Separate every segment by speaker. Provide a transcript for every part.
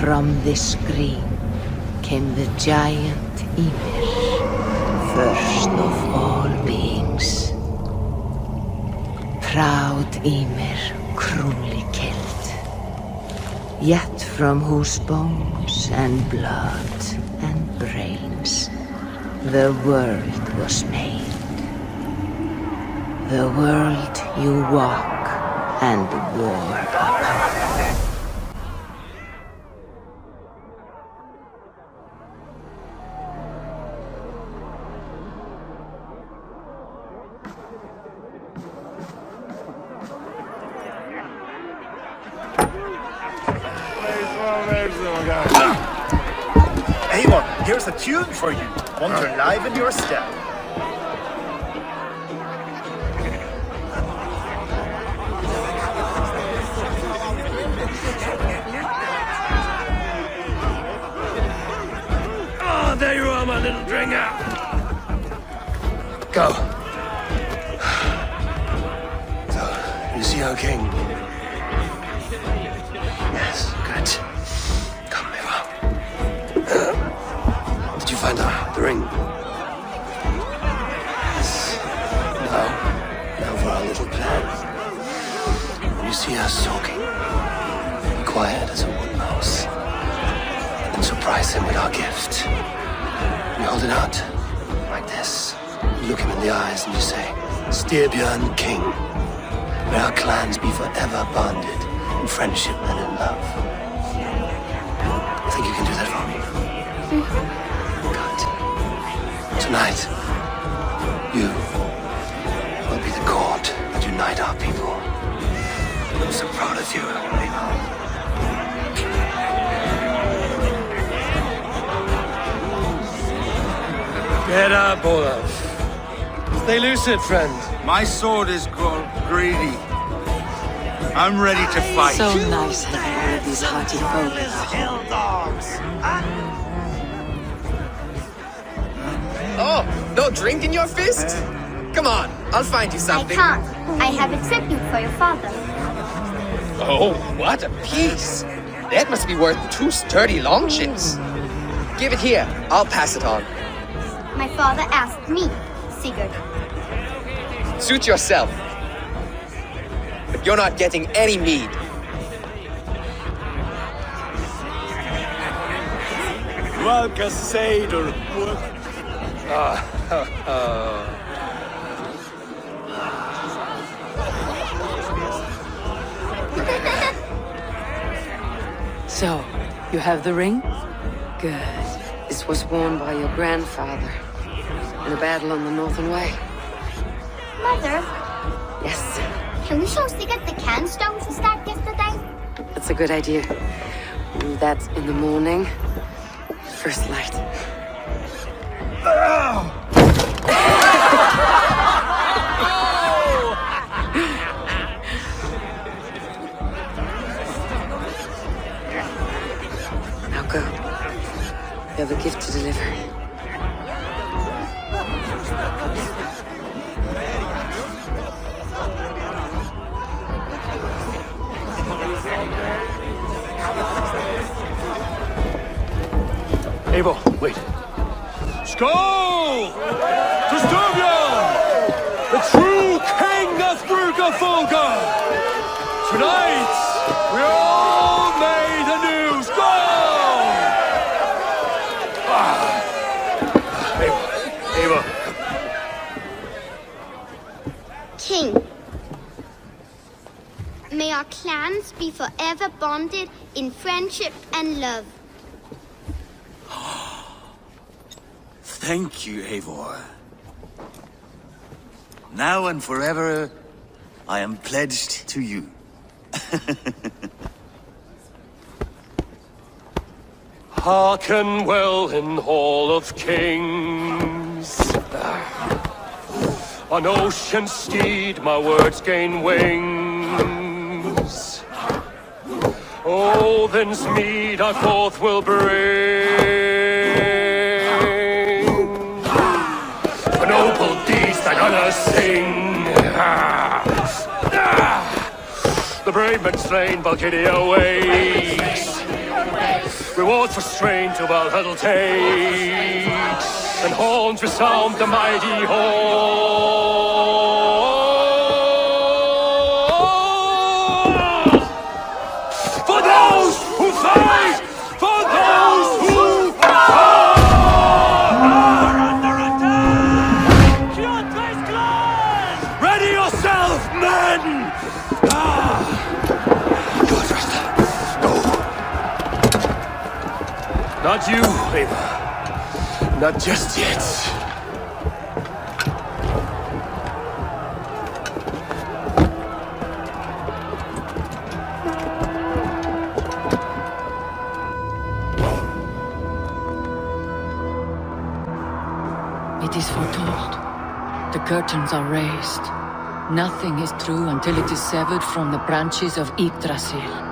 Speaker 1: From this screen came the giant Ymir, first of all beings. Proud Ymir, cruelly killed, yet from whose bones and blood and brains the world was made. The world you walk and war upon.
Speaker 2: Eivor, here's a tune for you. Want to liven your step.
Speaker 3: Oh, there you are, my little dringer.
Speaker 2: Go. So, you see our king? Yes, good. Come, Eivor. Did you find the ring? Yes. Now for our little plan. When you see us talking, be quiet as a wood mouse. And surprise him with our gift. You hold it out, like this. You look him in the eyes and you say, Styrbjörn King, may our clans be forever bonded in friendship and in love. You think you can do that for me? Good. Tonight, you will be the cord that unite our people. I'm so proud of you, Eivor.
Speaker 3: Get up, Olaf. Stay lucid, friend.
Speaker 4: My sword is called Greedy. I'm ready to fight.
Speaker 1: So nice having all of these hearty folk.
Speaker 5: Oh, no drink in your fist? Come on, I'll find you
Speaker 6: I
Speaker 5: something.
Speaker 6: can't. I have a tribute for your father.
Speaker 5: Oh, what a piece. That must be worth 2 sturdy longships. Give it here, I'll pass it on.
Speaker 6: My father asked me, Sigurd.
Speaker 5: Suit yourself. But you're not getting any mead.
Speaker 3: Welke seder.
Speaker 1: So, you have the ring? Good. This was worn by your grandfather in a battle on the Northern Way.
Speaker 6: Mother,
Speaker 1: Yes,
Speaker 6: can we show Sigurd the can stones we stacked yesterday?
Speaker 1: that's a good idea. We'll do that in the morning. First light. Now go. You have a gift to deliver.
Speaker 3: Eivor, wait. Skål! To Styrbjörn! The true king of Bruggerfolga! Tonight, we all made anew. Skål! Eivor.
Speaker 6: King, may our clans be forever bonded in friendship and love.
Speaker 4: Thank you, Eivor. Now and forever, I am pledged to you.
Speaker 3: Hearken well in Hall of Kings. On ocean steed my words gain wings. Odin's mead I forth will bring. For noble deeds I'm gonna sing. The brave men slain, Valkyria waits. Reward for strain to Valhalla takes, and horns resound the mighty horn. For those who fight! For those who fight! Are under attack! Ready yourself, men!
Speaker 2: GODBRAT, go.
Speaker 3: Not you, Ava. Not just yet.
Speaker 1: It is foretold. The curtains are raised. Nothing is true until it is severed from the branches of Yggdrasil.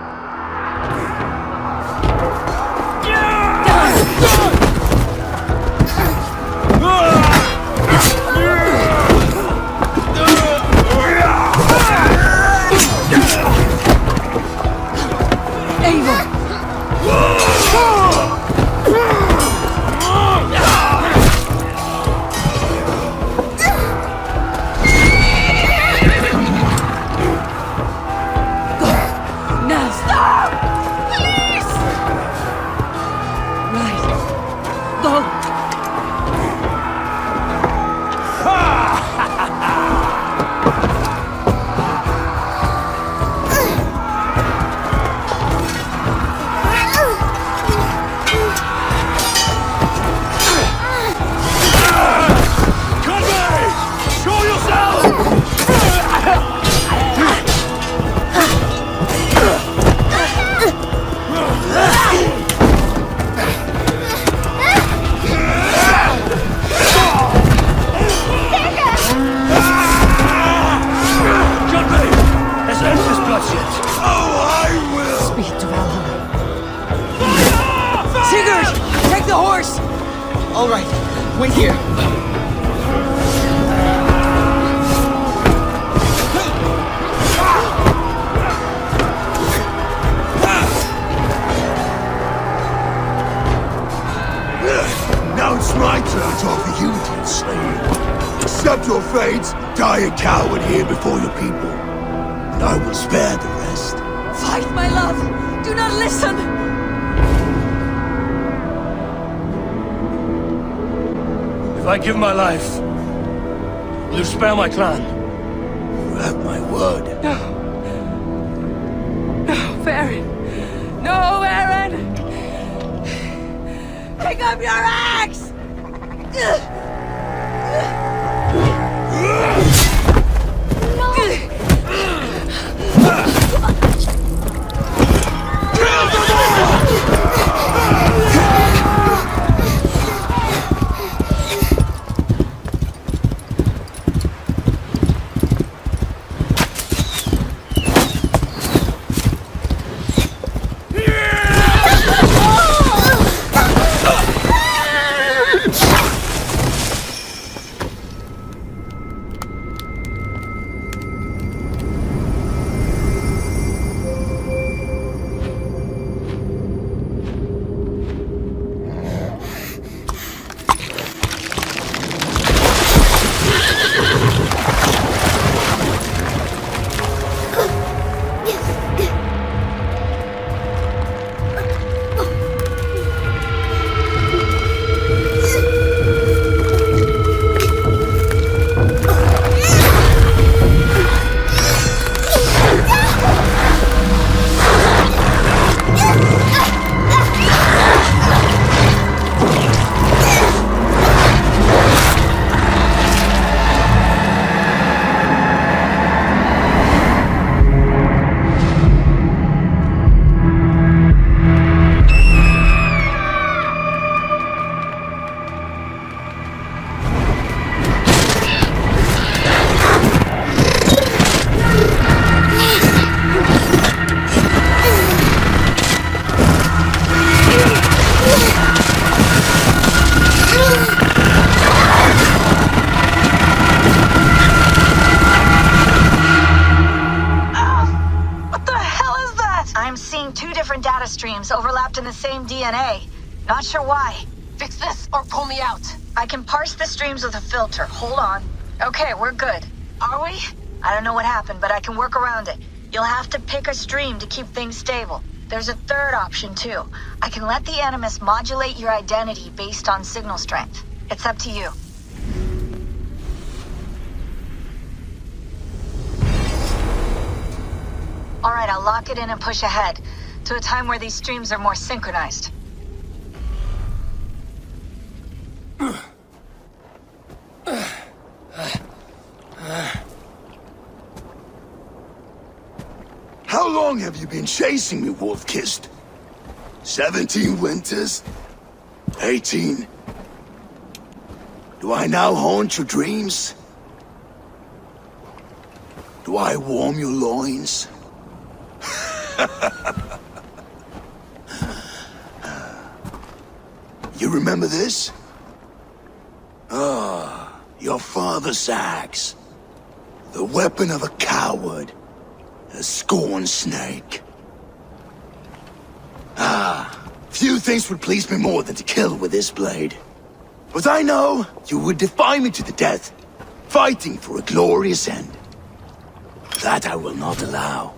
Speaker 5: All right, wait here.
Speaker 4: Now it's my turn to offer you to slave. Accept your fate, die a coward here before your people, and I will spare the rest.
Speaker 1: Fight, my love! Do not listen!
Speaker 3: If I give my life, will you spare my clan?
Speaker 4: You have my word.
Speaker 1: No. No, Baron! No, Baron! Pick up your axe!
Speaker 7: often the same DNA. Not sure why.
Speaker 5: Fix this or pull me out.
Speaker 7: I can parse the streams with a filter. Hold on. Okay, we're good. Are we? I don't know what happened, but I can work around it. You'll have to pick a stream to keep things stable. There's a third option, too. I can let the Animus modulate your identity based on signal strength. It's up to you. Alright, I'll lock it in and push ahead, to a time where these streams are more synchronized.
Speaker 4: How long have you been chasing me, Wolf-Kissed? 17 winters? 18? Do I now haunt your dreams? Do I warm your loins? You remember this? Ah, your father's axe. The weapon of a coward. A scorn snake. Few things would please me more than to kill with this blade. But I know you would defy me to the death, fighting for a glorious end. That I will not allow.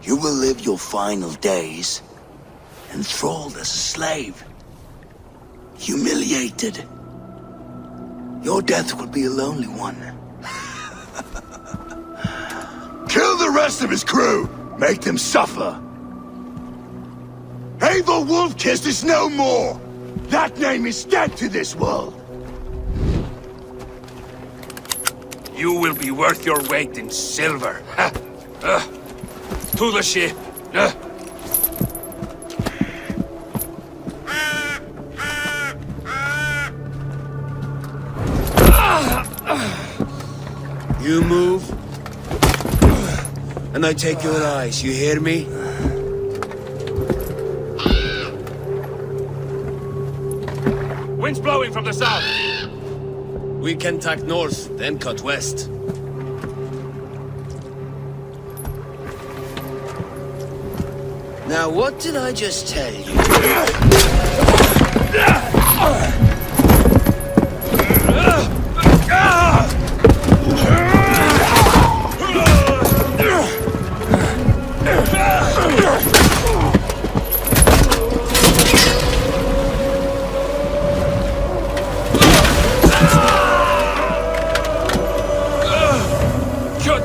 Speaker 4: You will live your final days enthralled as a slave. Humiliated. Your death will be a lonely one. Kill the rest of his crew! Make them suffer! Ava Wolf-Kissed is no more! That name is dead to this world!
Speaker 3: You will be worth your weight in silver. To the ship.
Speaker 8: You move, and I take your eyes, you hear me?
Speaker 3: Wind's blowing from the south.
Speaker 8: We can tack north, then cut west. Now, what did I just tell you?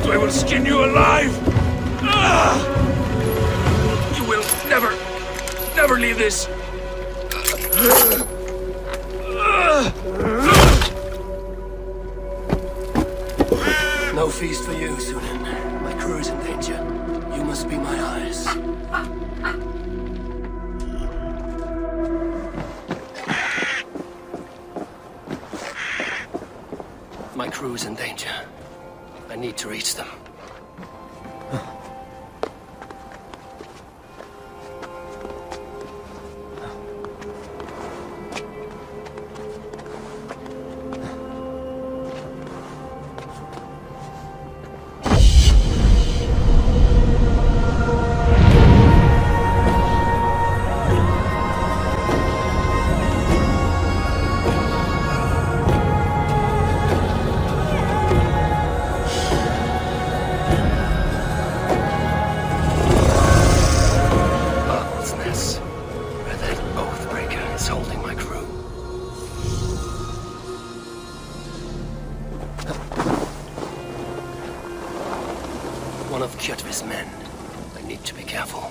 Speaker 3: I will skin you alive! You will never leave this!
Speaker 2: No feast for you, Sunan. My crew is in danger. You must be my eyes. My crew is in danger. I need to reach them. One of Kjotve's men. I need to be careful.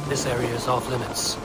Speaker 2: This area is off limits.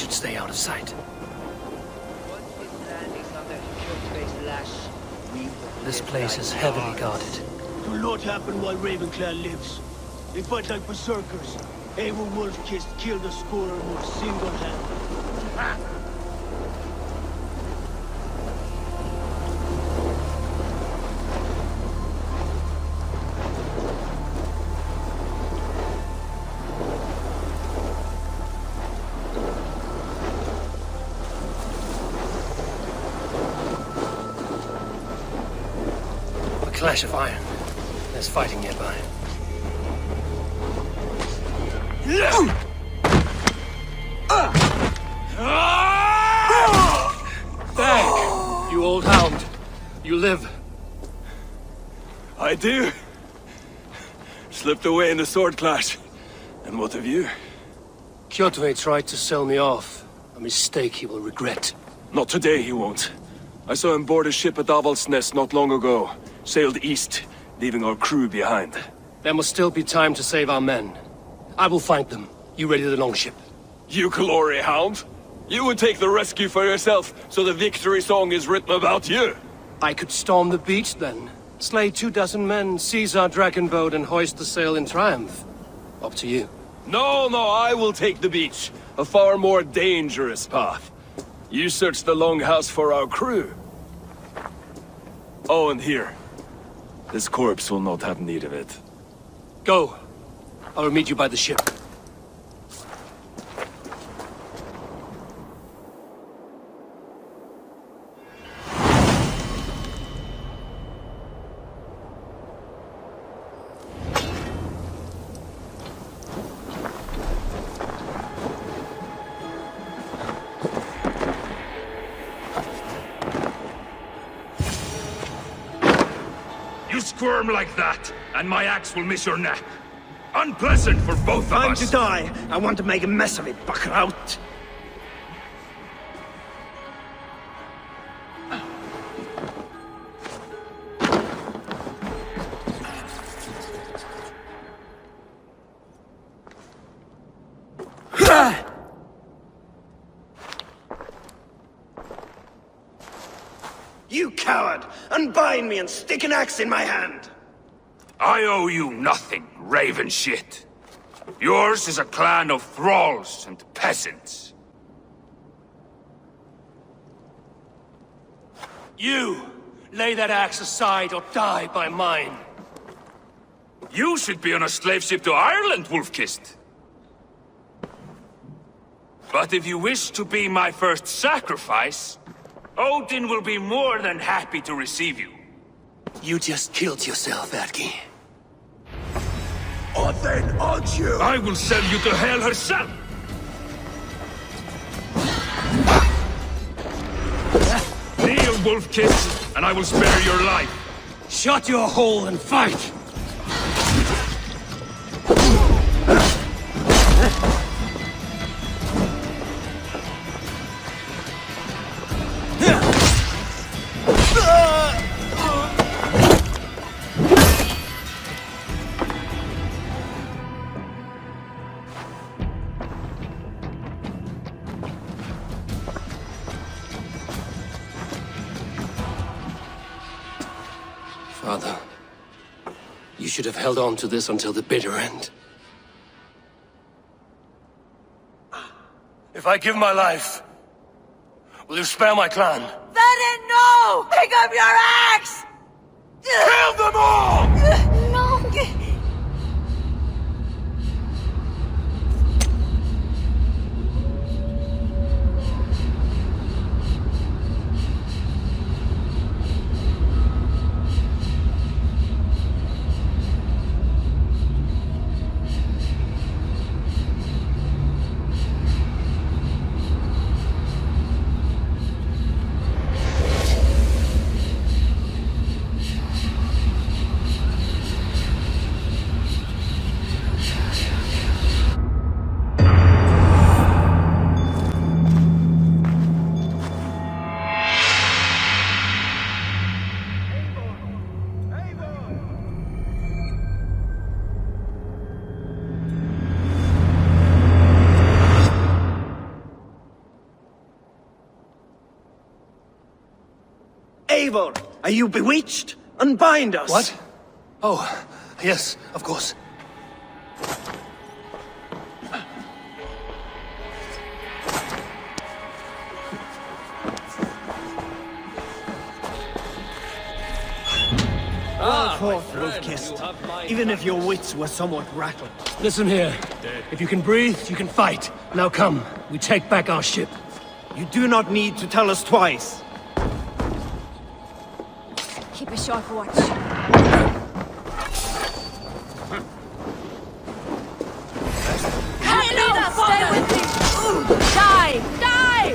Speaker 2: should stay out of sight. This place is heavily guarded.
Speaker 9: It will not happen while Ravenclaw lives. They fight like berserkers. Eivor Wolf-Kissed killed a scorer with single hand.
Speaker 2: Clash of iron. There's fighting nearby. Dag, you old hound. You live.
Speaker 10: I do. Slipped away in the sword clash. And what of you?
Speaker 2: Kjotve tried to sell me off. A mistake he will regret.
Speaker 10: Not today, he won't. I saw him board a ship at Avaldsnes not long ago. Sailed east, leaving our crew behind.
Speaker 2: There must still be time to save our men. I will find them. You ready the longship?
Speaker 10: You glory hound? You would take the rescue for yourself, so the victory song is written about you.
Speaker 2: I could storm the beach then. Slay 24 men, seize our dragon boat and hoist the sail in triumph. Up to you.
Speaker 10: No, I will take the beach. A far more dangerous path. You search the longhouse for our crew. Oh, and here. This corpse will not have need of it.
Speaker 2: Go. I will meet you by the ship.
Speaker 3: You squirm like that, and my axe will miss your neck. Unpleasant for both of us.
Speaker 9: Time to die. I want to make a mess of it, Buckraut. You coward! Unbind me and stick an axe in my hand!
Speaker 3: I owe you nothing, raven shit. Yours is a clan of thralls and peasants.
Speaker 2: You! Lay that axe aside or die by mine.
Speaker 3: You should be on a slave ship to Ireland, Wolf-Kissed. But if you wish to be my first sacrifice, Odin will be more than happy to receive you.
Speaker 2: You just killed yourself, Erki.
Speaker 4: Or then aren't you?
Speaker 3: I will send you to hell herself! Kneel, Wolf-Kissed, and I will spare your life.
Speaker 2: Shut your hole and fight! Father, you should have held on to this until the bitter end. If I give my life, will you spare my clan?
Speaker 7: Venin, no! Pick up your axe!
Speaker 3: Kill them all!
Speaker 7: No!
Speaker 9: Eivor, are you bewitched? Unbind us!
Speaker 2: What? Oh, yes, of course.
Speaker 9: Even if your wits were somewhat rattled.
Speaker 11: Listen here. If you can breathe, you can fight. Now come, we take back our ship.
Speaker 9: You do not need to tell us twice.
Speaker 12: Keep a sharp watch. Stay with me! Die! Die!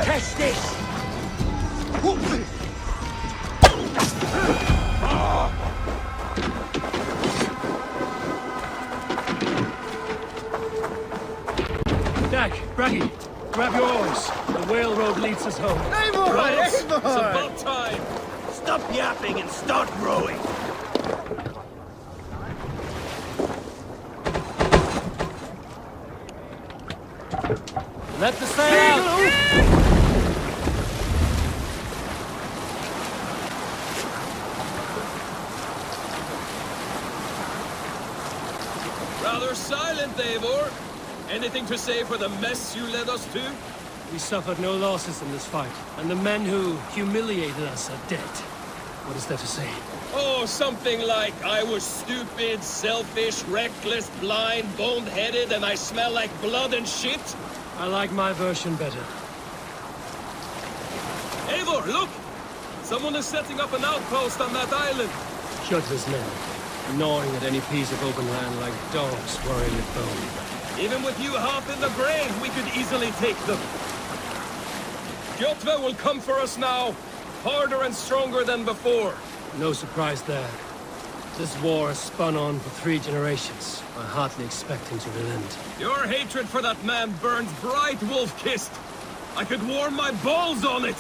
Speaker 9: Catch this!
Speaker 11: Dak, Braggy, grab your oars. The whale road leads us home.
Speaker 9: Eivor!
Speaker 10: It's about time!
Speaker 9: Stop yapping and start rowing!
Speaker 11: Let the sail out!
Speaker 10: Rather silent, Eivor. Anything to say for the mess you led us to?
Speaker 11: We suffered no losses in this fight, and the men who humiliated us are dead. What is there to say?
Speaker 10: Oh, something like, I was stupid, selfish, reckless, blind, bone-headed, and I smell like blood and shit?
Speaker 11: I like my version better.
Speaker 10: Eivor, look! Someone is setting up an outpost on that island.
Speaker 11: Kjotve's men, gnawing at any piece of open land like dogs worrying at bone.
Speaker 10: Even with you half in the grave, we could easily take them. Kjotve will come for us now, harder and stronger than before.
Speaker 11: No surprise there. This war has spun on for 3 generations. I hardly expect him to relent.
Speaker 10: Your hatred for that man burns bright, wolf-kissed. I could warm my balls on it.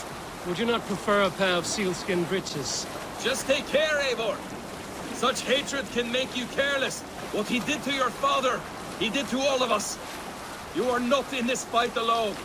Speaker 11: Would you not prefer a pair of sealskin breeches?
Speaker 10: Just take care, Eivor. Such hatred can make you careless. What he did to your father, he did to all of us. You are not in this fight alone.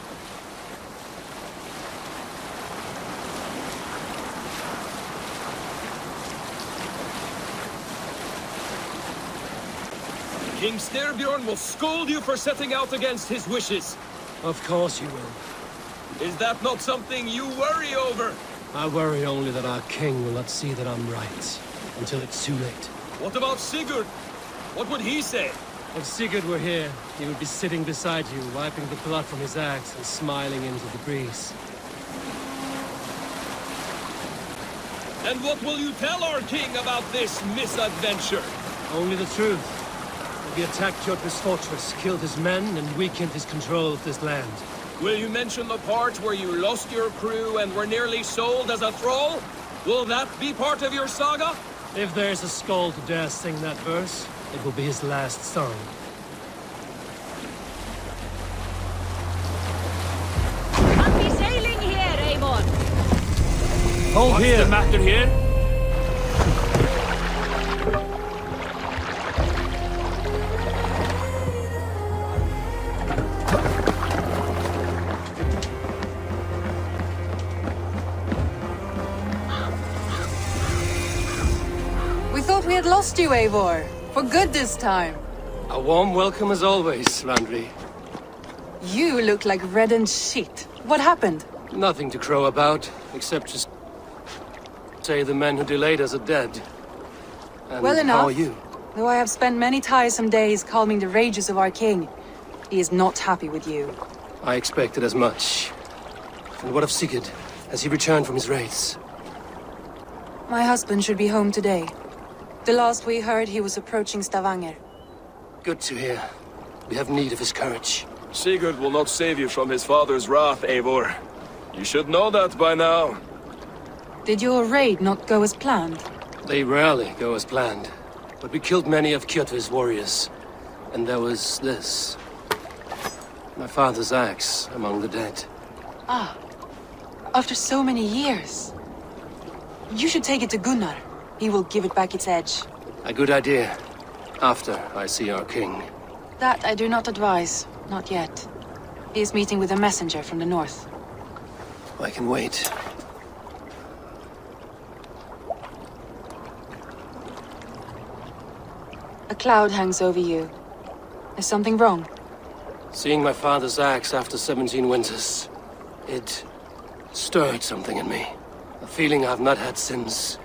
Speaker 10: King Styrbjorn will scold you for setting out against his wishes.
Speaker 11: Of course you will.
Speaker 10: Is that not something you worry over?
Speaker 11: I worry only that our king will not see that I'm right, until it's too late.
Speaker 10: What about Sigurd? What would he say?
Speaker 11: If Sigurd were here, he would be sitting beside you, wiping the blood from his axe and smiling into the breeze.
Speaker 10: And what will you tell our king about this misadventure?
Speaker 11: Only the truth. We attacked Kjotve's fortress, killed his men, and weakened his control of this land.
Speaker 10: Will you mention the part where you lost your crew and were nearly sold as a thrall? Will that be part of your saga?
Speaker 11: If there's a skull to dare sing that verse, it will be his last song.
Speaker 12: Can't be sailing here, Eivor!
Speaker 11: Hold here!
Speaker 10: What's the matter here?
Speaker 13: We had lost you, Eivor. For good this time.
Speaker 11: A warm welcome as always, Randvi.
Speaker 13: You look like reddened shit. What happened?
Speaker 11: Nothing to crow about, except just say the men who delayed us are dead. And
Speaker 13: Well enough.
Speaker 11: how are you?
Speaker 13: Though I have spent many tiresome days calming the rages of our king, he is not happy with you.
Speaker 11: I expected as much. And what of Sigurd? Has he returned from his raids?
Speaker 13: My husband should be home today. The last we heard, he was approaching Stavanger.
Speaker 11: Good to hear. We have need of his courage.
Speaker 10: Sigurd will not save you from his father's wrath, Eivor. You should know that by now.
Speaker 13: Did your raid not go as planned?
Speaker 11: They rarely go as planned. but we killed many of Kyoto's warriors. And there was this. My father's axe among the dead.
Speaker 13: Ah, after so many years. You should take it to Gunnar. He will give it back its edge.
Speaker 11: A good idea. After I see our king.
Speaker 13: That I do not advise. Not yet. He is meeting with a messenger from the north.
Speaker 2: I can wait.
Speaker 13: A cloud hangs over you. Is something wrong?
Speaker 11: Seeing my father's axe after 17 winters, it stirred something in me. A feeling I've not had since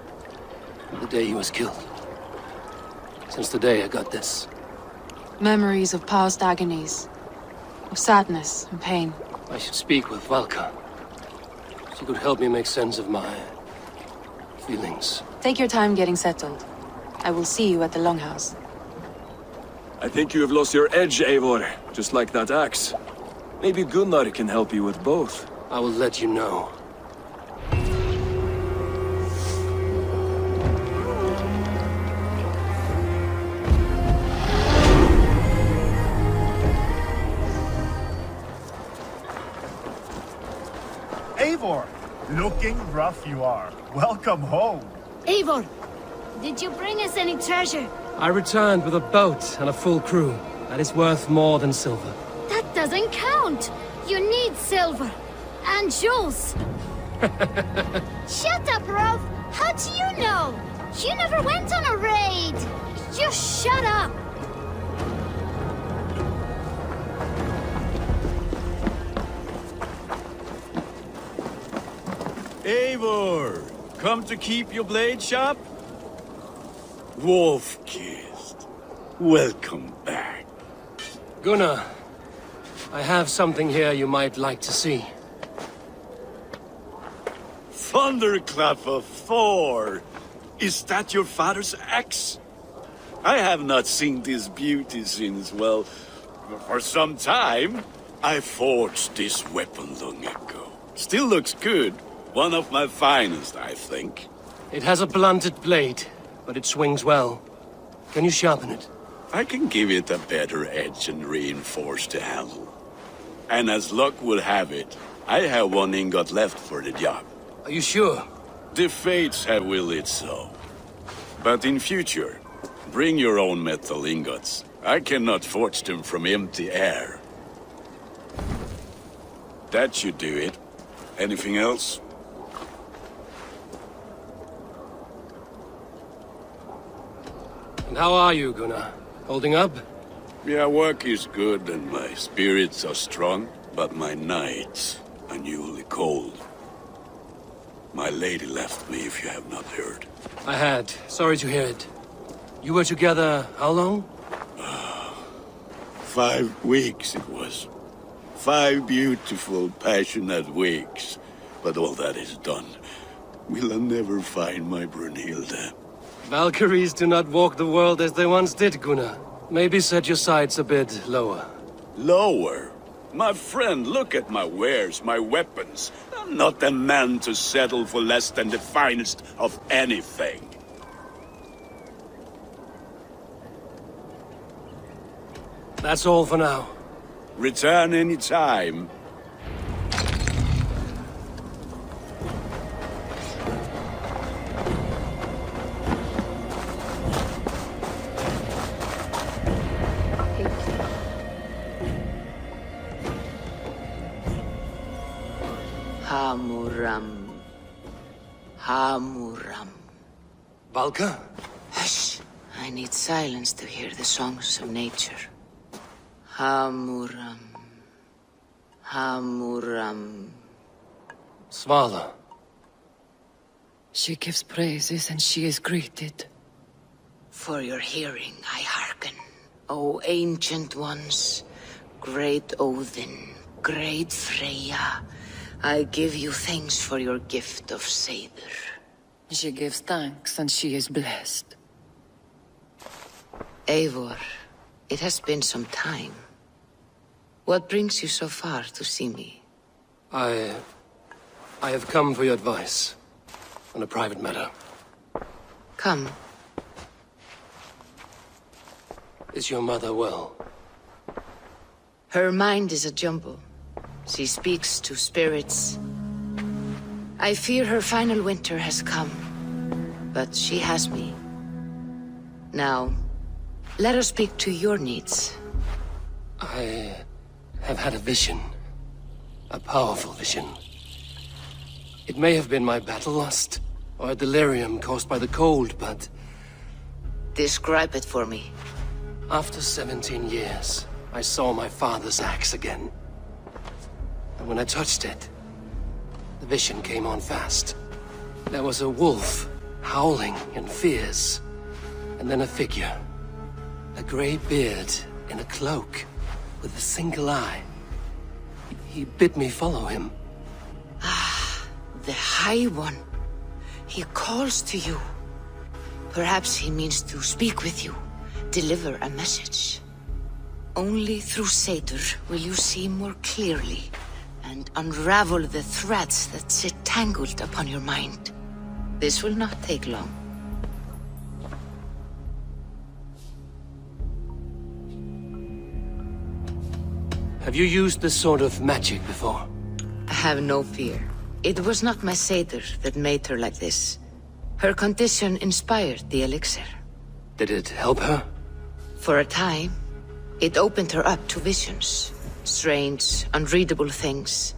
Speaker 11: the day he was killed. Since the day I got this.
Speaker 13: Memories of past agonies. Of sadness and pain.
Speaker 11: I should speak with Valka. She could help me make sense of my feelings.
Speaker 13: Take your time getting settled. I will see you at the Longhouse.
Speaker 10: I think you have lost your edge, Eivor, just like that axe. Maybe Gunnar can help you with both.
Speaker 11: I will let you know.
Speaker 14: Eivor, looking rough you are. Welcome home.
Speaker 6: Eivor, did you bring us any treasure?
Speaker 11: I returned with a boat and a full crew. That is worth more than silver.
Speaker 6: That doesn't count. You need silver. And jewels. Shut up, Rolf. How do you know? You never went on a raid. You shut up.
Speaker 9: Eivor, come to keep your blade sharp? Wolf-kissed, welcome back.
Speaker 11: Gunnar, I have something here you might like to see.
Speaker 9: Thunderclap of Thor! Is that your father's axe? I have not seen this beauty since, well, for some time. I forged this weapon long ago. Still looks good. One of my finest, I think.
Speaker 11: It has a blunted blade, but it swings well. Can you sharpen it?
Speaker 9: I can give it a better edge and reinforce the handle. And as luck would have it, I have one ingot left for the job.
Speaker 11: Are you sure?
Speaker 9: The fates have willed it so. But in future, bring your own metal ingots. I cannot forge them from empty air. That should do it. Anything else?
Speaker 11: And how are you, Gunnar? Holding up?
Speaker 9: Yeah, work is good and my spirits are strong, but my nights are newly cold. My lady left me, if you have not heard.
Speaker 11: I had. Sorry to hear it. You were together how long?
Speaker 9: 5 weeks it was. 5 beautiful, passionate weeks. But all that is done. Will I never find my Brunhilde?
Speaker 11: Valkyries do not walk the world as they once did, Gunnar. Maybe set your sights a bit lower.
Speaker 9: Lower? My friend, look at my wares, my weapons. I'm not a man to settle for less than the finest of anything.
Speaker 11: That's all for now.
Speaker 9: Return any time.
Speaker 1: Hamuram. Hamuram.
Speaker 11: Valka?
Speaker 1: Hush. I need silence to hear the songs of nature. Hamuram. Hamuram.
Speaker 11: Svala.
Speaker 1: She gives praises and she is greeted. For your hearing I hearken, O ancient ones, great Odin, great Freya. I give you thanks for your gift of Seder. She gives thanks and she is blessed. Eivor, it has been some time. What brings you so far to see me?
Speaker 11: I have come for your advice on a private matter.
Speaker 1: Come.
Speaker 11: Is your mother well?
Speaker 1: Her mind is a jumble. She speaks to spirits. I fear her final winter has come, but she has me. Now, let us speak to your needs.
Speaker 11: I have had a vision. A powerful vision. It may have been my battle lust, or a delirium caused by the cold, but...
Speaker 1: Describe it for me.
Speaker 11: After 17 years, I saw my father's axe again. And when I touched it, the vision came on fast. There was a wolf, howling in fears, and then a figure. A grey beard in a cloak, with a single eye. He bid me follow him.
Speaker 1: Ah, the High One. He calls to you. Perhaps he means to speak with you, deliver a message. Only through Seder will you see more clearly and unravel the threads that sit tangled upon your mind. This will not take long.
Speaker 11: Have you used this sort of magic before?
Speaker 1: Have no fear. It was not my Seder that made her like this. Her condition inspired the elixir.
Speaker 11: Did it help her?
Speaker 1: For a time, it opened her up to visions. Strange, unreadable things.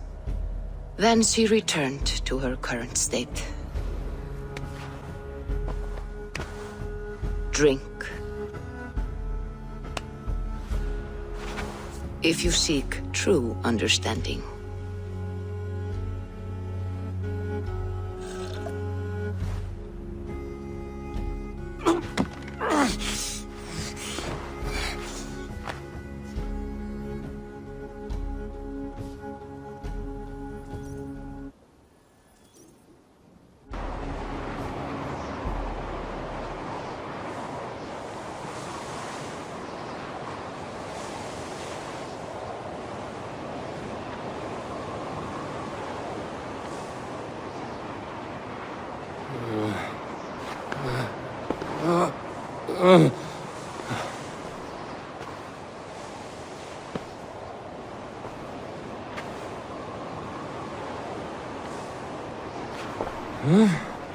Speaker 1: Then she returned to her current state. Drink. If you seek true understanding.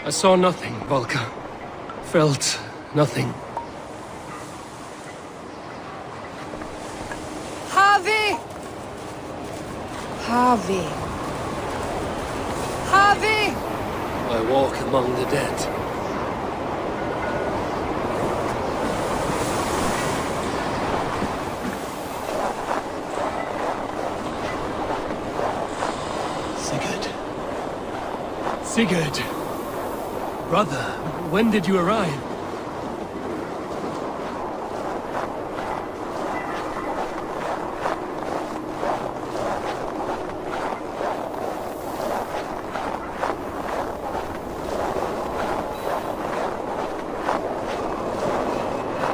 Speaker 11: I saw nothing, Volka. Felt nothing.
Speaker 12: Harvey! Harvey! Harvey!
Speaker 11: I walk among the dead.
Speaker 2: Sigurd!
Speaker 11: Brother, when did you arrive?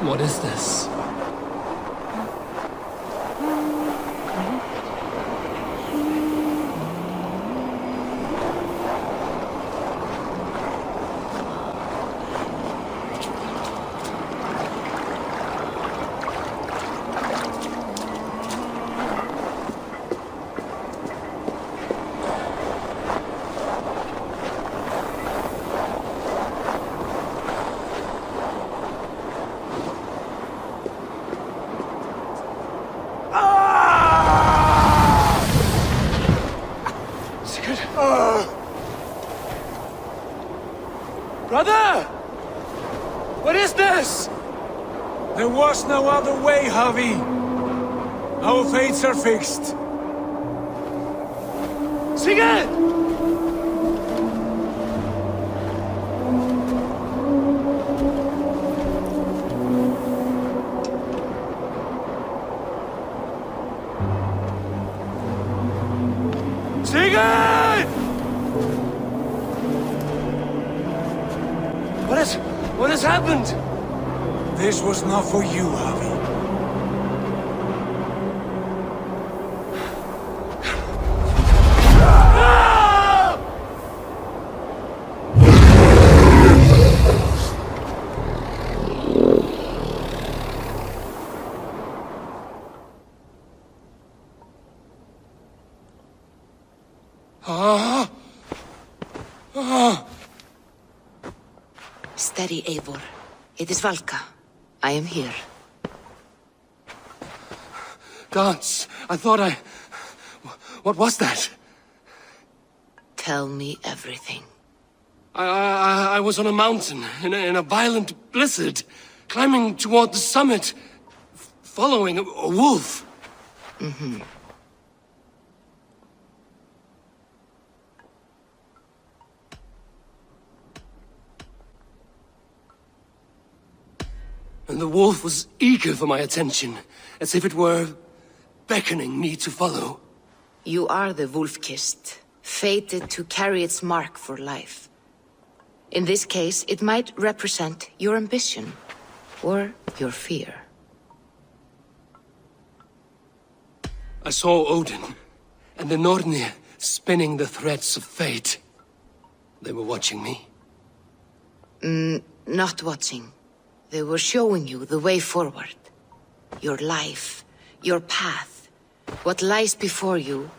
Speaker 11: What is this?
Speaker 2: Brother! What is this? There was no other way, Javi. Our fates are fixed. Sigurd! Sigurd!
Speaker 11: What has happened?
Speaker 2: This was not for you, Javi.
Speaker 1: Steady, Eivor. It is Valka. I am here.
Speaker 11: Gods, I thought I... What was that?
Speaker 1: Tell me everything.
Speaker 11: I was on a mountain, in a violent blizzard, climbing toward the summit, following a wolf.
Speaker 1: Mm-hmm.
Speaker 11: And the wolf was eager for my attention, as if it were beckoning me to follow.
Speaker 1: You are the wolf-kissed, fated to carry its mark for life. In this case, it might represent your ambition, or your fear.
Speaker 11: I saw Odin, and the Nornir spinning the threads of fate. They were watching me.
Speaker 1: Not watching. They were showing you the way forward. Your life, your path, what lies before you,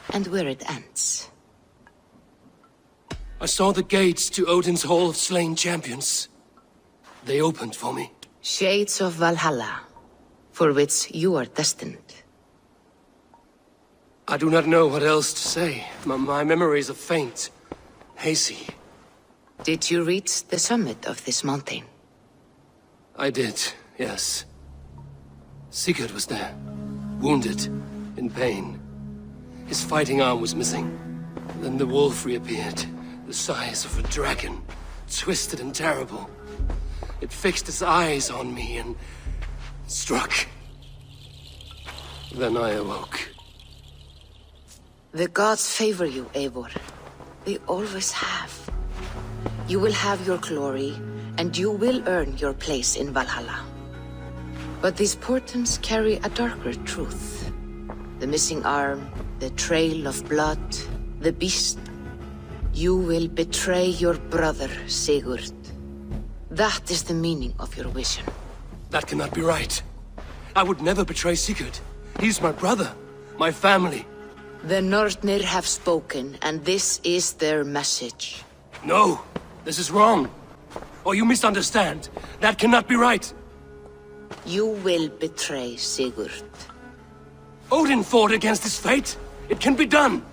Speaker 1: and where it ends.
Speaker 11: I saw the gates to Odin's Hall of Slain Champions. They opened for me.
Speaker 1: Shades of Valhalla, for which you are destined.
Speaker 11: I do not know what else to say. My memories are faint, hazy.
Speaker 1: Did you reach the summit of this mountain?
Speaker 11: I did, yes. Sigurd was there, wounded, in pain. His fighting arm was missing. Then the wolf reappeared, the size of a dragon, twisted and terrible. It fixed its eyes on me and struck. Then I awoke.
Speaker 1: The gods favor you, Eivor. They always have. You will have your glory, and you will earn your place in Valhalla. But these portents carry a darker truth. The missing arm, the trail of blood, the beast. You will betray your brother, Sigurd. That is the meaning of your vision.
Speaker 11: That cannot be right. I would never betray Sigurd. He's my brother, my family.
Speaker 1: The Nornir have spoken, and this is their message.
Speaker 11: No, this is wrong. Or you misunderstand. That cannot be right.
Speaker 1: You will betray Sigurd.
Speaker 11: Odin fought against his fate. It can be done.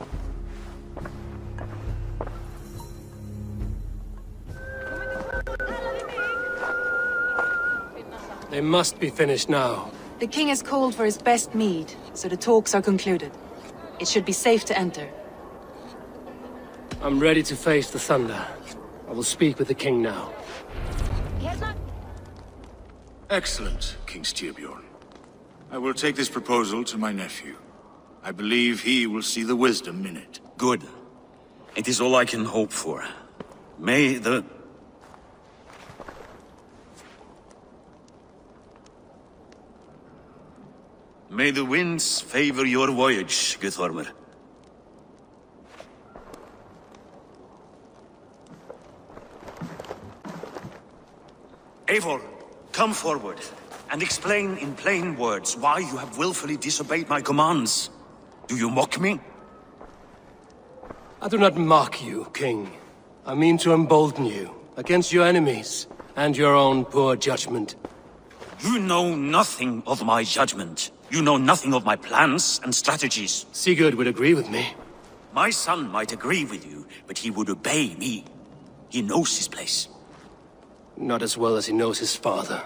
Speaker 11: They must be finished now.
Speaker 13: The king has called for his best mead, so the talks are concluded. It should be safe to enter.
Speaker 11: I'm ready to face the thunder. I will speak with the king now.
Speaker 9: Excellent, King Styrbjorn. I will take this proposal to my nephew. I believe he will see the wisdom in it.
Speaker 15: Good. It is all I can hope for. May the... May the winds favor your voyage, Guthormr. Eivor, come forward, and explain in plain words why you have willfully disobeyed my commands. Do you mock me?
Speaker 11: I do not mock you, King. I mean to embolden you, against your enemies, and your own poor judgment.
Speaker 15: You know nothing of my judgment. You know nothing of my plans and strategies.
Speaker 11: Sigurd would agree with me.
Speaker 15: My son might agree with you, but he would obey me. He knows his place.
Speaker 11: Not as well as he knows his father.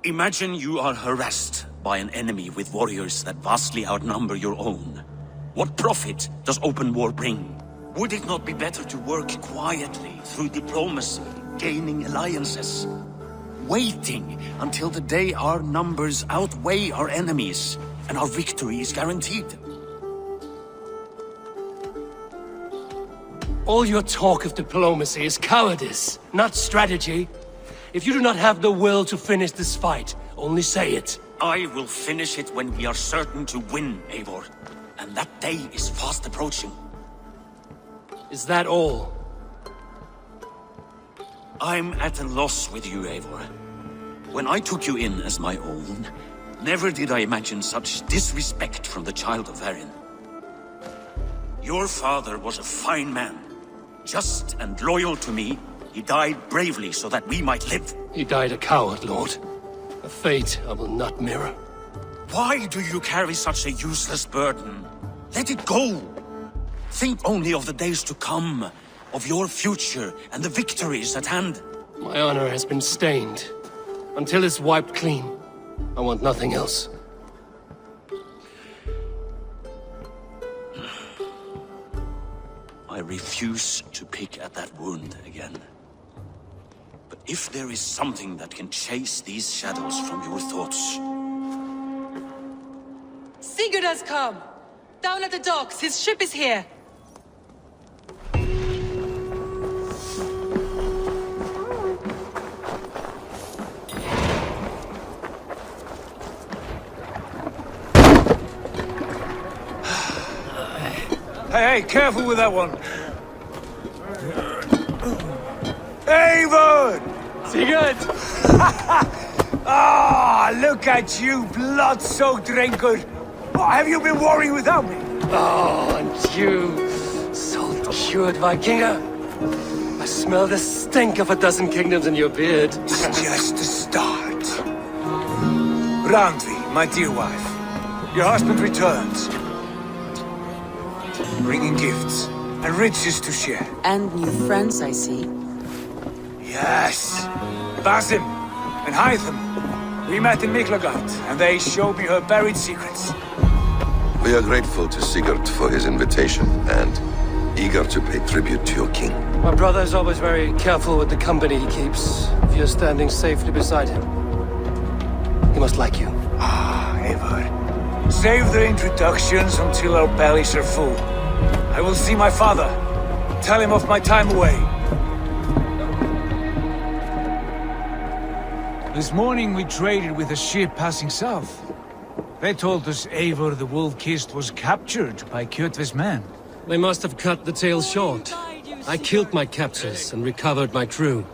Speaker 15: Imagine you are harassed by an enemy with warriors that vastly outnumber your own. What profit does open war bring? Would it not be better to work quietly, through diplomacy, gaining alliances? Waiting until the day our numbers outweigh our enemies, and our victory is guaranteed.
Speaker 11: All your talk of diplomacy is cowardice, not strategy. If you do not have the will to finish this fight, only say it.
Speaker 15: I will finish it when we are certain to win, Eivor. And that day is fast approaching.
Speaker 11: Is that all?
Speaker 15: I'm at a loss with you, Eivor. When I took you in as my own, never did I imagine such disrespect from the child of Varin. Your father was a fine man, Just and loyal to me, he died bravely so that we might live.
Speaker 11: He died a coward, Lord. A fate I will not mirror.
Speaker 15: Why do you carry such a useless burden? Let it go. Think only of the days to come, of your future and the victories at hand.
Speaker 11: My honor has been stained. Until it's wiped clean, I want nothing else.
Speaker 15: I refuse to pick at that wound again. But if there is something that can chase these shadows from your thoughts...
Speaker 13: Sigurd has come! Down at the docks, his ship is here!
Speaker 10: Hey, careful with that one. Eivor!
Speaker 5: Sigurd!
Speaker 10: Ah, look at you, blood-soaked drinker. What have you been worrying without me?
Speaker 11: Oh, and you, salt-cured Vikinger. I smell the stink of a dozen kingdoms in your beard.
Speaker 10: It's just the start. Randvi, my dear wife, your husband returns. Bringing gifts and riches to share.
Speaker 13: And new friends, I see.
Speaker 10: Yes. Basim and Hytham. We met in Miklagard, and they showed me her buried secrets.
Speaker 16: We are grateful to Sigurd for his invitation, and eager to pay tribute to your king.
Speaker 11: My brother's always very careful with the company he keeps. If you're standing safely beside him, he must like you.
Speaker 10: Ah, Eivor. Save the introductions until our bellies are full. I will see my father. Tell him of my time away. This morning we traded with a ship passing south. They told us Eivor the Wolf-Kissed was captured by Kjotve's men.
Speaker 11: They must have cut the tale short. I killed my captors and recovered my crew.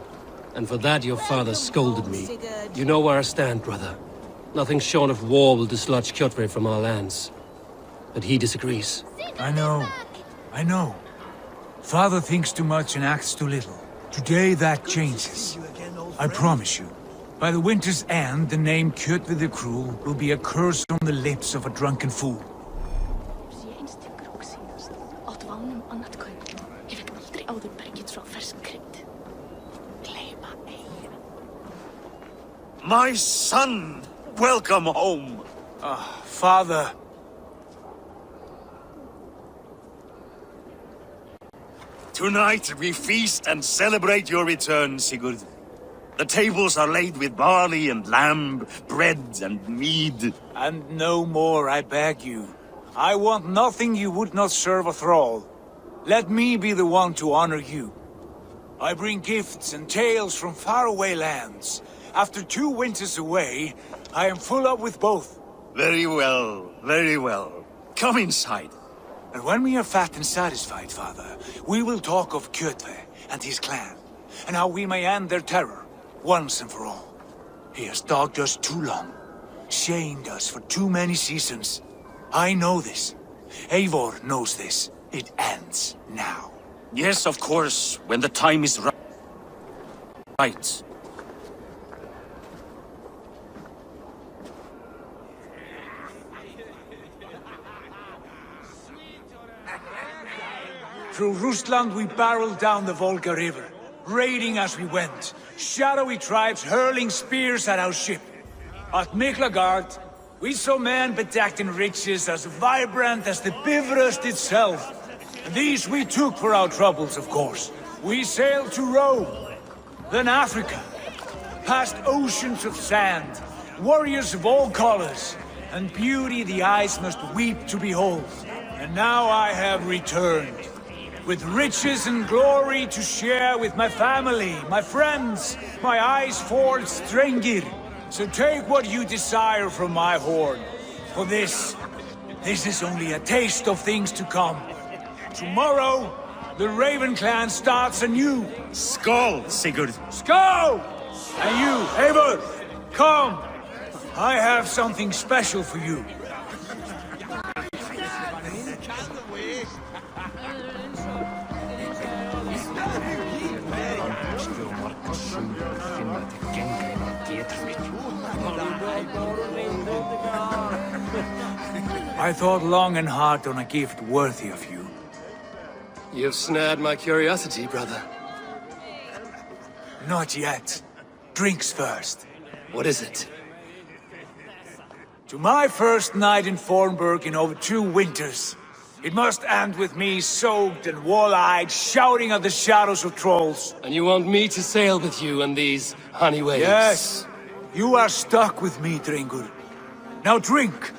Speaker 11: And for that your father scolded me. You know where I stand, brother. Nothing short of war will dislodge Kjotve from our lands. But he disagrees.
Speaker 10: I know. I know. Father thinks too much and acts too little. Today that changes. I promise you. By the winter's end, the name Kjotve the Cruel will be a curse on the lips of a drunken fool.
Speaker 15: My son! Welcome home!
Speaker 10: Ah, Father.
Speaker 15: Tonight we feast and celebrate your return, Sigurd. The tables are laid with barley and lamb, bread and mead.
Speaker 10: And no more, I beg you. I want nothing you would not serve a thrall. Let me be the one to honor you. I bring gifts and tales from faraway lands. After 2 winters away, I am full up with both.
Speaker 15: Very well, very well. Come inside.
Speaker 10: And when we are fat and satisfied, Father, we will talk of Kjotve and his clan, and how we may end their terror, once and for all. He has dogged us too long, shamed us for too many seasons. I know this. Eivor knows this. It ends now.
Speaker 15: Yes, of course, when the time is right.
Speaker 10: Through Rusland we barreled down the Volga River, raiding as we went, shadowy tribes hurling spears at our ship. At Miklagard, we saw men bedecked in riches as vibrant as the Bifrost itself. And these we took for our troubles, of course. We sailed to Rome, then Africa, past oceans of sand, warriors of all colors, and beauty the eyes must weep to behold. And now I have returned, with riches and glory to share with my family, my friends, my eyes-forged Strengir. So take what you desire from my hoard. For this is only a taste of things to come. Tomorrow, the Raven clan starts anew.
Speaker 15: Skål, Sigurd.
Speaker 10: Skål! And you, Eivor, come. I have something special for you. I thought long and hard on a gift worthy of you.
Speaker 11: You've snared my curiosity, brother.
Speaker 10: Not yet. Drinks first.
Speaker 11: What is it?
Speaker 10: To my first night in Fornburg in over 2 winters. It must end with me soaked and wall-eyed, shouting at the shadows of trolls.
Speaker 11: And you want me to sail with you on these honey waves?
Speaker 10: Yes. You are stuck with me, Dringur. Now drink!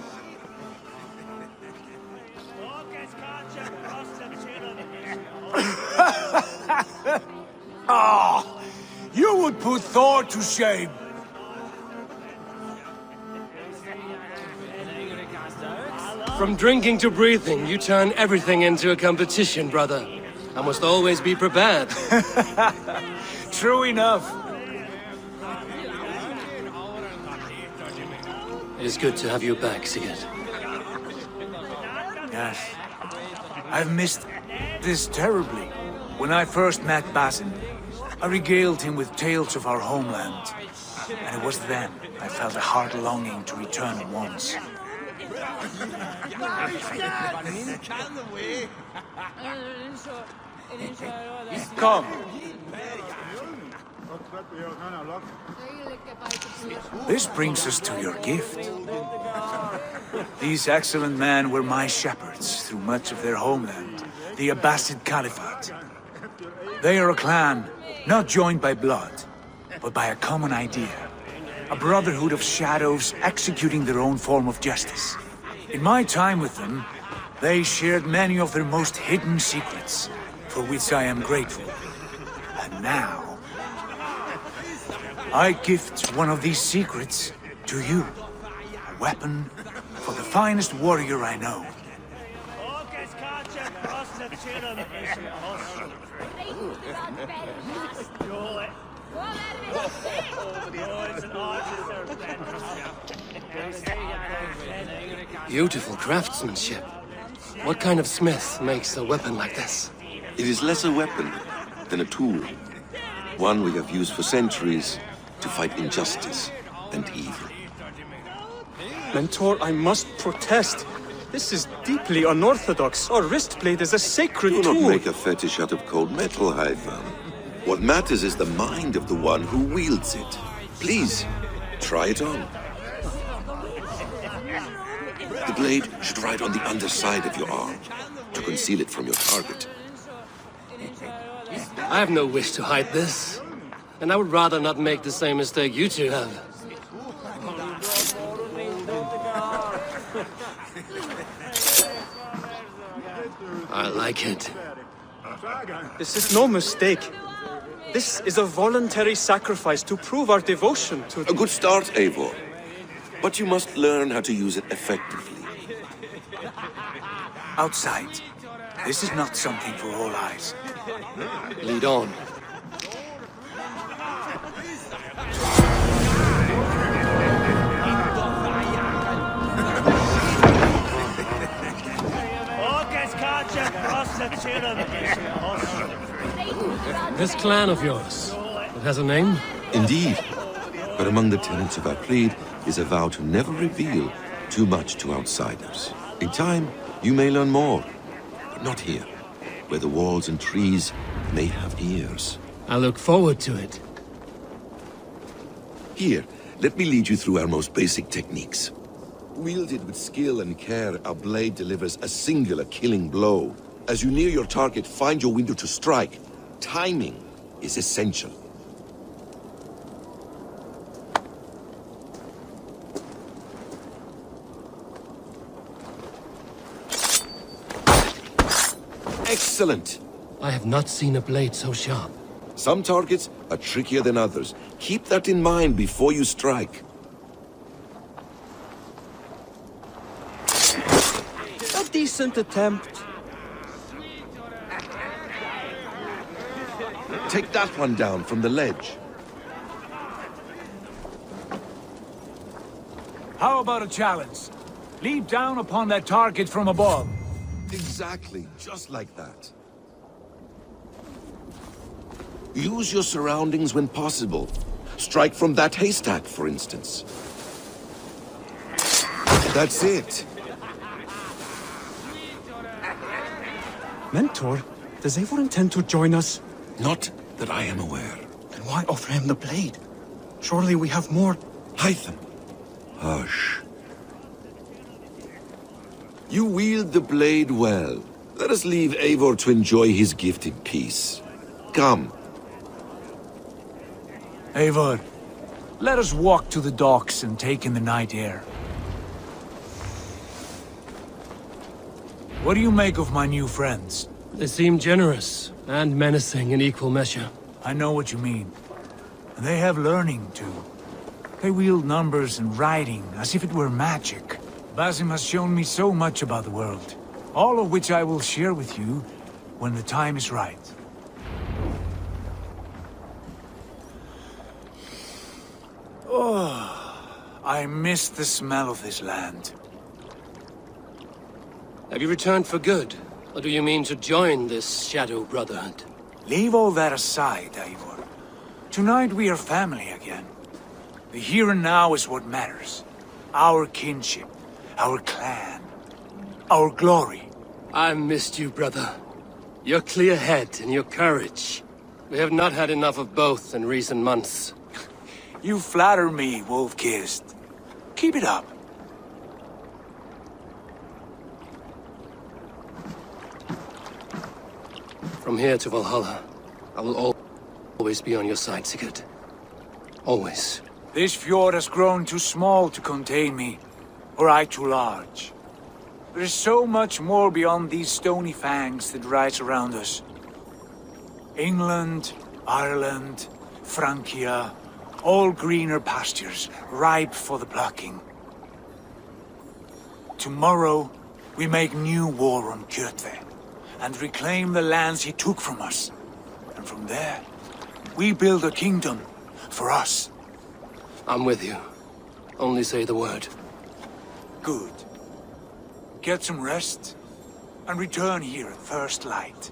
Speaker 10: Ah! You would put Thor to shame!
Speaker 11: From drinking to breathing, you turn everything into a competition, brother. I must always be prepared.
Speaker 10: True enough.
Speaker 11: It is good to have you back, Sigurd.
Speaker 10: Yes. I've missed this terribly. When I first met Basin, I regaled him with tales of our homeland. And it was then I felt a heart longing to return once. Come. This brings us to your gift. These excellent men were my shepherds through much of their homeland, the Abbasid Caliphate. They are a clan, not joined by blood, but by a common idea. A brotherhood of shadows executing their own form of justice. In my time with them, they shared many of their most hidden secrets, for which I am grateful. And now, I gift one of these secrets to you. A weapon for the finest warrior I know.
Speaker 11: Beautiful craftsmanship. What kind of smith makes a weapon like this?
Speaker 16: It is less a weapon than a tool. One we have used for centuries to fight injustice and evil.
Speaker 17: Mentor, I must protest. This is deeply unorthodox. Our wrist blade is a sacred tool.
Speaker 16: Do not make a fetish out of cold metal, Haitham. What matters is the mind of the one who wields it. Please, try it on. The blade should ride on the underside of your arm to conceal it from your target.
Speaker 11: I have no wish to hide this, and I would rather not make the same mistake you two have. I like it.
Speaker 17: This is no mistake. This is a voluntary sacrifice to prove our devotion to...
Speaker 16: A good start, Eivor. But you must learn how to use it effectively.
Speaker 10: Outside. This is not something for all eyes.
Speaker 11: Lead on. This clan of yours, it has a name?
Speaker 16: Indeed. But among the tenets of our creed is a vow to never reveal too much to outsiders. In time, you may learn more, but not here, where the walls and trees may have ears.
Speaker 11: I look forward to it.
Speaker 16: Here, let me lead you through our most basic techniques. Wielded with skill and care, our blade delivers a singular killing blow. As you near your target, find your window to strike. Timing is essential. Excellent!
Speaker 11: I have not seen a blade so sharp.
Speaker 16: Some targets are trickier than others. Keep that in mind before you strike.
Speaker 17: A decent attempt.
Speaker 16: Take that one down from the ledge.
Speaker 10: How about a challenge? Leap down upon that target from above.
Speaker 16: Exactly, just like that. Use your surroundings when possible. Strike from that haystack, for instance. That's it.
Speaker 17: Mentor, does Eivor intend to join us?
Speaker 16: Not that I am aware.
Speaker 17: Then why offer him the blade? Surely we have more...
Speaker 16: Hytham. Hush. You wield the blade well. Let us leave Eivor to enjoy his gift in peace. Come.
Speaker 10: Eivor, let us walk to the docks and take in the night air. What do you make of my new friends?
Speaker 11: They seem generous and menacing in equal measure.
Speaker 10: I know what you mean. And they have learning, too. They wield numbers and writing as if it were magic. Basim has shown me so much about the world, all of which I will share with you when the time is right. Oh, I miss the smell of this land.
Speaker 11: Have you returned for good? Or do you mean to join this Shadow Brotherhood?
Speaker 10: Leave all that aside, Eivor. Tonight we are family again. The here and now is what matters. Our kinship, our clan, our glory.
Speaker 11: I missed you, brother. Your clear head and your courage. We have not had enough of both in recent months.
Speaker 10: You flatter me, Wolf-Kissed. Keep it up.
Speaker 11: From here to Valhalla, I will always be on your side, Sigurd. Always.
Speaker 10: This fjord has grown too small to contain me, or I too large. There is so much more beyond these stony fangs that rise around us. England, Ireland, Francia, all greener pastures, ripe for the plucking. Tomorrow, we make new war on Kjotve, and reclaim the lands he took from us. And from there, we build a kingdom for us.
Speaker 11: I'm with you. Only say the word.
Speaker 10: Good. Get some rest, and return here at first light.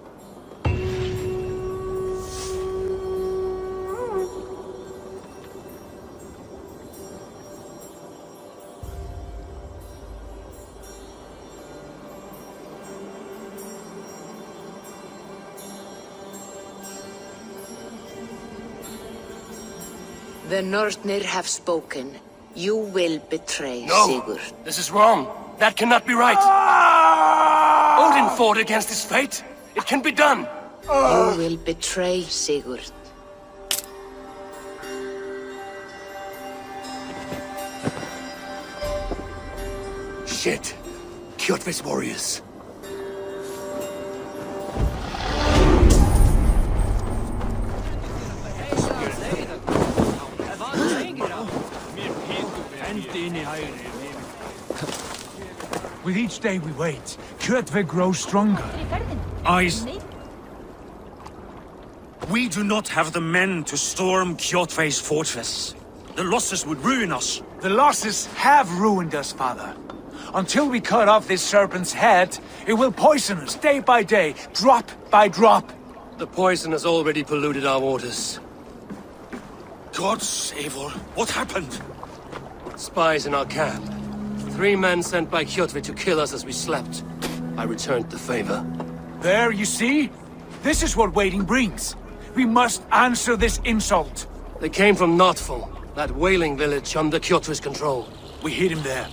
Speaker 1: The Northnir have spoken. You will betray Sigurd.
Speaker 11: This is wrong. That cannot be right. Odin fought against his fate. It can be done.
Speaker 1: You will betray Sigurd.
Speaker 2: Shit. Kjotve's warriors.
Speaker 10: With each day we wait, Kjotve grows stronger.
Speaker 15: Eyes. We do not have the men to storm Kjotve's fortress. The losses would ruin us.
Speaker 10: The losses have ruined us, father. Until we cut off this serpent's head, it will poison us day by day, drop by drop.
Speaker 11: The poison has already polluted our waters.
Speaker 15: Gods, Eivor, what happened?
Speaker 11: Spies in our camp. 3 men sent by Kjotve to kill us as we slept. I returned the favor.
Speaker 10: There, you see? This is what waiting brings. We must answer this insult.
Speaker 11: They came from Notful, that whaling village under Kjotve's control.
Speaker 10: We hid him there.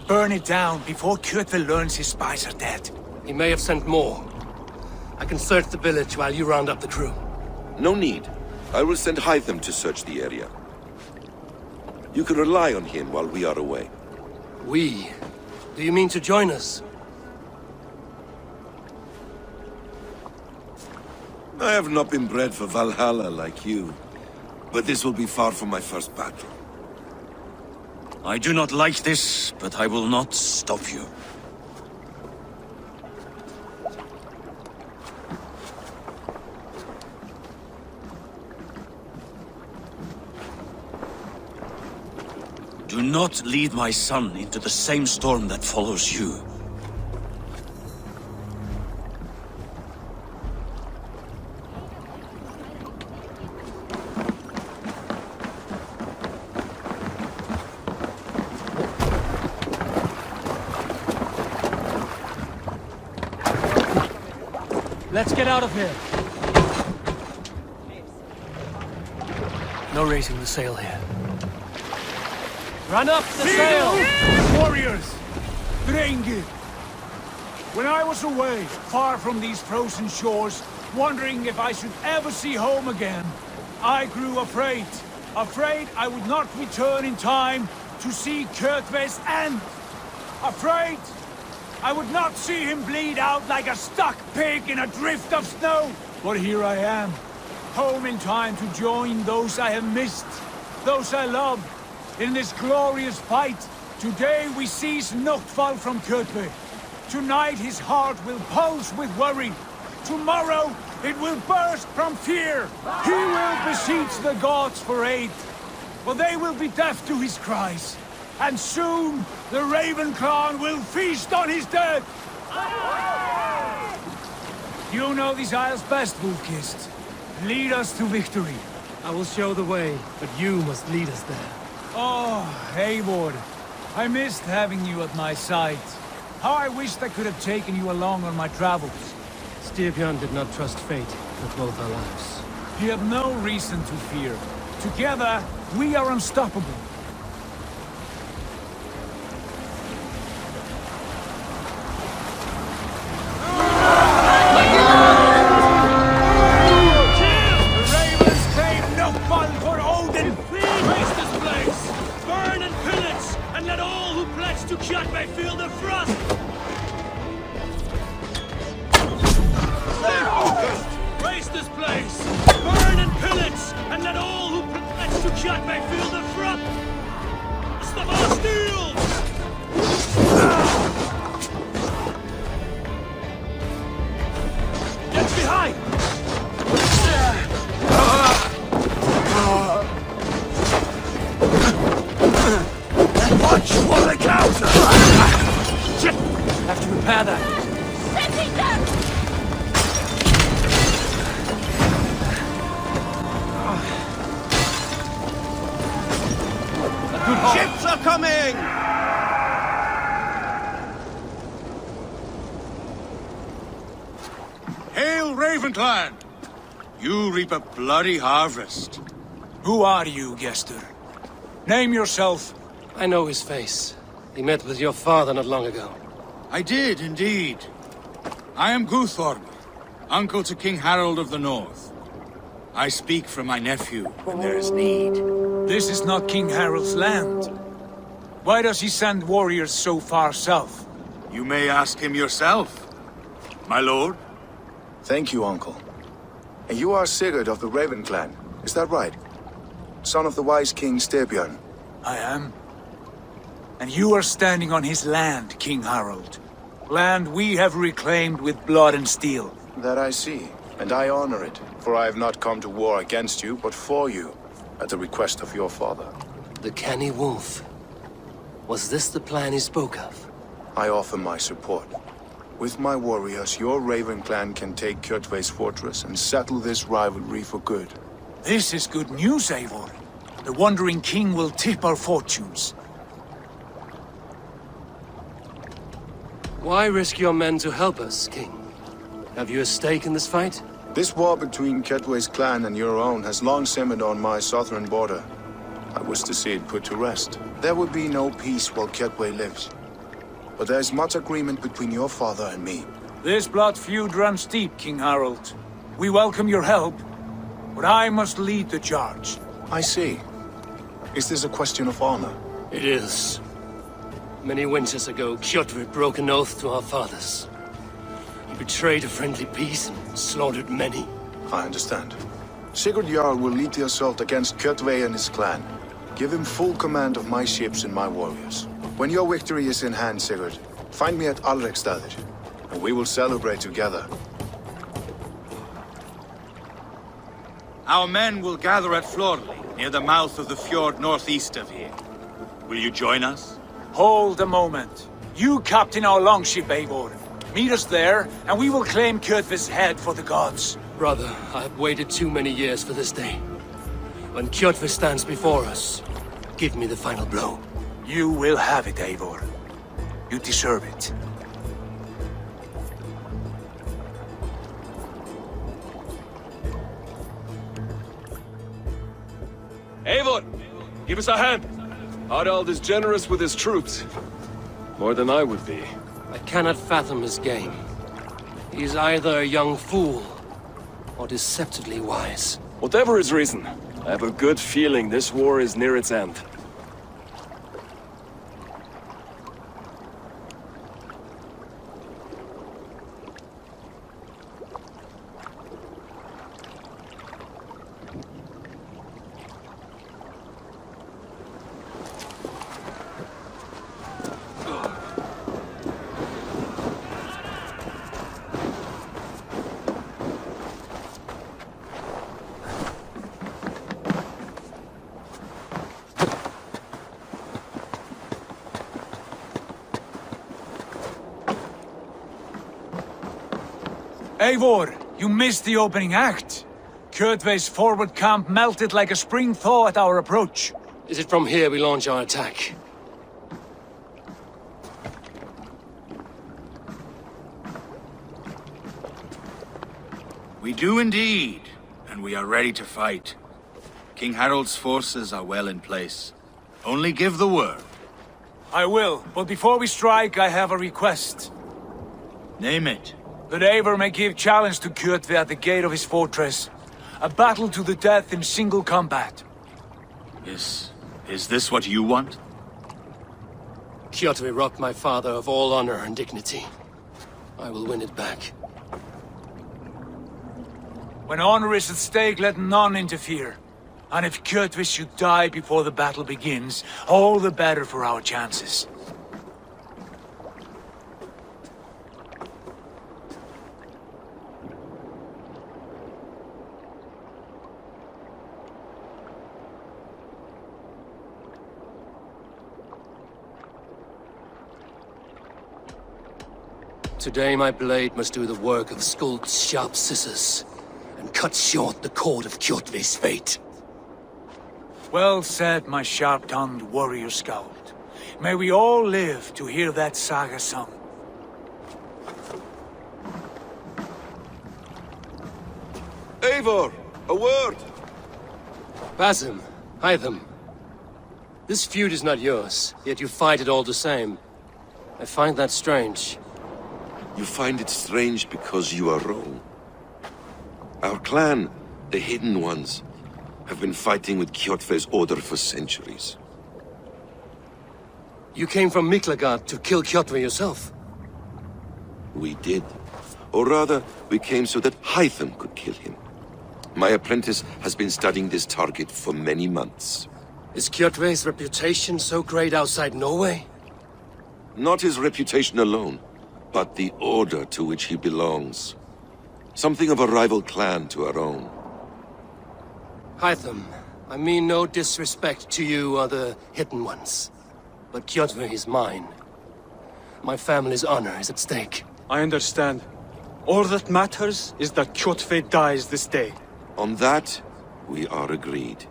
Speaker 10: Burn it down before Kjotve learns his spies are dead.
Speaker 11: He may have sent more. I can search the village while you round up the crew.
Speaker 16: No need. I will send Hytham to search the area. You can rely on him while we are away.
Speaker 11: We? Do you mean to join us?
Speaker 16: I have not been bred for Valhalla like you, but this will be far from my first battle.
Speaker 15: I do not like this, but I will not stop you. Do not lead my son into the same storm that follows you.
Speaker 10: Let's get out of here.
Speaker 11: No raising the sail here. Run up the sail!
Speaker 10: Warriors! Drengi! When I was away, far from these frozen shores, wondering if I should ever see home again, I grew afraid. Afraid I would not return in time to see Kjotve's end. Afraid I would not see him bleed out like a stuck pig in a drift of snow. But here I am, home in time to join those I have missed, those I love, in this glorious fight. Today we seize Noctval from Kjotve. Tonight his heart will pulse with worry. Tomorrow it will burst from fear. He will beseech the gods for aid, but they will be deaf to his cries. And soon the Raven clan will feast on his dead. You know these isles best, Wolfkist. Lead us to victory.
Speaker 11: I will show the way, but you must lead us there.
Speaker 10: Oh, Eivor. I missed having you at my side. How I wished I could have taken you along on my travels.
Speaker 11: Styrbjörn did not trust fate with both our lives.
Speaker 10: You have no reason to fear. Together, we are unstoppable. The Ravens claim Noctval for Odin!
Speaker 18: Waste this place! Burn and pillage! And let all who pledge to Kjotve feel the frost! Stay focused! Waste this place! Burn and pillage! And let all who pledge to Kjotve feel the frost! Stop our steel!
Speaker 10: Get behind!
Speaker 4: Watch for the counter!
Speaker 10: Shit! Have to repair that.
Speaker 12: Setting them!
Speaker 18: Ships are coming!
Speaker 9: Hail, Ravenclan! You reap a bloody harvest.
Speaker 10: Who are you, Gester? Name yourself.
Speaker 11: I know his face. He met with your father not long ago.
Speaker 9: I did, indeed. I am Guthorm, uncle to King Harold of the North. I speak for my nephew when there is need.
Speaker 10: This is not King Harold's land. Why does he send warriors so far south?
Speaker 9: You may ask him yourself, my lord.
Speaker 4: Thank you, uncle. And you are Sigurd of the Raven clan, is that right? Son of the wise King Styrbjörn.
Speaker 10: I am. And you are standing on his land, King Harold. Land we have reclaimed with blood and steel.
Speaker 4: That I see, and I honor it, for I have not come to war against you, but for you, at the request of your father.
Speaker 11: The canny wolf. Was this the plan he spoke of?
Speaker 4: I offer my support. With my warriors, your Raven clan can take Kjotve's fortress and settle this rivalry for good.
Speaker 10: This is good news, Eivor. The Wandering King will tip our fortunes.
Speaker 11: Why risk your men to help us, King? Have you a stake in this fight?
Speaker 4: This war between Kjotve's clan and your own has long simmered on my southern border. I wish to see it put to rest. There will be no peace while Kjotve lives. But there's much agreement between your father and me.
Speaker 10: This blood feud runs deep, King Harold. We welcome your help, but I must lead the charge.
Speaker 4: I see. Is this a question of honor?
Speaker 11: It is. Many winters ago, Kjotve broke an oath to our fathers. He betrayed a friendly peace and slaughtered many.
Speaker 4: I understand. Sigurd Jarl will lead the assault against Kjotve and his clan. Give him full command of my ships and my warriors. When your victory is in hand, Sigurd, find me at Alrekstadir, and we will celebrate together.
Speaker 9: Our men will gather at Florley, near the mouth of the fjord northeast of here. Will you join us?
Speaker 10: Hold a moment. You captain our longship, Eivor. Meet us there, and we will claim Kjotve's head for the gods.
Speaker 11: Brother, I have waited too many years for this day. When Kjotve stands before us, give me the final blow.
Speaker 10: You will have it, Eivor. You deserve it.
Speaker 19: Eivor, give us a hand. Harald is generous with his troops. More than I would be.
Speaker 11: I cannot fathom his game. He is either a young fool or deceptively wise.
Speaker 19: Whatever his reason, I have a good feeling this war is near its end.
Speaker 10: Eivor, you missed the opening act. Kjotve's forward camp melted like a spring thaw at our approach.
Speaker 11: Is it from here we launch our attack?
Speaker 20: We do indeed, and we are ready to fight. King Harald's forces are well in place. Only give the word.
Speaker 10: I will, but before we strike, I have a request.
Speaker 20: Name it.
Speaker 10: That Eivor may give challenge to Kjotve at the gate of his fortress. A battle to the death in single combat.
Speaker 20: Is this what you want?
Speaker 11: Kjotve robbed my father of all honor and dignity. I will win it back.
Speaker 10: When honor is at stake, let none interfere. And if Kjotve should die before the battle begins, all the better for our chances.
Speaker 11: Today my blade must do the work of Skuld's sharp scissors, and cut short the cord of Kjotve's fate.
Speaker 10: Well said, my sharp-tongued warrior scout. May we all live to hear that saga sung.
Speaker 16: Eivor, a word!
Speaker 11: Basim, Hytham. This feud is not yours, yet you fight it all the same. I find that strange.
Speaker 16: You find it strange because you are wrong. Our clan, the Hidden Ones, have been fighting with Kjotve's order for centuries.
Speaker 11: You came from Miklagard to kill Kjotve yourself?
Speaker 16: We did. Or rather, we came so that Hytham could kill him. My apprentice has been studying this target for many months.
Speaker 11: Is Kjotve's reputation so great outside Norway?
Speaker 16: Not his reputation alone, but the order to which he belongs. Something of a rival clan to our own.
Speaker 11: Hytham, I mean no disrespect to you or the Hidden Ones, but Kjotve is mine. My family's honor is at stake.
Speaker 17: I understand. All that matters is that Kjotve dies this day.
Speaker 16: On that, we are agreed.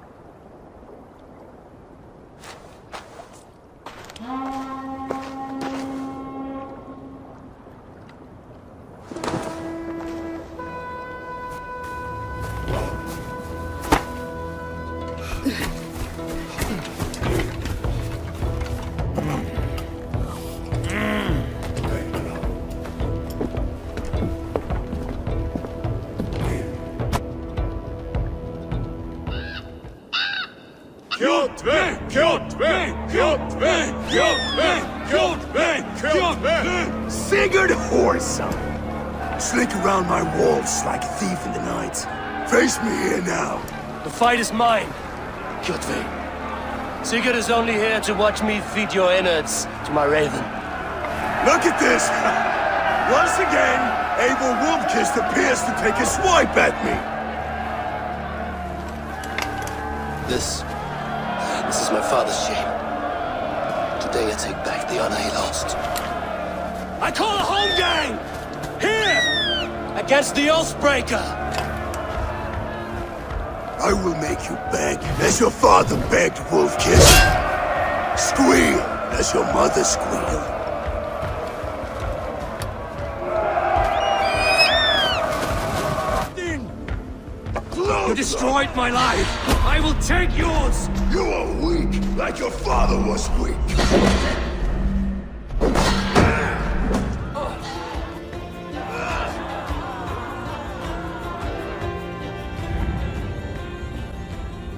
Speaker 18: Kjotve! Kjotve! Kjotve! Kjotve! Kjotve! Kjotve!
Speaker 4: Sigurd Whoreson! Slink around my walls like a thief in the night. Face me here now.
Speaker 11: The fight is mine, Kjotve. Sigurd is only here to watch me feed your innards to my raven.
Speaker 4: Look at this! Once again, Eivor Wolfkist appears to take a swipe at me.
Speaker 11: This is my father's shame. Today I take back the honor he lost. I call a home gang! Here! Against the Oathbreaker!
Speaker 4: I will make you beg as your father begged, Wolfkist. Squeal as your mother squealed.
Speaker 18: destroyed my life. I will take yours.
Speaker 4: You are weak, like your father was weak.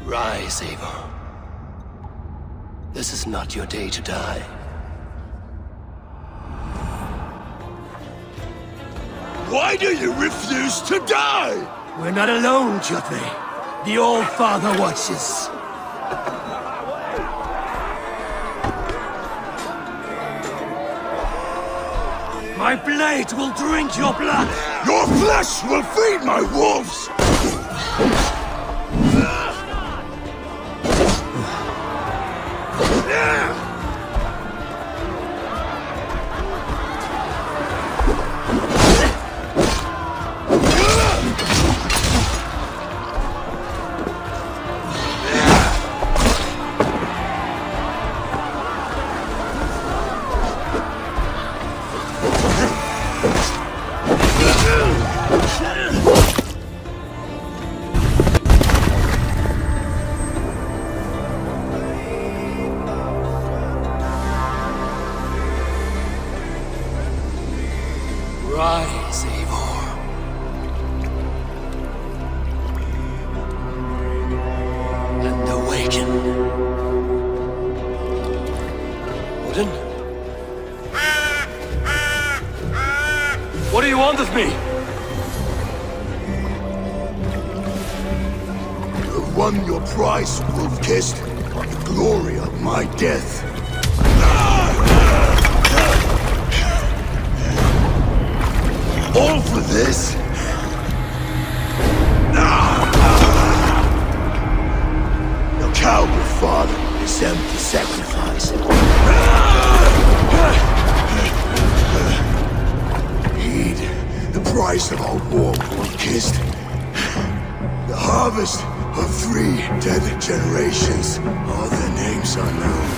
Speaker 2: Rise, Eivor. This is not your day to die.
Speaker 4: Why do you refuse to die?
Speaker 18: We're not alone, Jotve. The All Father watches. My blade will drink your blood.
Speaker 4: Your flesh will feed my wolves.
Speaker 2: Rise, Eivor. And awaken. Odin?
Speaker 18: What do you want of me?
Speaker 4: You won your prize, wolf-kissed, the glory of my death. All for this? Your coward father is empty sacrifice. Heed the price of our war, wolf-kissed. The harvest of 3 dead generations. All their names are known.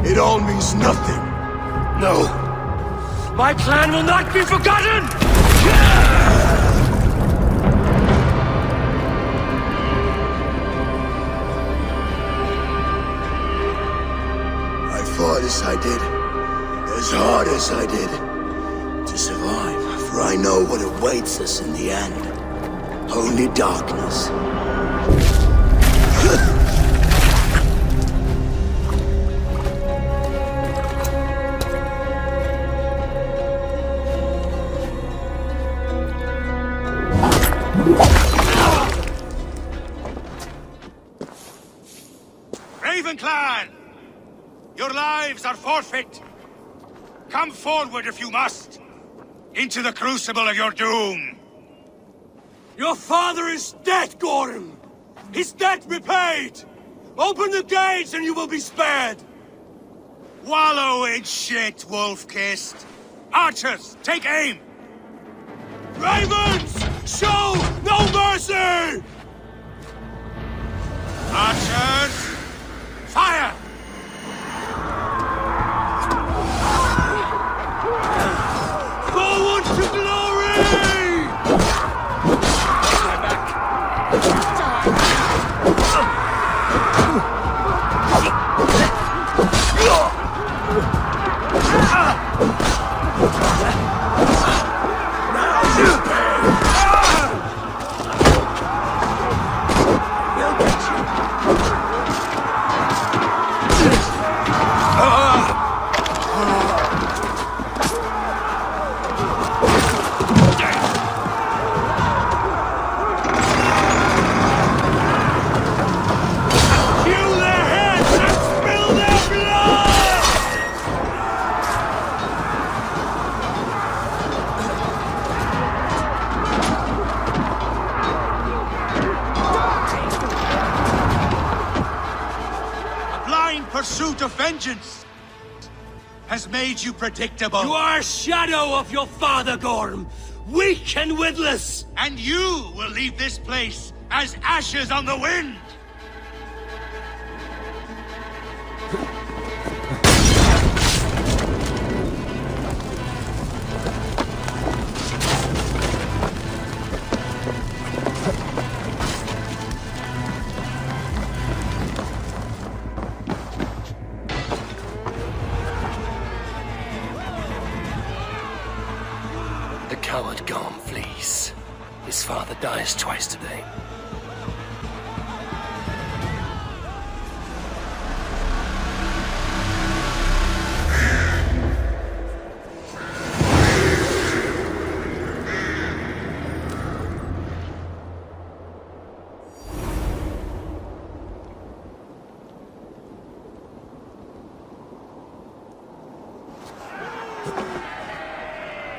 Speaker 4: It all means nothing.
Speaker 18: No. My clan will not be forgotten!
Speaker 4: I fought as I did, as hard as I did, to survive, for I know what awaits us in the end. Only darkness.
Speaker 20: Raven Clan! Your lives are forfeit! Come forward if you must! Into the crucible of your doom!
Speaker 18: Your father is dead, Gorm! His debt repaid! Open the gates and you will be spared!
Speaker 20: Wallow in shit, wolf-kissed! Archers, take aim!
Speaker 18: Ravens! Show no mercy!
Speaker 20: Archers, fire!
Speaker 18: Forward to glory! My back.
Speaker 20: Pursuit of vengeance has made you predictable.
Speaker 18: You are a shadow of your father, Gorm. Weak and witless.
Speaker 20: And you will leave this place as ashes on the wind.
Speaker 11: dies twice today.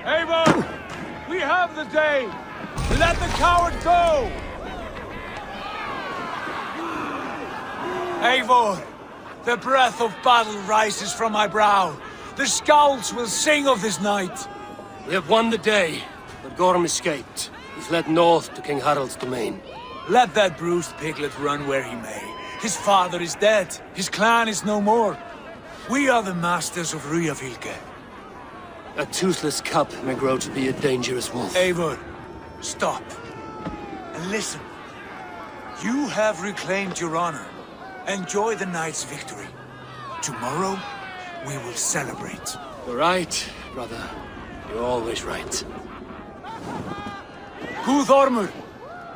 Speaker 10: Eivor! We have the day! Let the coward go! Eivor! The breath of battle rises from my brow. The scouts will sing of this night.
Speaker 11: We have won the day, but Gorm escaped. He fled north to King Harald's domain.
Speaker 10: Let that bruised piglet run where he may. His father is dead. His clan is no more. We are the masters of Ryjavilke.
Speaker 11: A toothless cub may grow to be a dangerous wolf.
Speaker 10: Eivor, stop. And listen. You have reclaimed your honor. Enjoy the night's victory. Tomorrow, we will celebrate.
Speaker 11: You're right, brother. You're always right.
Speaker 10: Guthormur,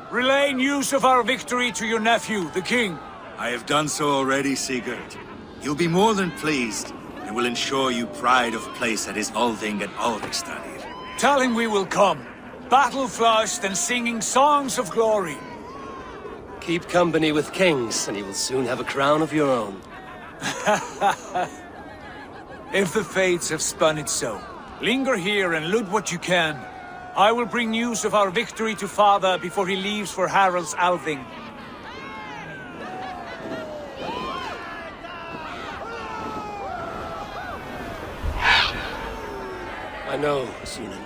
Speaker 10: relay news of our victory to your nephew, the king.
Speaker 20: I have done so already, Sigurd. He'll be more than pleased, and will ensure you pride of place at his Althing at Alrikstadir.
Speaker 10: Tell him we will come, battle-flushed and singing songs of glory.
Speaker 11: Keep company with kings, and you will soon have a crown of your own.
Speaker 10: If the fates have spun it so, linger here and loot what you can. I will bring news of our victory to father before he leaves for Harald's Althing.
Speaker 11: I know, Sunan.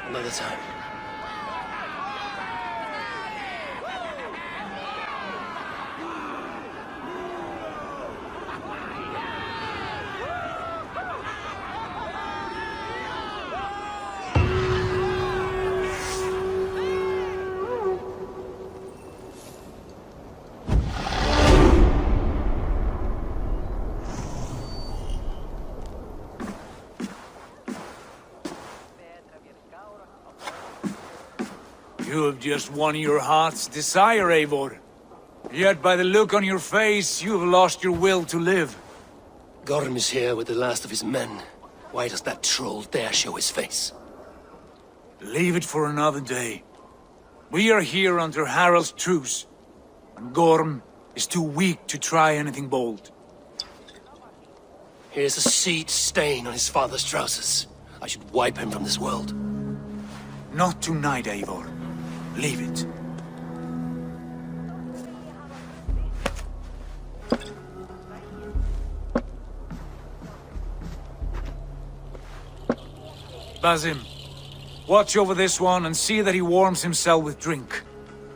Speaker 11: Another time.
Speaker 10: You have just won your heart's desire, Eivor. Yet by the look on your face, you have lost your will to live.
Speaker 11: Gorm is here with the last of his men. Why does that troll dare show his face?
Speaker 10: Leave it for another day. We are here under Harald's truce, and Gorm is too weak to try anything bold.
Speaker 11: Here's a seed stain on his father's trousers. I should wipe him from this world.
Speaker 10: Not tonight, Eivor. Leave it. Basim, watch over this one and see that he warms himself with drink.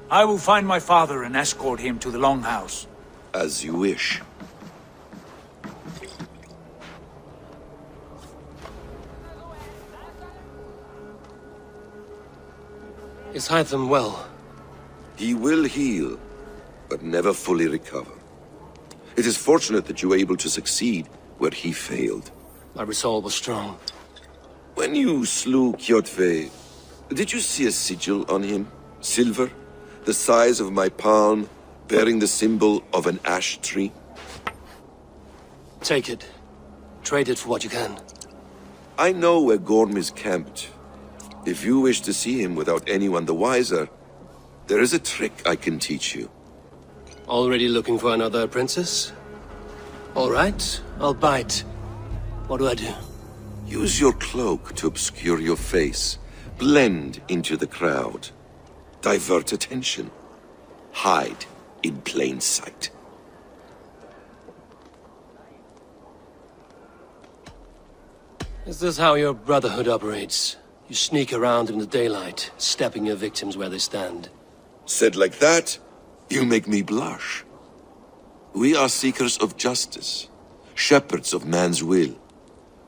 Speaker 10: I will find my father and escort him to the Longhouse.
Speaker 16: As you wish.
Speaker 11: Is Hytham well?
Speaker 16: He will heal, but never fully recover. It is fortunate that you were able to succeed where he failed.
Speaker 11: My resolve was strong.
Speaker 16: When you slew Kjotve, did you see a sigil on him? Silver, the size of my palm, bearing the symbol of an ash tree?
Speaker 11: Take it. Trade it for what you can.
Speaker 16: I know where Gorm is camped. If you wish to see him without anyone the wiser, there is a trick I can teach you.
Speaker 11: Already looking for another princess? All right, I'll bite. What do I do?
Speaker 16: Use your cloak to obscure your face. Blend into the crowd. Divert attention. Hide in plain sight.
Speaker 11: Is this how your Brotherhood operates? You sneak around in the daylight, stepping your victims where they stand.
Speaker 16: Said like that, you make me blush. We are seekers of justice, shepherds of man's will.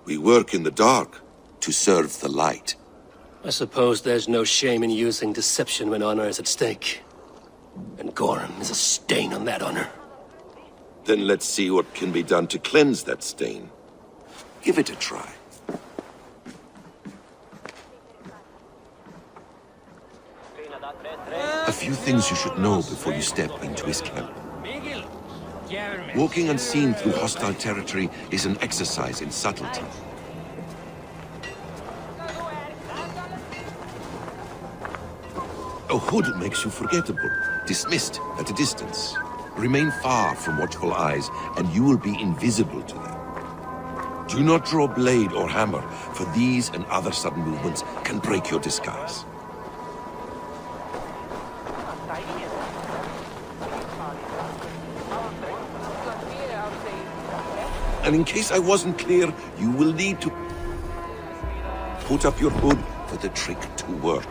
Speaker 16: We work in the dark to serve the light.
Speaker 11: I suppose there's no shame in using deception when honor is at stake. And Gorm is a stain on that honor.
Speaker 16: Then let's see what can be done to cleanse that stain. Give it a try. few things you should know before you step into his camp. Walking unseen through hostile territory is an exercise in subtlety. A hood makes you forgettable, dismissed at a distance. Remain far from watchful eyes, and you will be invisible to them. Do not draw blade or hammer, for these and other sudden movements can break your disguise. And in case I wasn't clear, you will need to put up your hood for the trick to work.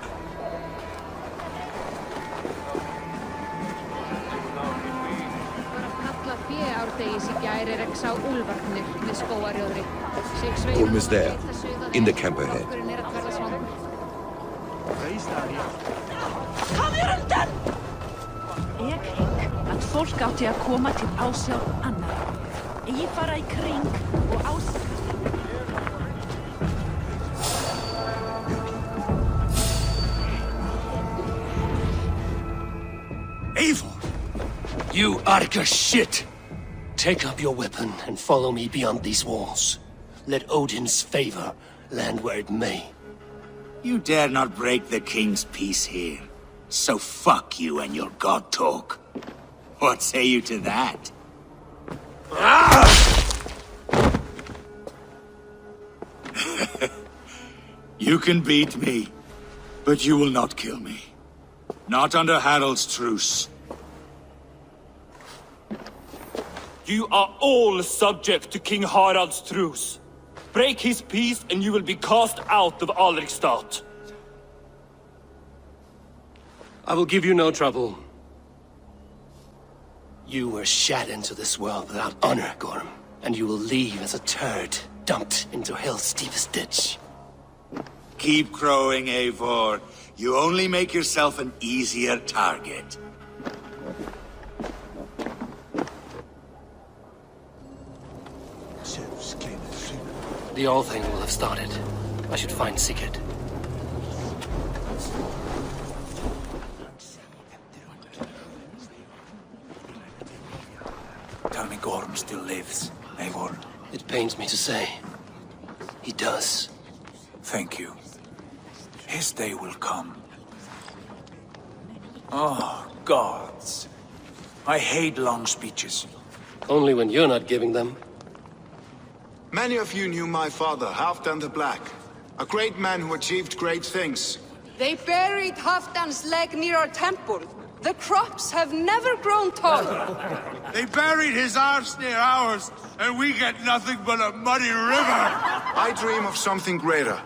Speaker 16: Orm is there, in the camp ahead.
Speaker 12: Ég hygg að fólk átti að koma til ásjár annar. Eigi fara í kring og ásjár.
Speaker 11: Eivor! You Arca shit! Take up your weapon and follow me beyond these walls. Let Odin's favor land where it may.
Speaker 20: You dare not break the king's peace here. So fuck you and your god talk. What say you to that? You can beat me, but you will not kill me. Not under Harald's truce.
Speaker 18: You are all subject to King Harald's truce. Break his peace and you will be cast out of Alrikstad.
Speaker 11: I will give you no trouble. You were shat into this world without honor, Gorm, and you will leave as a turd dumped into hell's deepest ditch.
Speaker 20: Keep crowing, Eivor. You only make yourself an easier target.
Speaker 11: The All thing will have started. I should find Sigurd.
Speaker 20: Tell me Gorm still lives, Eivor.
Speaker 11: It pains me to say. He does.
Speaker 20: Thank you. His day will come. Oh, gods. I hate long speeches.
Speaker 11: Only when you're not giving them.
Speaker 4: Many of you knew my father, Halfdan the Black. A great man who achieved great things.
Speaker 13: They buried Halfdan's leg near our temple. The crops have never grown taller.
Speaker 20: They buried his arse near ours, and we get nothing but a muddy river.
Speaker 4: I dream of something greater.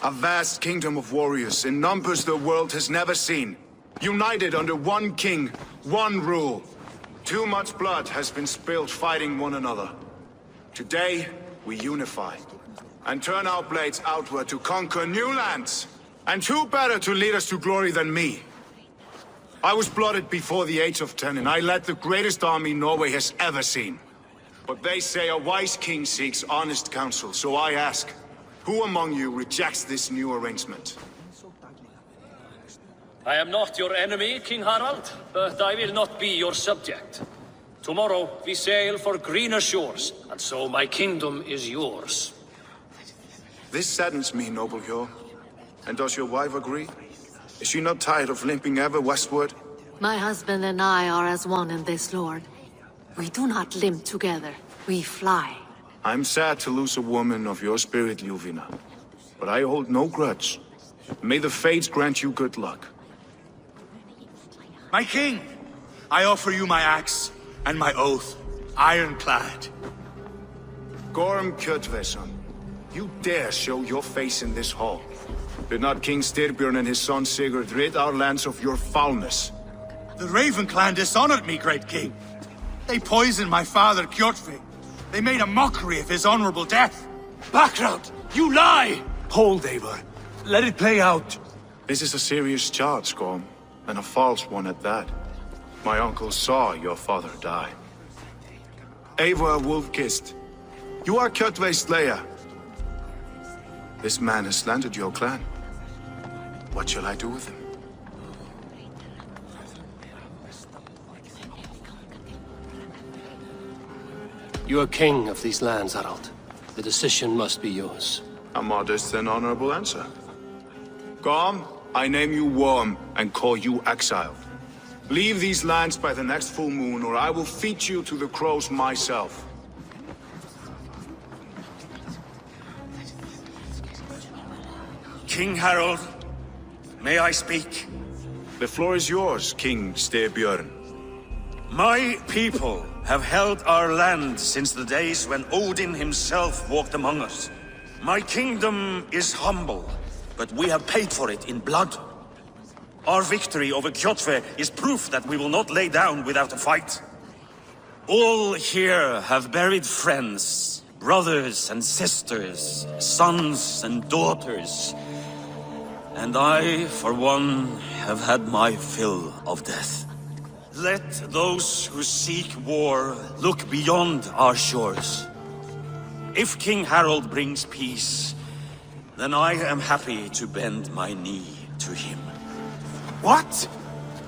Speaker 4: A vast kingdom of warriors in numbers the world has never seen. United under one king, one rule. Too much blood has been spilled fighting one another. Today, we unify and turn our blades outward to conquer new lands. And who better to lead us to glory than me? I was blooded before the age of 10, and I led the greatest army Norway has ever seen. But they say a wise king seeks honest counsel, so I ask, who among you rejects this new arrangement?
Speaker 21: I am not your enemy, King Harald, but I will not be your subject. Tomorrow we sail for greener shores, and so my kingdom is yours.
Speaker 4: This saddens me, noble Hjor. And does your wife agree? Is she not tired of limping ever westward?
Speaker 1: My husband and I are as one in this, Lord. We do not limp together. We fly.
Speaker 4: I'm sad to lose a woman of your spirit, Ljuvina. But I hold no grudge. May the fates grant you good luck.
Speaker 20: My king, I offer you my axe and my oath, ironclad.
Speaker 4: Gorm Kjotveson, you dare show your face in this hall. Did not King Styrbjörn and his son Sigurd rid our lands of your foulness?
Speaker 20: The Raven clan dishonored me, great king. They poisoned my father, Kjotve. They made a mockery of his honorable death.
Speaker 18: Background! You lie! Hold, Eivor. Let it play out.
Speaker 4: This is a serious charge, Gorm, and a false one at that. My uncle saw your father die. Eivor Wolf-Kissed, you are Kjotve's slayer. This man has slandered your clan. What shall I do with him?
Speaker 11: You are king of these lands, Harald. The decision must be yours.
Speaker 20: A modest and honorable answer. Gorm, I name you Worm and call you exiled. Leave these lands by the next full moon, or I will feed you to the crows myself.
Speaker 15: King Harald, may I speak?
Speaker 20: The floor is yours, King Styrbjörn.
Speaker 15: My people have held our land since the days when Odin himself walked among us. My kingdom is humble, but we have paid for it in blood. Our victory over Kjotve is proof that we will not lay down without a fight. All here have buried friends, brothers and sisters, sons and daughters. And I, for one, have had my fill of death. Let those who seek war look beyond our shores. If King Harald brings peace, then I am happy to bend my knee to him.
Speaker 10: What?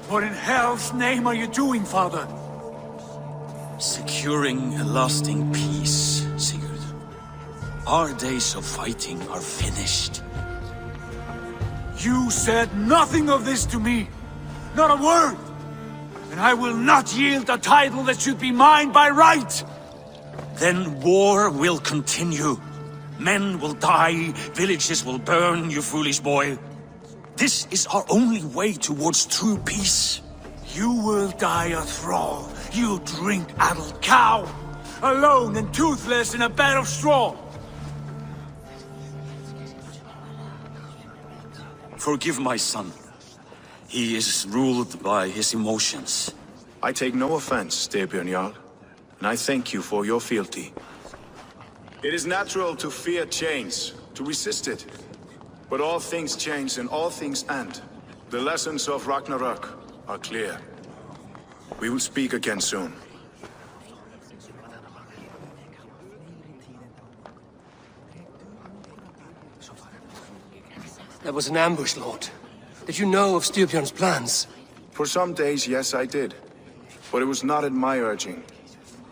Speaker 10: What in hell's name are you doing, father?
Speaker 15: Securing a lasting peace, Sigurd. Our days of fighting are finished.
Speaker 10: You said nothing of this to me. Not a word. And I will not yield a title that should be mine by right.
Speaker 15: Then war will continue. Men will die, villages will burn, you foolish boy. This is our only way towards true peace.
Speaker 10: You will die a thrall. You drink-addled cow. Alone and toothless in a bed of straw.
Speaker 15: Forgive my son. He is ruled by his emotions.
Speaker 20: I take no offense, Styrbjörn Jarl, and I thank you for your fealty. It is natural to fear change, to resist it. But all things change and all things end. The lessons of Ragnarok are clear. We will speak again soon.
Speaker 11: That was an ambush, Lord. Did you know of Styrbjörn's plans?
Speaker 20: For some days, yes, I did. But it was not at my urging.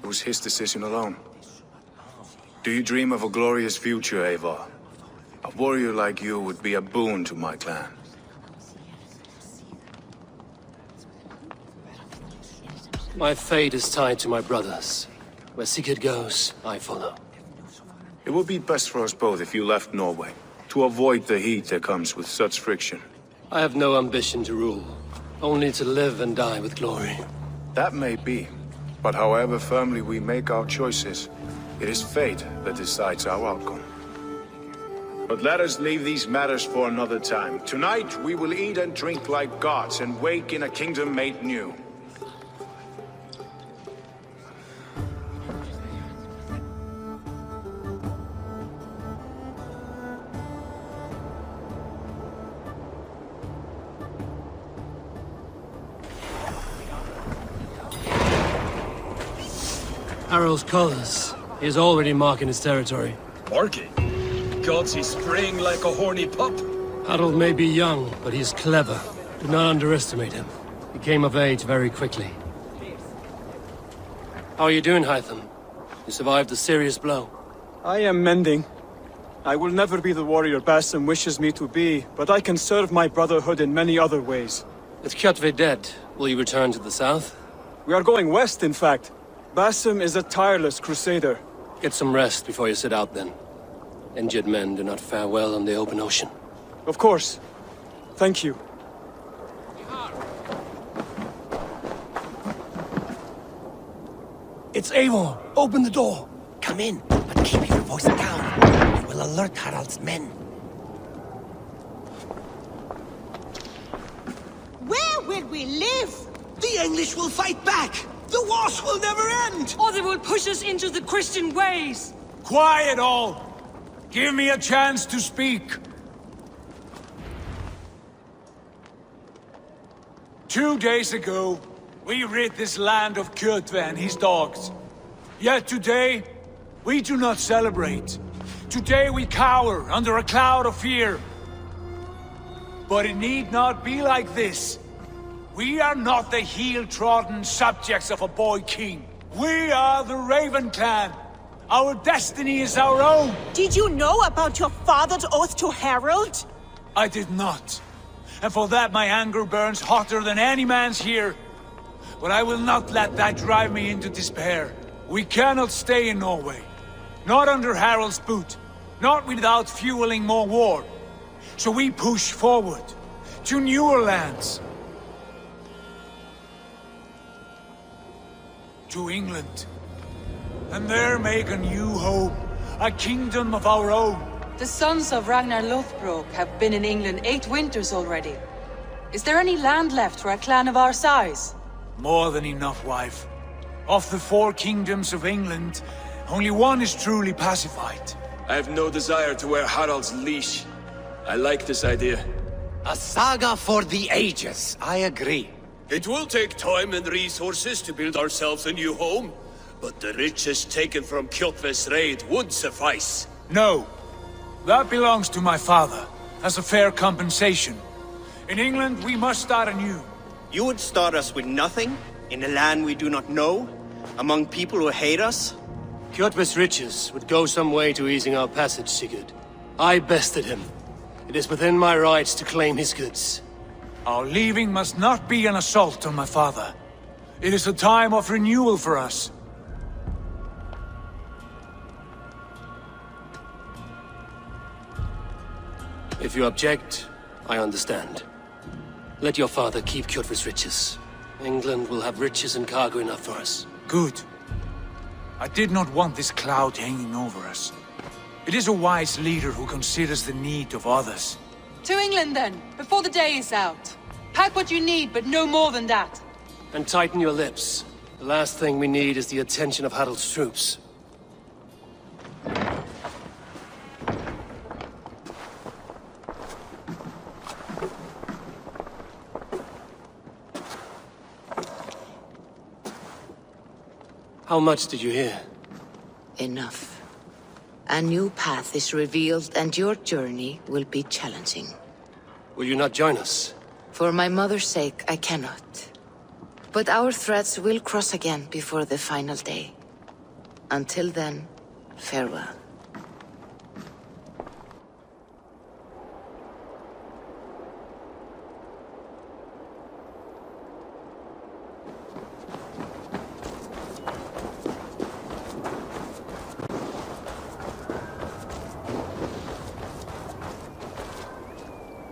Speaker 20: It was his decision alone. Do you dream of a glorious future, Eivor? A warrior like you would be a boon to my clan.
Speaker 11: My fate is tied to my brothers. Where Sigurd goes, I follow.
Speaker 20: It would be best for us both if you left Norway, to avoid the heat that comes with such friction.
Speaker 11: I have no ambition to rule, only to live and die with glory.
Speaker 20: That may be, but however firmly we make our choices, it is fate that decides our outcome. But let us leave these matters for another time. Tonight, we will eat and drink like gods and wake in a kingdom made new.
Speaker 11: Harald's colors. He is already marking his territory.
Speaker 19: Marking? Gods, he's spraying like a horny pup.
Speaker 11: Harald may be young, but he is clever. Do not underestimate him. He came of age very quickly. How are you doing, Hytham? You survived a serious blow.
Speaker 17: I am mending. I will never be the warrior Basim wishes me to be, but I can serve my brotherhood in many other ways.
Speaker 11: With Kjotve dead, will you return to the south?
Speaker 17: We are going west, in fact. Basim is a tireless crusader.
Speaker 11: Get some rest before you set out, then. Injured men do not fare well on the open ocean.
Speaker 17: Of course. Thank you.
Speaker 2: It's Eivor. Open the door. Come in, but keep your voice down. It will alert Harald's men.
Speaker 8: Where will we live?
Speaker 2: The English will fight back! The wars will never end!
Speaker 12: Or they will push us into the Christian ways!
Speaker 10: Quiet all! Give me a chance to speak. 2 days ago, we rid this land of Kjotve and his dogs. Yet today, we do not celebrate. Today we cower under a cloud of fear. But it need not be like this. We are not the heel-trodden subjects of a boy king. We are the Raven Clan. Our destiny is our own.
Speaker 8: Did you know about your father's oath to Harold?
Speaker 10: I did not. And for that my anger burns hotter than any man's here. But I will not let that drive me into despair. We cannot stay in Norway. Not under Harold's boot. Not without fueling more war. So we push forward. To newer lands. To England. And there make a new home. A kingdom of our own.
Speaker 13: The sons of Ragnar Lothbrok have been in England 8 winters already. Is there any land left for a clan of our size?
Speaker 10: More than enough, wife. Of the 4 kingdoms of England, only one is truly pacified.
Speaker 19: I have no desire to wear Harald's leash. I like this idea.
Speaker 5: A saga for the ages, I agree.
Speaker 18: It will take time and resources to build ourselves a new home, but the riches taken from Kjotve's raid would suffice.
Speaker 10: No. That belongs to my father, as a fair compensation. In England, we must start anew.
Speaker 3: You would start us with nothing? In a land we do not know? Among people who hate us?
Speaker 11: Kjotve's riches would go some way to easing our passage, Sigurd. I bested him. It is within my rights to claim his goods.
Speaker 10: Our leaving must not be an assault on my father. It is a time of renewal for us.
Speaker 11: If you object, I understand. Let your father keep Kjotve's riches. England will have riches and cargo enough for us.
Speaker 10: Good. I did not want this cloud hanging over us. It is a wise leader who considers the need of others.
Speaker 13: To England then, before the day is out. Pack what you need, but no more than that.
Speaker 11: And tighten your lips. The last thing we need is the attention of Harald's troops. How much did you hear?
Speaker 1: Enough. A new path is revealed, and your journey will be challenging.
Speaker 11: Will you not join us?
Speaker 1: For my mother's sake, I cannot. But our threads will cross again before the final day. Until then, farewell.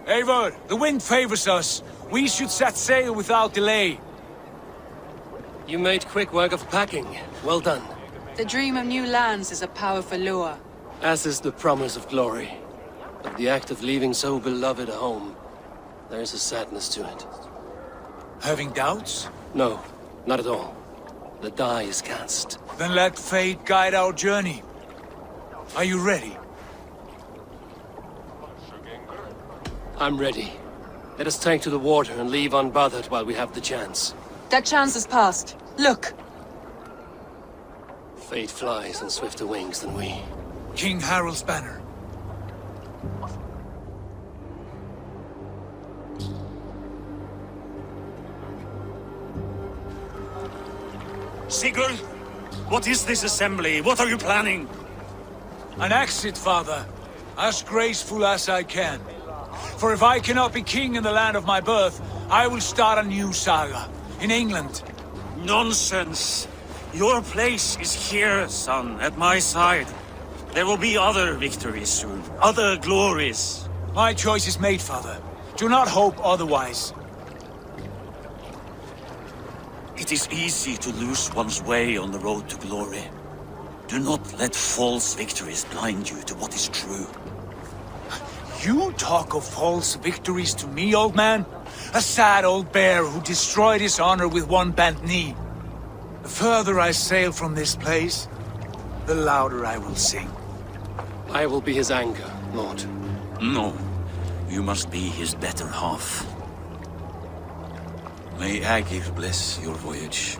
Speaker 10: Eivor, the wind favors us. We should set sail without delay.
Speaker 11: You made quick work of packing. Well done.
Speaker 13: The dream of new lands is a powerful lure.
Speaker 11: As is the promise of glory. But the act of leaving so beloved a home, there is a sadness to it.
Speaker 10: Having doubts?
Speaker 11: No, not at all. The die is cast.
Speaker 10: Then let fate guide our journey. Are you ready?
Speaker 11: I'm ready. Let us take to the water and leave unbothered while we have the chance.
Speaker 13: That chance is past. Look!
Speaker 11: Fate flies on swifter wings than we.
Speaker 10: King Harald's banner.
Speaker 15: Sigurd, what is this assembly? What are you planning?
Speaker 10: An exit, father. As graceful as I can. For if I cannot be king in the land of my birth, I will start a new saga. In England.
Speaker 15: Nonsense. Your place is here, son, at my side. There will be other victories soon. Other glories.
Speaker 10: My choice is made, father. Do not hope otherwise.
Speaker 15: It is easy to lose one's way on the road to glory. Do not let false victories blind you to what is true.
Speaker 10: You talk of false victories to me, old man? A sad old bear who destroyed his honor with one bent knee. The further I sail from this place, the louder I will sing.
Speaker 11: I will be his anger, Lord.
Speaker 15: No. You must be his better half. May Agir bless your voyage.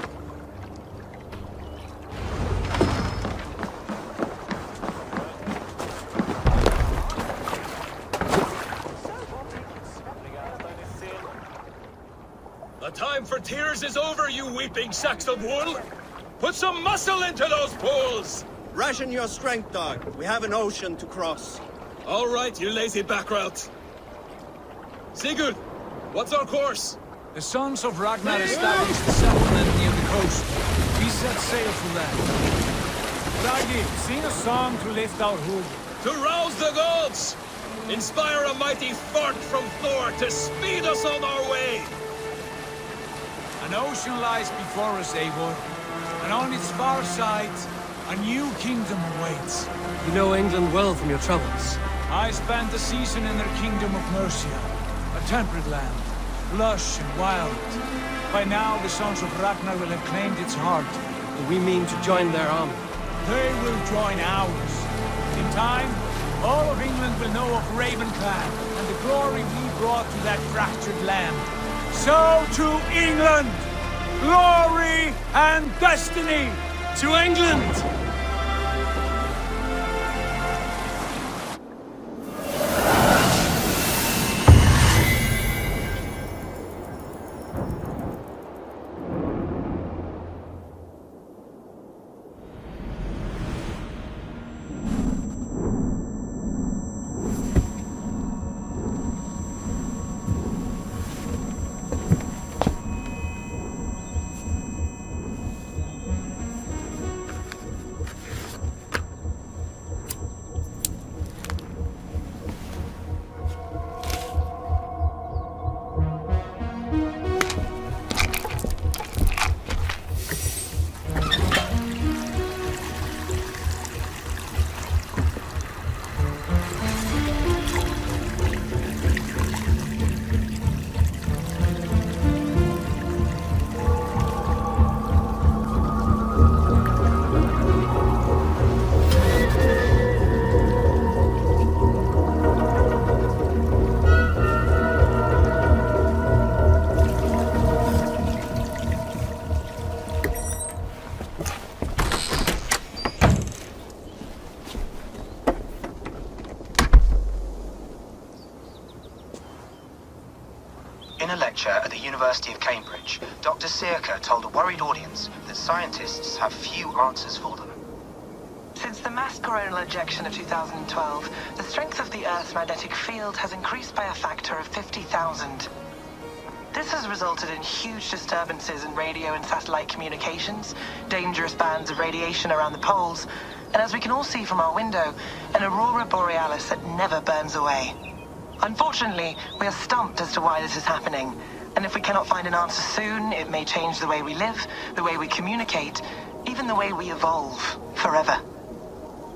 Speaker 18: The time for tears is over, you weeping sacks of wool! Put some muscle into those pulls!
Speaker 3: Ration your strength, dog. We have an ocean to cross.
Speaker 18: All right, you lazy backrout. Sigurd, what's our course?
Speaker 10: The sons of Ragnar established a settlement near the coast. We set sail for that. Raggi, sing a song to lift our hood.
Speaker 18: To rouse the gods! Inspire a mighty fart from Thor to speed us on our way!
Speaker 10: An ocean lies before us, Eivor, and on its far side, a new kingdom awaits.
Speaker 11: You know England well from your travels.
Speaker 10: I spent a season in their kingdom of Mercia, a temperate land, lush and wild. By now, the sons of Ragnar will have claimed its heart.
Speaker 11: Do we mean to join their army?
Speaker 10: They will join ours. In time, all of England will know of Ravenclan and the glory we brought to that fractured land. So to England! Glory and destiny!
Speaker 11: To England!
Speaker 7: In a lecture at the University of Cambridge, Dr. Circa told a worried audience that scientists have few answers for them.
Speaker 22: Since the mass coronal ejection of 2012, the strength of the Earth's magnetic field has increased by a factor of 50,000. This has resulted in huge disturbances in radio and satellite communications, dangerous bands of radiation around the poles, and as we can all see from our window, an aurora borealis that never burns away. Unfortunately, we are stumped as to why this is happening, and if we cannot find an answer soon, it may change the way we live, the way we communicate, even the way we evolve, forever.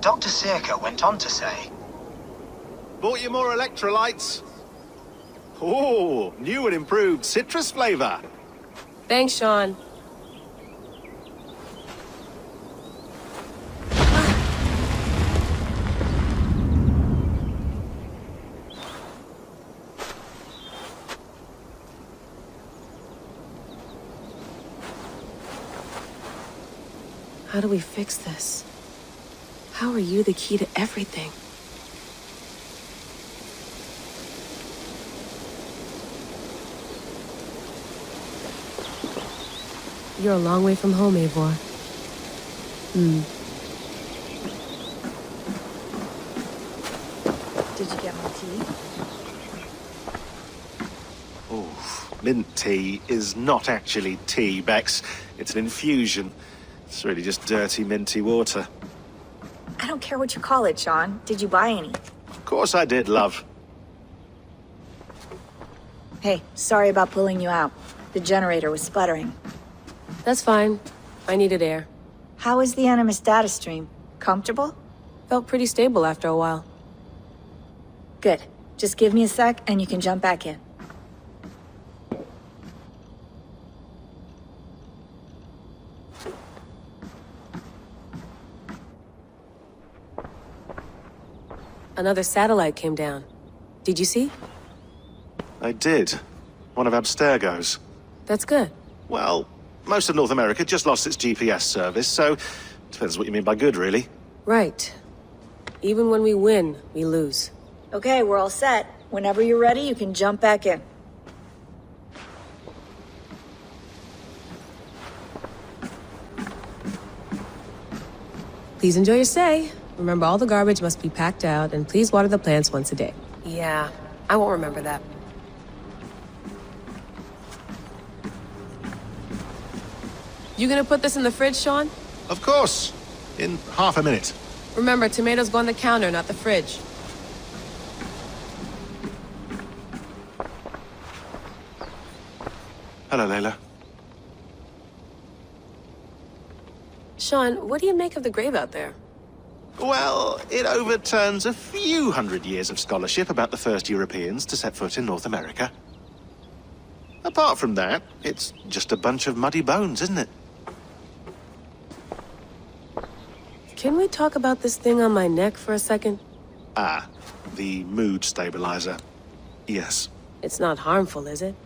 Speaker 7: Dr. Circa went on to say,
Speaker 23: "Bought you more electrolytes? Oh, new and improved citrus flavor."
Speaker 13: Thanks, Sean. How do we fix this? How are you the key to everything? You're a long way from home, Eivor.
Speaker 6: Did you get my tea?
Speaker 23: Oh, mint tea is not actually tea, Bex. It's an infusion. It's really just dirty, minty water.
Speaker 6: I don't care what you call it, Sean. Did you buy any?
Speaker 23: Of course I did, love.
Speaker 6: Hey, sorry about pulling you out. The generator was sputtering.
Speaker 13: That's fine. I needed air.
Speaker 6: How is the Animus data stream? Comfortable?
Speaker 13: Felt pretty stable after a while.
Speaker 6: Good. Just give me a sec and you can jump back in.
Speaker 13: Another satellite came down. Did you see?
Speaker 23: I did. One of Abstergo's.
Speaker 13: That's good.
Speaker 23: Well, most of North America just lost its GPS service, so depends what you mean by good, really.
Speaker 13: Right. Even when we win, we lose.
Speaker 6: Okay, we're all set. Whenever you're ready, you can jump back in.
Speaker 9: Please enjoy your stay. Remember, all the garbage must be packed out, and please water the plants once a day. Yeah, I won't remember that. You gonna put this in the fridge, Sean?
Speaker 23: Of course. In half a minute.
Speaker 9: Remember, tomatoes go on the counter, not the fridge.
Speaker 23: Hello, Layla.
Speaker 9: Sean, what do you make of the grave out there?
Speaker 23: Well, it overturns a few hundred years of scholarship about the first Europeans to set foot in North America. Apart from that, it's just a bunch of muddy bones, isn't it?
Speaker 9: Can we talk about this thing on my neck for a second?
Speaker 23: Ah, the mood stabilizer. Yes.
Speaker 9: It's not harmful, is it?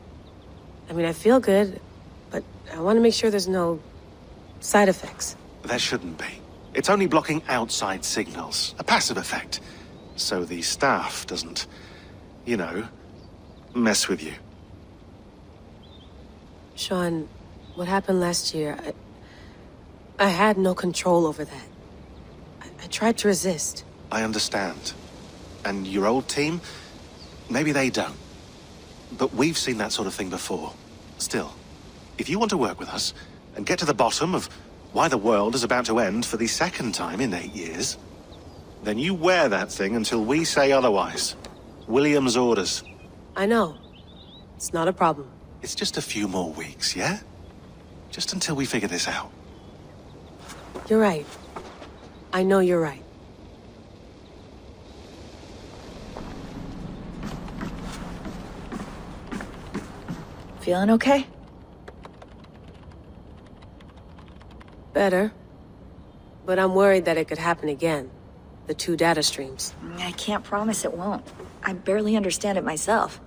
Speaker 9: I mean, I feel good, but I want to make sure there's no side effects.
Speaker 23: There shouldn't be. It's only blocking outside signals, a passive effect. So the staff doesn't, you know, mess with you.
Speaker 9: Sean, what happened last year, I had no control over that. I tried to resist.
Speaker 23: I understand. And your old team, maybe they don't. But we've seen that sort of thing before. Still, if you want to work with us and get to the bottom of why the world is about to end for the second time in 8 years, then you wear that thing until we say otherwise. William's orders.
Speaker 9: I know. It's not a problem.
Speaker 23: It's just a few more weeks, yeah? Just until we figure this out.
Speaker 9: You're right. I know you're right.
Speaker 14: Feeling okay?
Speaker 9: Better. But I'm worried that it could happen again. The 2 data streams.
Speaker 14: I can't promise it won't. I barely understand it myself.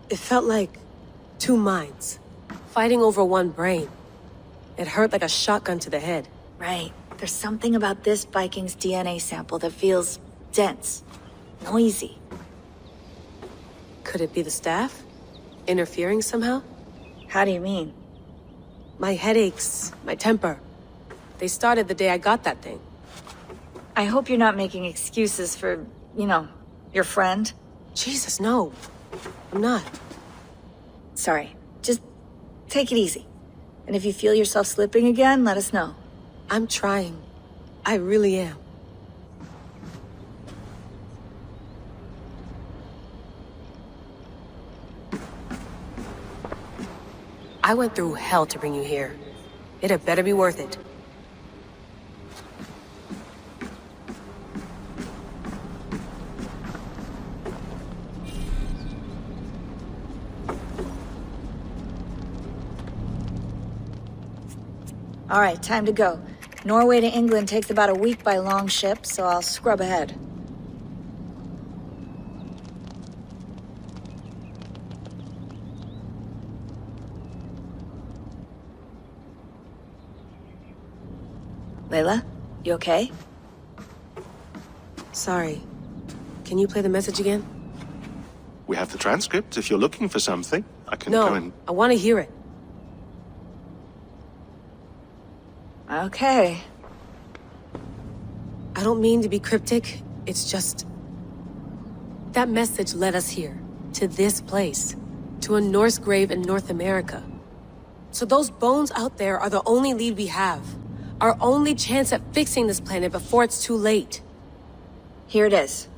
Speaker 9: It felt like 2 minds, fighting over 1 brain. It hurt like a shotgun to the head.
Speaker 14: Right. There's something about this Viking's DNA sample that feels dense, noisy.
Speaker 9: Could it be the staff? Interfering somehow?
Speaker 14: How do you mean?
Speaker 9: My headaches, my temper. They started the day I got that thing.
Speaker 14: I hope you're not making excuses for, you know, your friend.
Speaker 9: Jesus, no. I'm not.
Speaker 14: Sorry. Just take it easy. And if you feel yourself slipping again, let us know.
Speaker 9: I'm trying. I really am. I went through hell to bring you here. It had better be worth it.
Speaker 14: All right, time to go. Norway to England takes about a week by long ship, so I'll scrub ahead. Layla, you okay?
Speaker 9: Sorry. Can you play the message again?
Speaker 23: We have the transcript. If you're looking for something, I can go and...
Speaker 9: No, I want to hear it.
Speaker 14: Okay.
Speaker 9: I don't mean to be cryptic. It's just... that message led us here. To this place. To a Norse grave in North America. So those bones out there are the only lead we have. Our only chance at fixing this planet before it's too late.
Speaker 14: Here it is.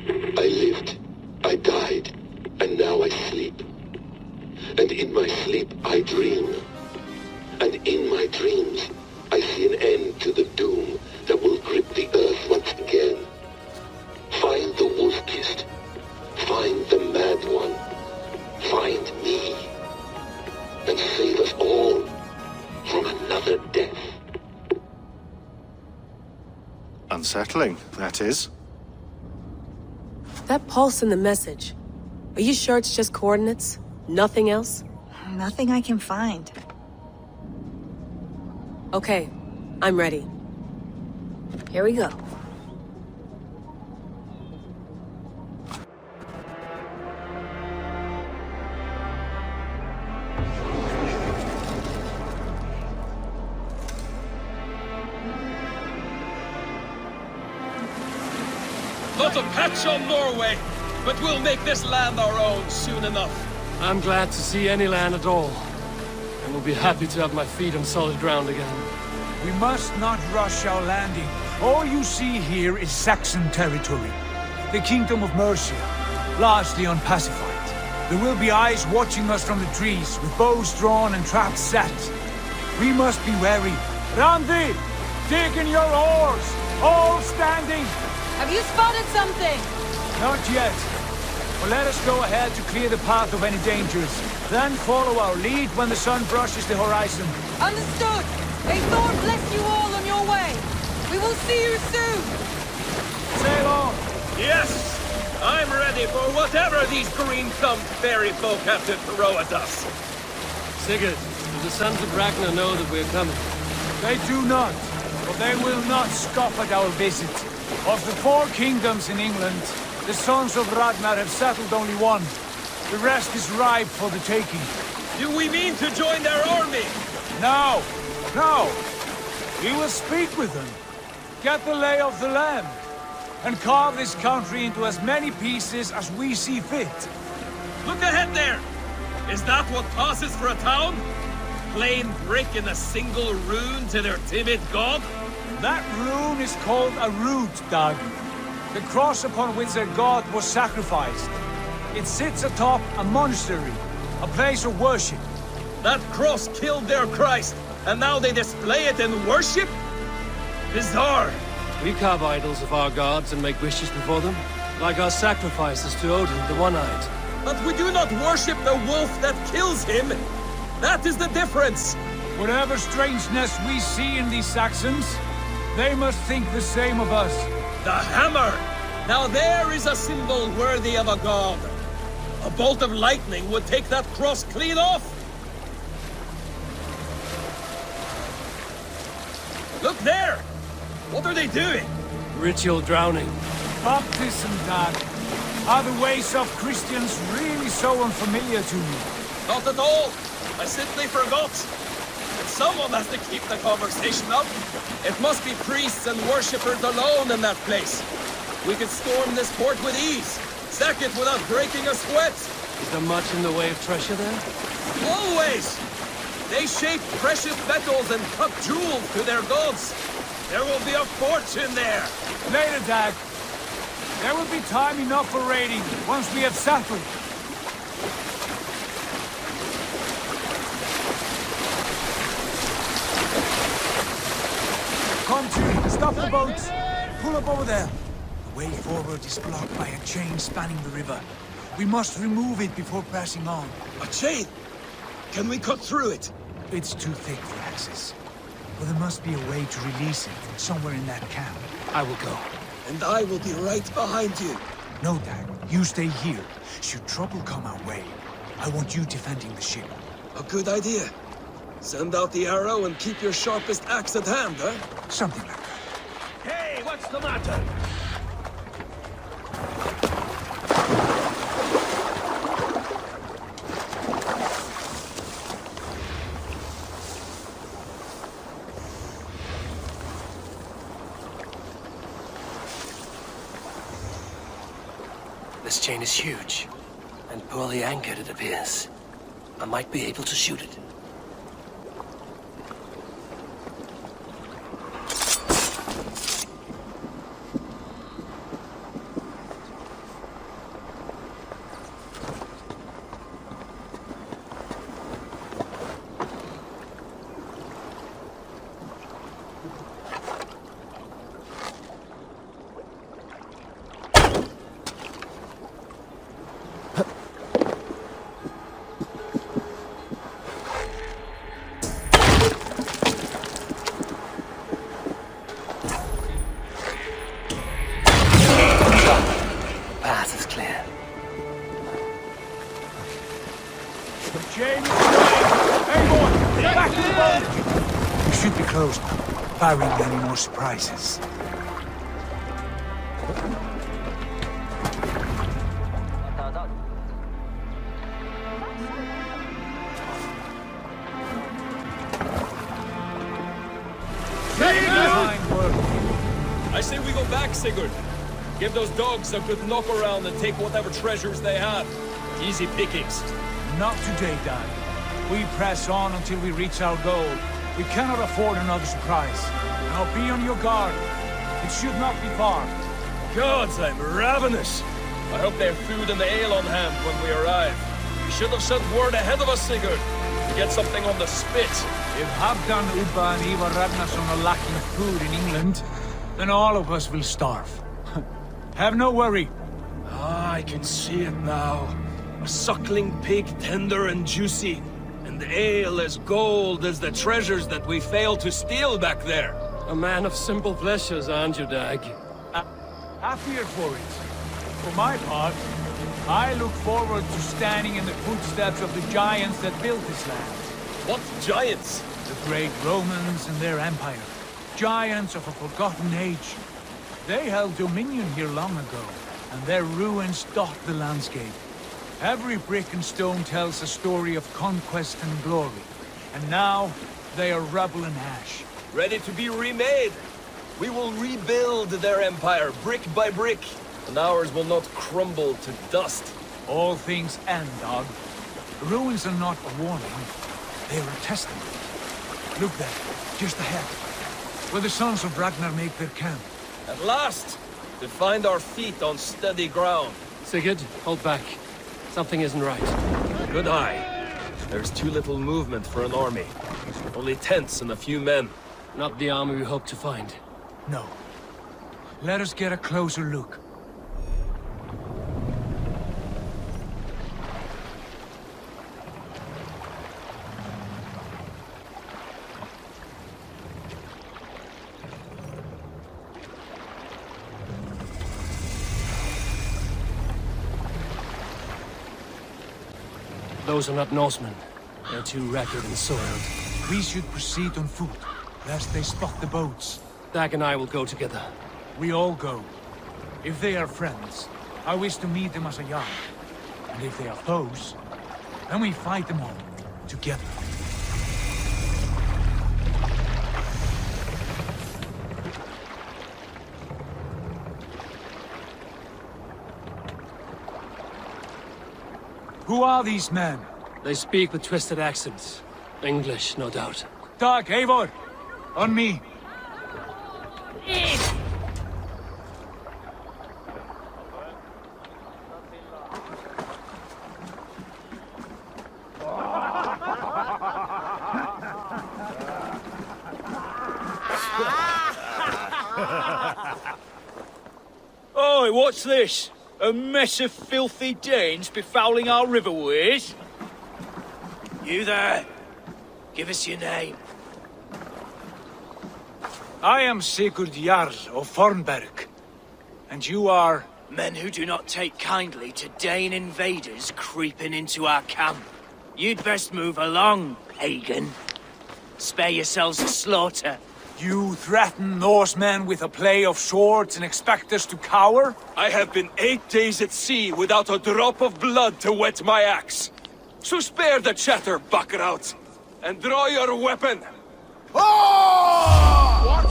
Speaker 16: I lived, I died, and now I sleep. And in my sleep I dream. And in my dreams, I see an end to the doom that will grip the earth once again. Find the wolf-kissed. Find the mad one. Find me. And save us all from another death.
Speaker 23: Unsettling, that is.
Speaker 9: That pulse in the message. Are you sure it's just coordinates? Nothing else?
Speaker 14: Nothing I can find.
Speaker 9: Okay, I'm ready.
Speaker 14: Here we go.
Speaker 18: not a patch on Norway, but we'll make this land our own soon enough.
Speaker 11: I'm glad to see any land at all. And will be happy to have my feet on solid ground again.
Speaker 10: We must not rush our landing. All you see here is Saxon territory. The Kingdom of Mercia, largely unpacified. There will be eyes watching us from the trees, with bows drawn and traps set. We must be wary. Randi! Dig in your oars! All standing!
Speaker 13: Have you spotted something?
Speaker 10: Not yet. But let us go ahead to clear the path of any dangers. Then follow our lead when the sun brushes the horizon.
Speaker 13: Understood! May Thor bless you all on your way! We will see you soon!
Speaker 10: Sail on!
Speaker 18: Yes! I'm ready for whatever these green-thumbed fairy folk have to throw at us.
Speaker 11: Sigurd, do the sons of Ragnar know that we're coming?
Speaker 10: They do not, but they will not scoff at our visit. Of the 4 kingdoms in England, the sons of Ragnar have settled only one. The rest is ripe for the taking.
Speaker 18: Do we mean to join their army?
Speaker 10: No! No! We will speak with them, get the lay of the land, and carve this country into as many pieces as we see fit.
Speaker 18: Look ahead there! Is that what passes for a town? Plain brick in a single rune to their timid god?
Speaker 10: That rune is called a root, Dag. The cross upon which their god was sacrificed. It sits atop a monastery, a place of worship.
Speaker 18: That cross killed their Christ, and now they display it in worship? Bizarre!
Speaker 11: We carve idols of our gods and make wishes before them, like our sacrifices to Odin, the One-Eyed.
Speaker 18: But we do not worship the wolf that kills him! That is the difference!
Speaker 10: Whatever strangeness we see in these Saxons, they must think the same of us.
Speaker 18: The hammer! Now there is a symbol worthy of a god. A bolt of lightning would take that cross clean off! Look there! What are they doing?
Speaker 11: Ritual drowning.
Speaker 10: Baptism, Dad. Are the ways of Christians really so unfamiliar to you?
Speaker 18: Not at all. I simply forgot. But someone has to keep the conversation up. It must be priests and worshippers alone in that place. We could storm this port with ease. Sack it without breaking a sweat.
Speaker 11: Is there much in the way of treasure there?
Speaker 18: Always! They shape precious metals and cut jewels to their gods. There will be a fortune there.
Speaker 10: Later, Dag. There will be time enough for raiding once we have settled. Come to, stop the boats. Pull up over there. The way forward is blocked by a chain spanning the river. We must remove it before pressing on.
Speaker 18: A chain? Can we cut through it?
Speaker 10: It's too thick for access. But there must be a way to release it somewhere in that camp.
Speaker 11: I will go.
Speaker 18: And I will be right behind you.
Speaker 10: No, Dag. You stay here. Should trouble come our way, I want you defending the ship.
Speaker 18: A good idea. Send out the arrow and keep your sharpest axe at hand, huh?
Speaker 10: Something like that.
Speaker 18: Hey, what's the matter?
Speaker 2: This chain is huge, and poorly anchored, it appears. I might be able to shoot it.
Speaker 10: Barring any more surprises.
Speaker 18: I say we go back, Sigurd. Give those dogs a good knock around and take whatever treasures they have. Easy pickings.
Speaker 10: Not today, Dad. We press on until we reach our goal. We cannot afford another surprise. Now be on your guard. It should not be far.
Speaker 18: Gods, I'm ravenous. I hope they have food and the ale on hand when we arrive. We should have sent word ahead of us, Sigurd, to get something on the spit.
Speaker 10: If Halfdan, Ubba and Ivar Ragnarsson are lacking food in England, then all of us will starve. Have no worry.
Speaker 18: Ah, I can see it now. A suckling pig, tender and juicy. And ale as gold as the treasures that we failed to steal back there.
Speaker 11: A man of simple pleasures, aren't you, Dag?
Speaker 10: Happier for it. For my part, I look forward to standing in the footsteps of the giants that built this land.
Speaker 18: What giants?
Speaker 10: The great Romans and their empire. Giants of a forgotten age. They held dominion here long ago, and their ruins dot the landscape. Every brick and stone tells a story of conquest and glory. And now, they are rubble and ash.
Speaker 18: Ready to be remade. We will rebuild their empire, brick by brick. And ours will not crumble to dust.
Speaker 10: All things end, Dog. The ruins are not a warning. They are a testament. Look there, just ahead. Where the sons of Ragnar make their camp.
Speaker 18: At last! To find our feet on steady ground.
Speaker 11: Sigurd, hold back. Something isn't right.
Speaker 18: Good eye. There's too little movement for an army. Only tents and a few men.
Speaker 11: Not the army we hope to find.
Speaker 10: No. Let us get a closer look.
Speaker 11: Those are not Norsemen. They're too ragged and soiled.
Speaker 10: We should proceed on foot, lest they spot the boats.
Speaker 11: Dag and I will go together.
Speaker 10: We all go. If they are friends, I wish to meet them as a yard. And if they are foes, then we fight them all, together. Who are these men?
Speaker 11: They speak with twisted accents. English, no doubt.
Speaker 10: Dag, Eivor! On me!
Speaker 4: Oi, what's this? A mess of filthy Danes befouling our riverways? You there? Give us your name.
Speaker 10: I am Sigurd Jarl of Fornberg. And you are?
Speaker 4: Men who do not take kindly to Dane invaders creeping into our camp. You'd best move along, pagan. Spare yourselves a slaughter.
Speaker 10: You threaten Norsemen with a play of swords and expect us to cower?
Speaker 18: I have been 8 days at sea without a drop of blood to wet my axe. So spare the chatter, Buckerout, and draw your weapon.
Speaker 10: Oh! What?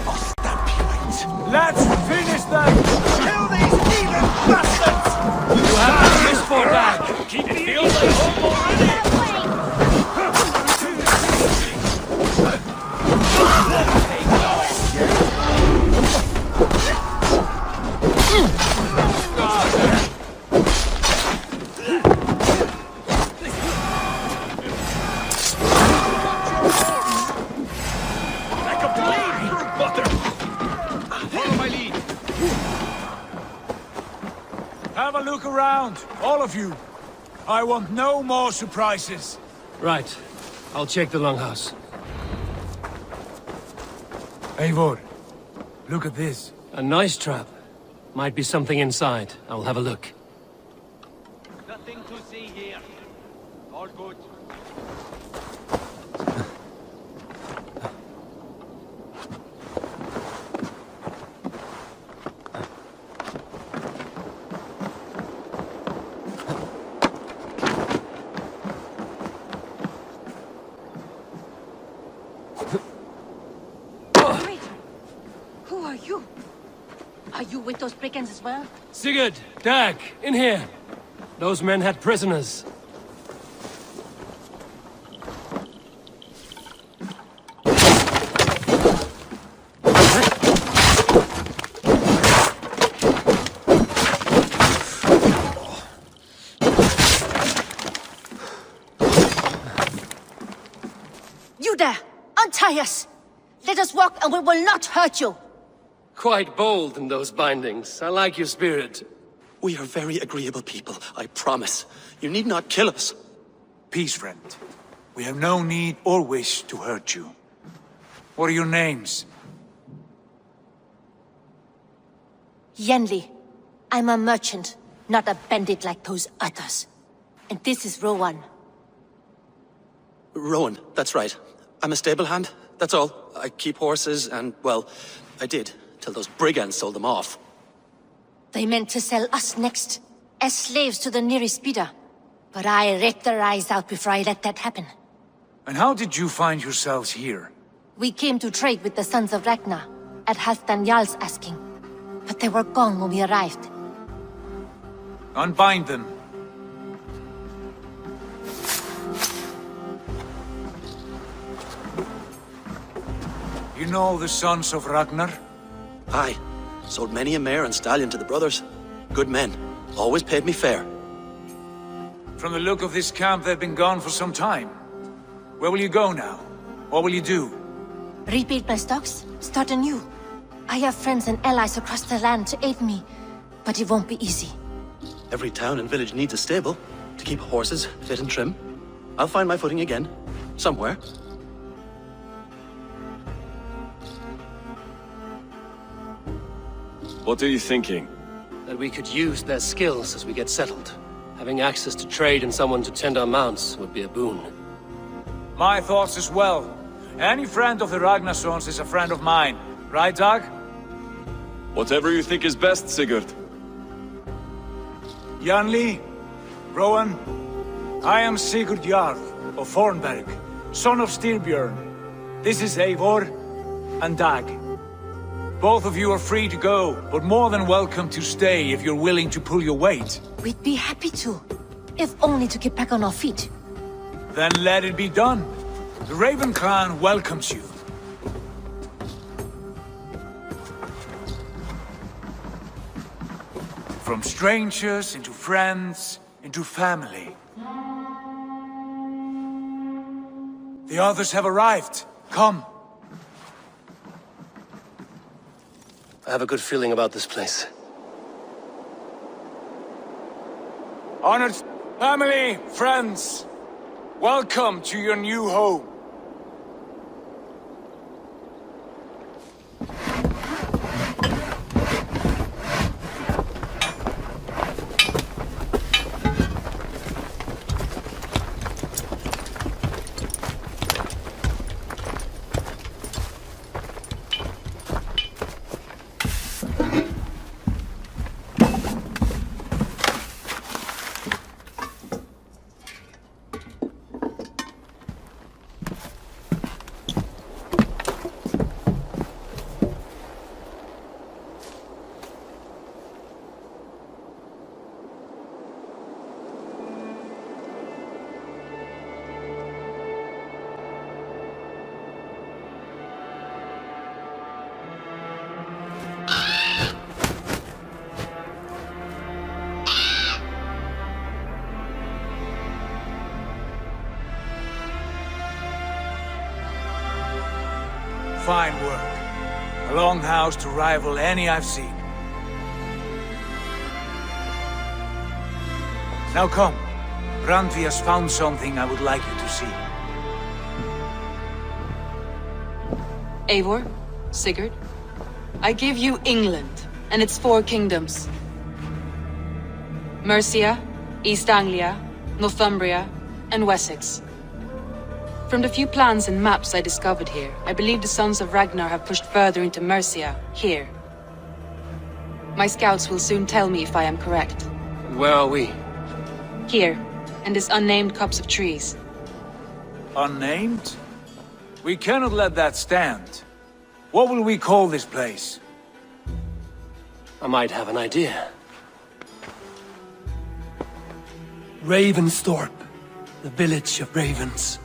Speaker 10: What's that? Let's finish them! Kill these heathen bastards!
Speaker 11: You have this for that!
Speaker 18: Keep it here like home already!
Speaker 10: Have a look around, all of you. I want no more surprises.
Speaker 11: Right. I'll check the longhouse.
Speaker 10: Eivor, look at this.
Speaker 11: A nice trap. Might be something inside. I'll have a look.
Speaker 4: Nothing to see here. All good.
Speaker 6: Who are you?
Speaker 1: I
Speaker 17: Are you with those brigands as well?
Speaker 11: Sigurd, Dag, in here. Those men had prisoners.
Speaker 17: You there! Untie us! Let us walk and we will not hurt you!
Speaker 11: Quite bold in those bindings. I like your spirit.
Speaker 2: We are very agreeable people, I promise. You need not kill us.
Speaker 10: Peace, friend. We have no need or wish to hurt you. What are your names?
Speaker 17: Yenli. I'm a merchant, not a bandit like those others. And this is Rowan.
Speaker 2: Rowan, that's right. I'm a stable hand, that's all. I keep horses and, well, I did, till those brigands sold them off.
Speaker 17: They meant to sell us next, as slaves to the nearest bidder. But I ripped their eyes out before I let that happen.
Speaker 10: And how did you find yourselves here?
Speaker 17: We came to trade with the Sons of Ragnar, at Halfdan Jarl's asking. But they were gone when we arrived.
Speaker 10: Unbind them. You know the Sons of Ragnar?
Speaker 2: Aye. Sold many a mare and stallion to the brothers. Good men. Always paid me fair.
Speaker 10: From the look of this camp, they've been gone for some time. Where will you go now? What will you do?
Speaker 17: Rebuild my stocks, start anew. I have friends and allies across the land to aid me, but it won't be easy.
Speaker 2: Every town and village needs a stable to keep horses fit and trim. I'll find my footing again. Somewhere.
Speaker 19: What are you thinking?
Speaker 11: That we could use their skills as we get settled. Having access to trade and someone to tend our mounts would be a boon.
Speaker 10: My thoughts as well. Any friend of the Ragnarsons is a friend of mine. Right, Dag?
Speaker 19: Whatever you think is best, Sigurd.
Speaker 10: Janli, Rowan, I am Sigurd Jarl of Fornberg, son of Styrbjörn. This is Eivor and Dag. Both of you are free to go, but more than welcome to stay if you're willing to pull your weight.
Speaker 17: We'd be happy to, if only to get back on our feet.
Speaker 10: Then let it be done. The Raven Clan welcomes you. From strangers into friends, into family. The others have arrived. Come.
Speaker 11: I have a good feeling about this place.
Speaker 10: Honored family, friends, welcome to your new home. Fine work. A longhouse to rival any I've seen. Now come. Randvi has found something I would like you to see.
Speaker 13: Eivor, Sigurd, I give you England and its 4 kingdoms. Mercia, East Anglia, Northumbria, and Wessex. From the few plans and maps I discovered here, I believe the Sons of Ragnar have pushed further into Mercia, here. My scouts will soon tell me if I am correct.
Speaker 11: Where are we?
Speaker 13: Here, in this unnamed copse of trees.
Speaker 10: Unnamed? We cannot let that stand. What will we call this place?
Speaker 11: I might have an idea.
Speaker 12: Ravensthorpe, the village of ravens.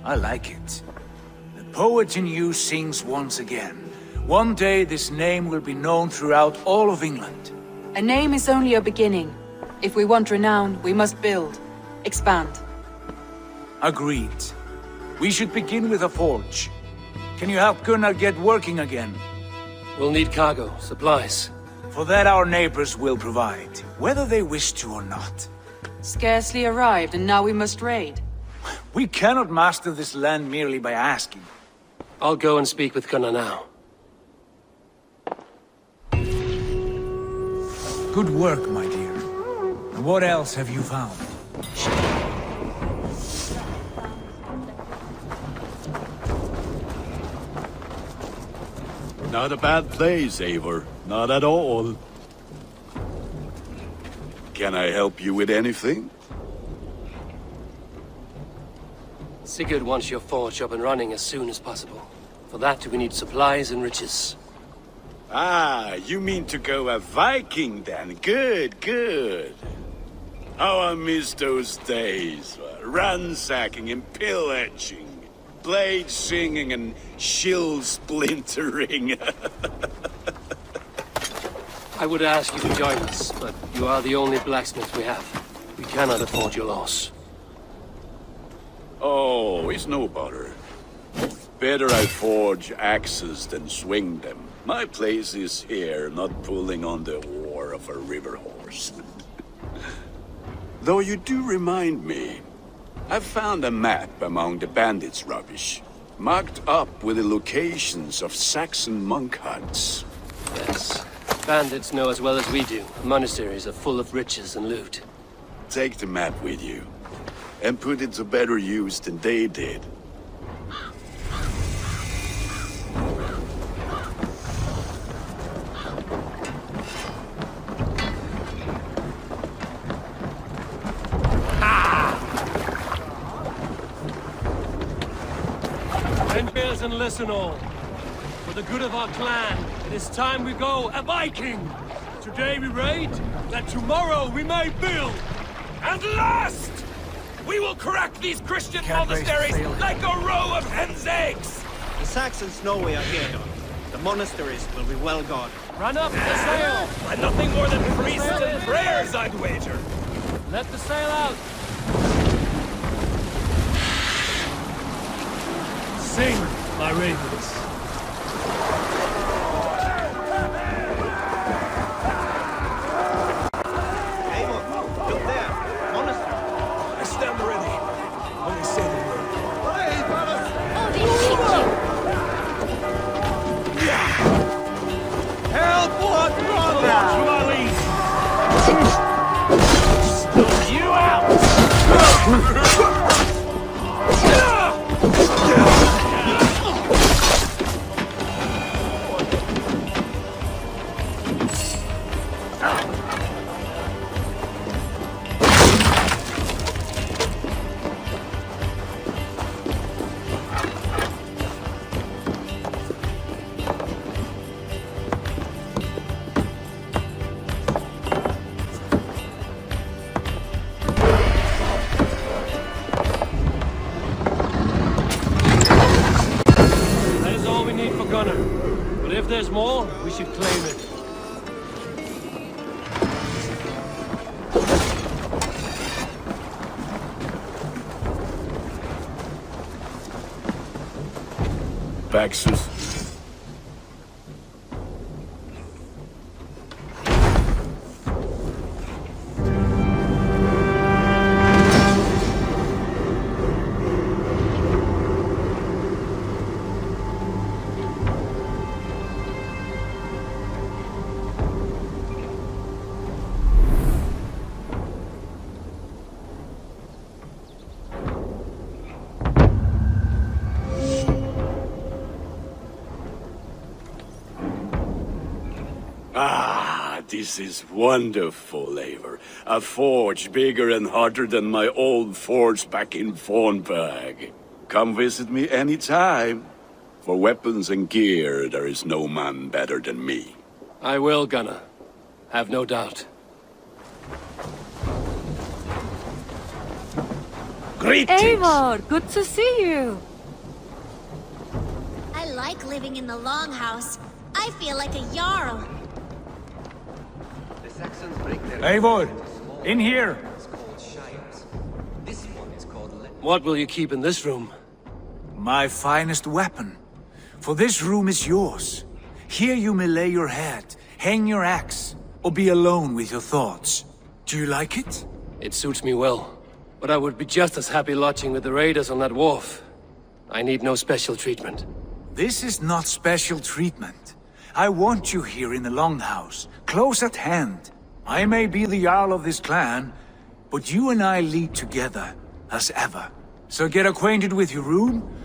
Speaker 10: I like it. The poet in you sings once again. One day this name will be known throughout all of England.
Speaker 13: A name is only a beginning. If we want renown, we must build, expand.
Speaker 10: Agreed. We should begin with a forge. Can you help Gunnar get working again?
Speaker 11: We'll need cargo, supplies.
Speaker 10: For that our neighbors will provide, whether they wish to or not.
Speaker 13: Scarcely arrived, and now we must raid.
Speaker 10: We cannot master this land merely by asking.
Speaker 11: I'll go and speak with Gunnar now.
Speaker 10: Good work, my dear. And what else have you found?
Speaker 20: Not a bad place, Eivor. Not at all. Can I help you with anything?
Speaker 11: Sigurd wants your forge up and running as soon as possible. For that, we need supplies and riches.
Speaker 20: Ah, you mean to go a Viking then? Good, good. How I miss those days. Ransacking and pillaging. Blade singing and shield splintering.
Speaker 11: I would ask you to join us, but you are the only blacksmith we have. We cannot afford your loss.
Speaker 20: Oh, it's no bother. Better I forge axes than swing them. My place is here, not pulling on the oar of a river horse. Though you do remind me, I found a map among the bandits' rubbish, marked up with the locations of Saxon monk huts.
Speaker 11: Yes. Bandits know as well as we do. Monasteries are full of riches and loot.
Speaker 20: Take the map with you, and put it to better use than they did.
Speaker 11: Bend ears and listen all. For the good of our clan, it is time we go a Viking! Today we raid, that tomorrow we may build!
Speaker 18: And last! We will crack these Christian monasteries like a row of hen's eggs!
Speaker 3: The Saxons know we are here. The monasteries will be well guarded.
Speaker 11: Run up the sail!
Speaker 18: And nothing more than priests and prayers, I'd wager.
Speaker 11: Let the sail out!
Speaker 12: Sing, my ravens.
Speaker 11: But if there's more, we should claim it.
Speaker 20: Baxus. This is wonderful, Eivor. A forge bigger and hotter than my old forge back in Vornberg. Come visit me anytime. For weapons and gear, there is no man better than me.
Speaker 11: I will, Gunnar. Have no doubt.
Speaker 20: Greetings!
Speaker 5: Eivor, good to see you.
Speaker 6: I like living in the Longhouse. I feel like a Jarl.
Speaker 10: Eivor, in here.
Speaker 11: What will you keep in this room?
Speaker 10: My finest weapon. For this room is yours. Here you may lay your head, hang your axe, or be alone with your thoughts. Do you like it?
Speaker 11: It suits me well. But I would be just as happy lodging with the raiders on that wharf. I need no special treatment.
Speaker 10: This is not special treatment. I want you here in the Longhouse, close at hand. I may be the Jarl of this clan, but you and I lead together, as ever. So get acquainted with your room,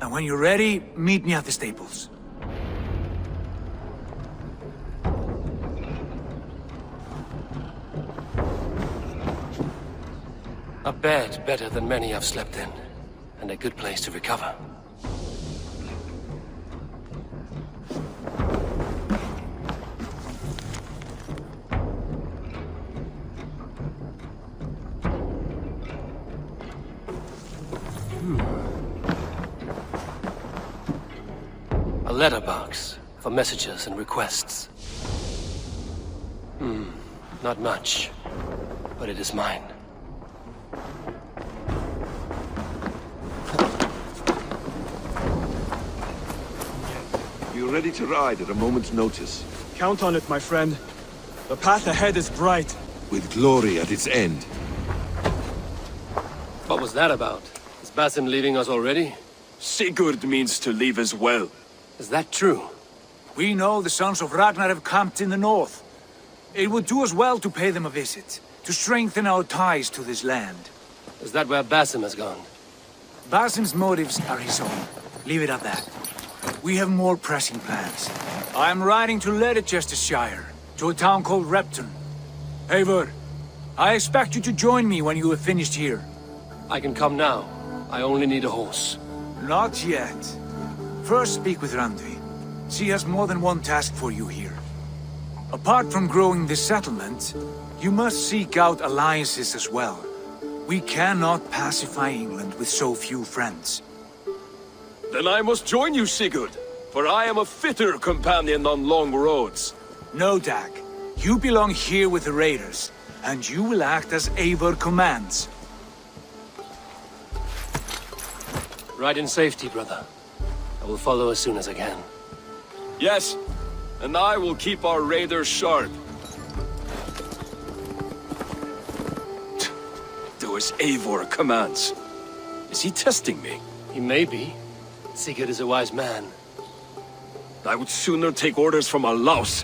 Speaker 10: and when you're ready, meet me at the stables.
Speaker 11: A bed better than many I've slept in, and a good place to recover. A letterbox for messages and requests. Not much, but it is mine.
Speaker 19: You're ready to ride at a moment's notice.
Speaker 18: Count on it, my friend. The path ahead is bright.
Speaker 19: With glory at its end.
Speaker 11: What was that about? Is Basim leaving us already?
Speaker 19: Sigurd means to leave as well.
Speaker 11: Is that true?
Speaker 10: We know the sons of Ragnar have camped in the north. It would do us well to pay them a visit, to strengthen our ties to this land.
Speaker 11: Is that where Basim has gone?
Speaker 10: Basim's motives are his own. Leave it at that. We have more pressing plans. I am riding to Leicestershire, to a town called Repton. Eivor, I expect you to join me when you have finished here.
Speaker 11: I can come now. I only need a horse.
Speaker 10: Not yet. First speak with Randi. She has more than one task for you here. Apart from growing this settlement, you must seek out alliances as well. We cannot pacify England with so few friends.
Speaker 19: Then I must join you, Sigurd, for I am a fitter companion on long roads.
Speaker 10: No, Dag. You belong here with the raiders, and you will act as Eivor commands.
Speaker 11: Ride in safety, brother. I will follow as soon as I can.
Speaker 19: Yes, and I will keep our raiders sharp. Do as Eivor commands. Is he testing me?
Speaker 11: He may be. Sigurd is a wise man.
Speaker 19: I would sooner take orders from a louse.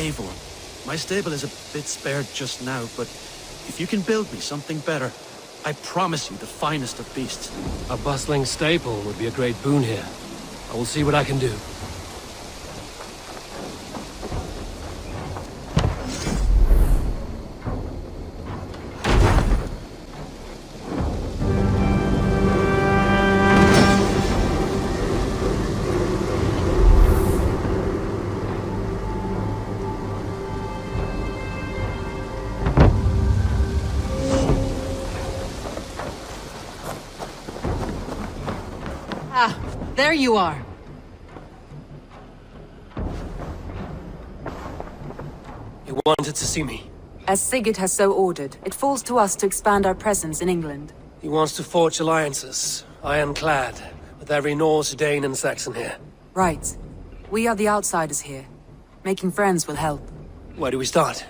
Speaker 8: Eivor, my stable is a bit spared just now, but if you can build me something better, I promise you the finest of beasts.
Speaker 11: A bustling stable would be a great boon here. I will see what I can do.
Speaker 13: There you are.
Speaker 11: You wanted to see me?
Speaker 13: As Sigurd has so ordered, it falls to us to expand our presence in England.
Speaker 11: He wants to forge alliances, ironclad, with every Norse, Dane and Saxon here.
Speaker 13: Right. We are the outsiders here. Making friends will help.
Speaker 11: Where do we start?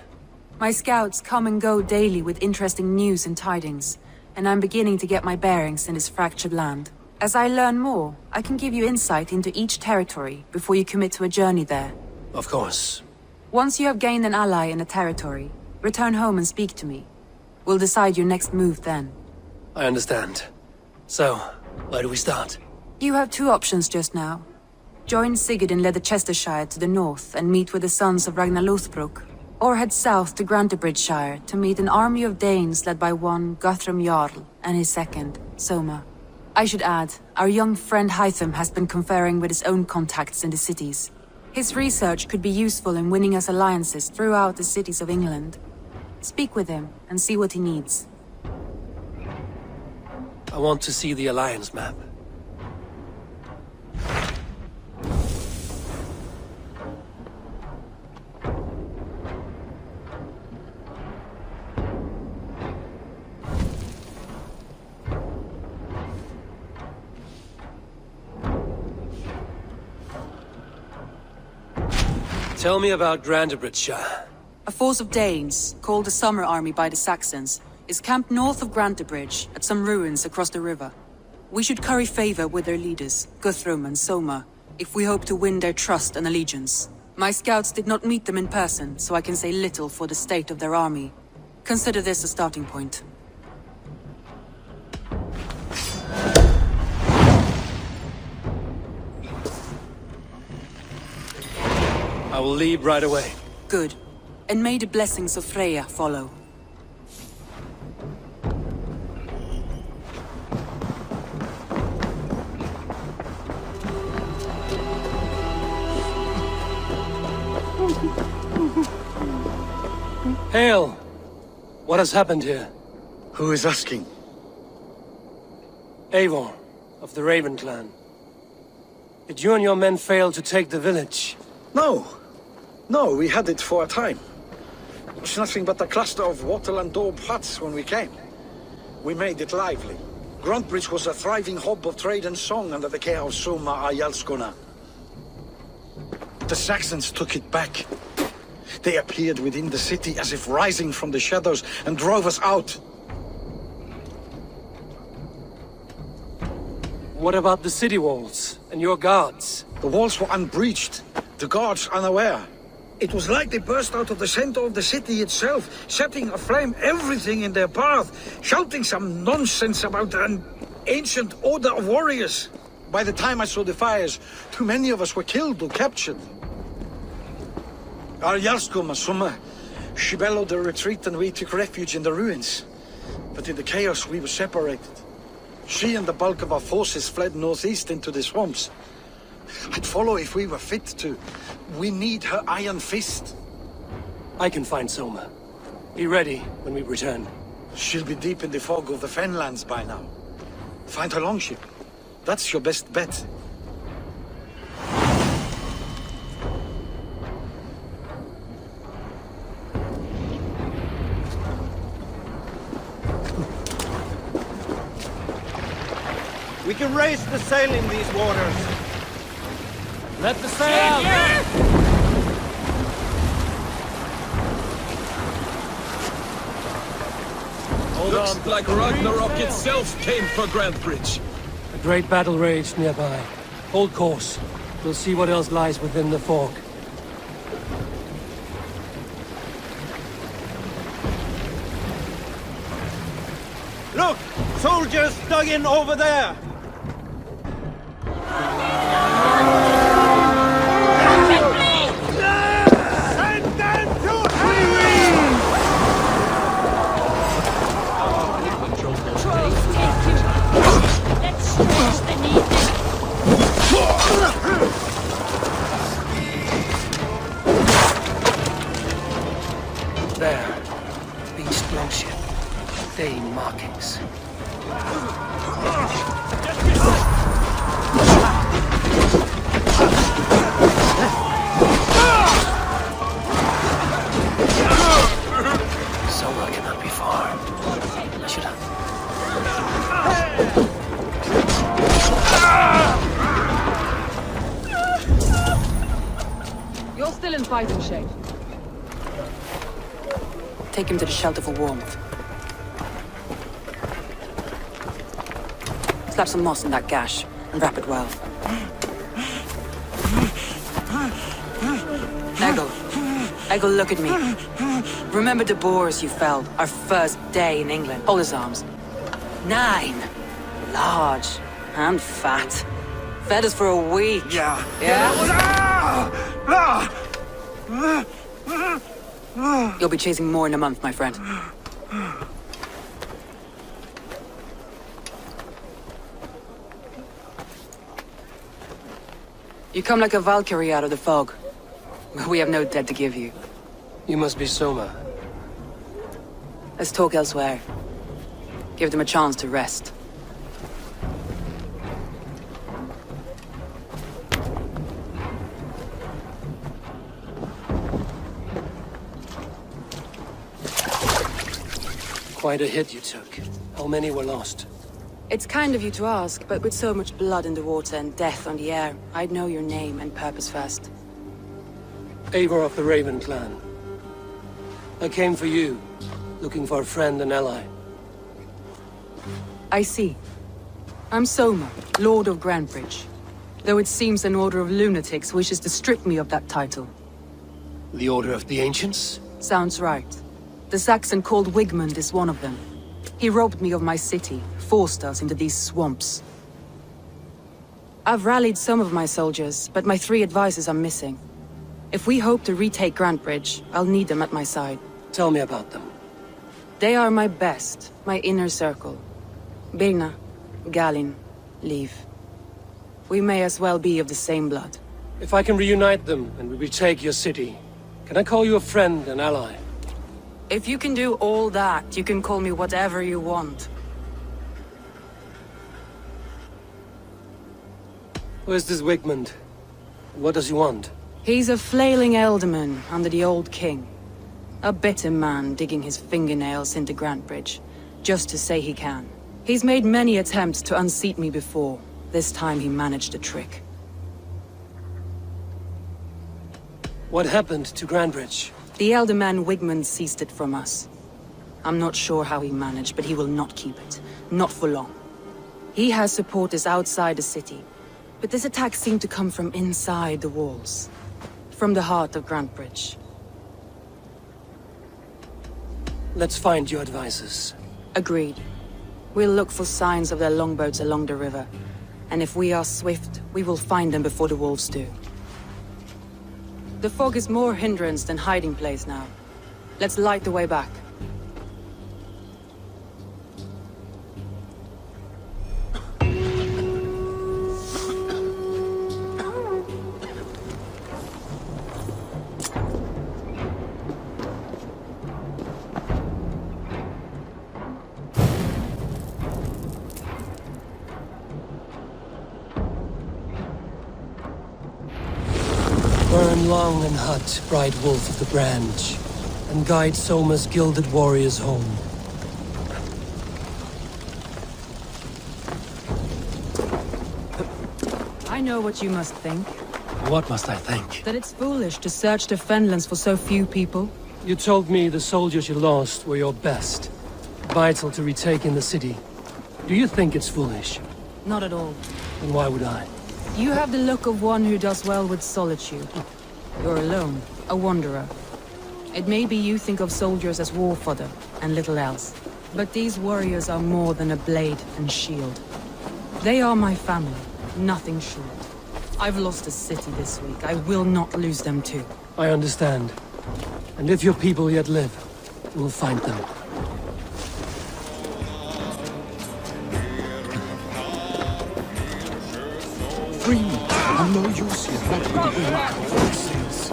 Speaker 13: My scouts come and go daily with interesting news and tidings, and I'm beginning to get my bearings in this fractured land. As I learn more, I can give you insight into each territory before you commit to a journey there.
Speaker 11: Of course.
Speaker 13: Once you have gained an ally in a territory, return home and speak to me. We'll decide your next move then.
Speaker 11: I understand. So, where do we start?
Speaker 13: You have two options just now. Join Sigurd in Leicestershire to the north and meet with the sons of Ragnar Lothbrok. Or head south to Grantebridgeshire to meet an army of Danes led by one Guthrum Jarl and his second, Soma. I should add, our young friend Hytham has been conferring with his own contacts in the cities. His research could be useful in winning us alliances throughout the cities of England. Speak with him and see what he needs.
Speaker 11: I want to see the Alliance map. Tell me about Grantebridgeshire.
Speaker 13: A force of Danes, called the Summer Army by the Saxons, is camped north of Grantebridge at some ruins across the river. We should curry favor with their leaders, Guthrum and Soma, if we hope to win their trust and allegiance. My scouts did not meet them in person, so I can say little for the state of their army. Consider this a starting point.
Speaker 11: I will leave right away.
Speaker 13: Good. And may the blessings of Freya follow.
Speaker 11: Hail! What has happened here?
Speaker 15: Who is asking?
Speaker 11: Eivor, of the Raven clan. Did you and your men fail to take the village?
Speaker 15: No. No, we had it for a time. It was nothing but a cluster of wattle and daub huts when we came. We made it lively. Grantebridge was a thriving hub of trade and song under the care of Soma Ayalskona. The Saxons took it back. They appeared within the city as if rising from the shadows and drove us out.
Speaker 11: What about the city walls and your guards?
Speaker 15: The walls were unbreached, the guards unaware. It was like they burst out of the center of the city itself, setting aflame everything in their path, shouting some nonsense about an ancient order of warriors. By the time I saw the fires, too many of us were killed or captured. Our Jarlskoma, Soma, she bellowed a retreat and we took refuge in the ruins. But in the chaos we were separated. She and the bulk of our forces fled northeast into the swamps. I'd follow if we were fit to. We need her iron fist.
Speaker 11: I can find Soma. Be ready when we return.
Speaker 15: She'll be deep in the fog of the Fenlands by now. Find her longship. That's your best bet.
Speaker 3: We can raise the sail in these waters.
Speaker 11: Let the sail!
Speaker 18: Looks like Ragnarok itself came for Grantebridge.
Speaker 11: A great battle raged nearby. Hold course. We'll see what else lies within the fog.
Speaker 3: Look! Soldiers dug in over there!
Speaker 11: There. Beached longship. Dane markings. Soma cannot be far. I should have...
Speaker 13: You're still in fighting shape. Take him to the shelter for warmth. Slap some moss in that gash and wrap it well. Eggle, look at me. Remember the boars you felled our first day in England? Hold his arms. 9. Large and fat. Fed us for a week.
Speaker 15: Yeah.
Speaker 13: You'll be chasing more in a month, my friend. You come like a Valkyrie out of the fog. We have no debt to give you.
Speaker 11: You must be Soma.
Speaker 13: Let's talk elsewhere. Give them a chance to rest.
Speaker 11: Quite a hit you took. How many were lost?
Speaker 13: It's kind of you to ask, but with so much blood in the water and death on the air, I'd know your name and purpose first.
Speaker 11: Eivor of the Raven clan. I came for you, looking for a friend and ally.
Speaker 13: I see. I'm Soma, Lord of Grantebridge. Though it seems an order of lunatics wishes to strip me of that title.
Speaker 11: The Order of the Ancients?
Speaker 13: Sounds right. The Saxon called Wigmund is one of them. He robbed me of my city, forced us into these swamps. I've rallied some of my soldiers, but my 3 advisors are missing. If we hope to retake Grantebridge, I'll need them at my side.
Speaker 11: Tell me about them.
Speaker 13: They are my best, my inner circle. Birna, Galin, Leave. We may as well be of the same blood.
Speaker 11: If I can reunite them and we retake your city, can I call you a friend and ally?
Speaker 13: If you can do all that, you can call me whatever you want.
Speaker 11: Where's this Wigmund? What does he want?
Speaker 13: He's a flailing elderman under the old king. A bitter man digging his fingernails into Grantebridge, just to say he can. He's made many attempts to unseat me before. This time he managed a trick.
Speaker 11: What happened to Grantebridge?
Speaker 13: The elder man Wigmund seized it from us. I'm not sure how he managed, but he will not keep it. Not for long. He has supporters outside the city, but this attack seemed to come from inside the walls. From the heart of Grantebridge.
Speaker 11: Let's find your advisors.
Speaker 13: Agreed. We'll look for signs of their longboats along the river. And if we are swift, we will find them before the wolves do. The fog is more hindrance than hiding place now. Let's light the way back.
Speaker 11: Burn long and hot, bright wolf of the branch, and guide Soma's gilded warriors home.
Speaker 13: I know what you must think.
Speaker 11: What must I think?
Speaker 13: That it's foolish to search the Fenlands for so few people.
Speaker 11: You told me the soldiers you lost were your best. Vital to retaking the city. Do you think it's foolish?
Speaker 13: Not at all.
Speaker 11: Then why would I?
Speaker 13: You have the look of one who does well with solitude. You're alone, a wanderer. It may be you think of soldiers as war fodder, and little else. But these warriors are more than a blade and shield. They are my family, nothing short. I've lost a city this week. I will not lose them too.
Speaker 11: I understand. And if your people yet live, we'll find them.
Speaker 15: Free me. I'm no use here. That would be what says.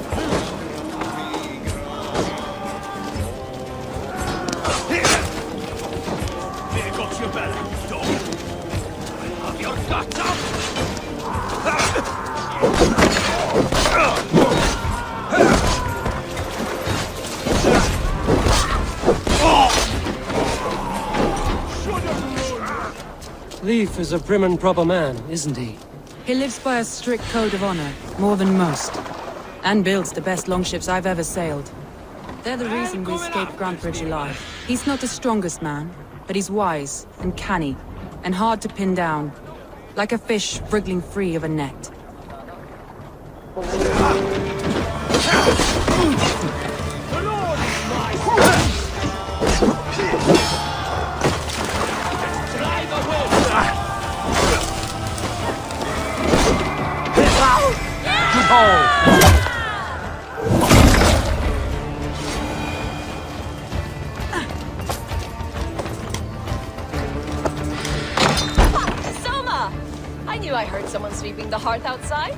Speaker 4: There got your belly, dog. Have your guts up!
Speaker 11: Leif is a prim and proper man, isn't he?
Speaker 13: He lives by a strict code of honor, more than most. And builds the best longships I've ever sailed. They're the reason we escaped Grantebridge alive. He's not the strongest man, but he's wise and canny, and hard to pin down. Like a fish wriggling free of a net.
Speaker 12: Ho!
Speaker 7: Soma! I knew I heard someone sweeping the hearth outside.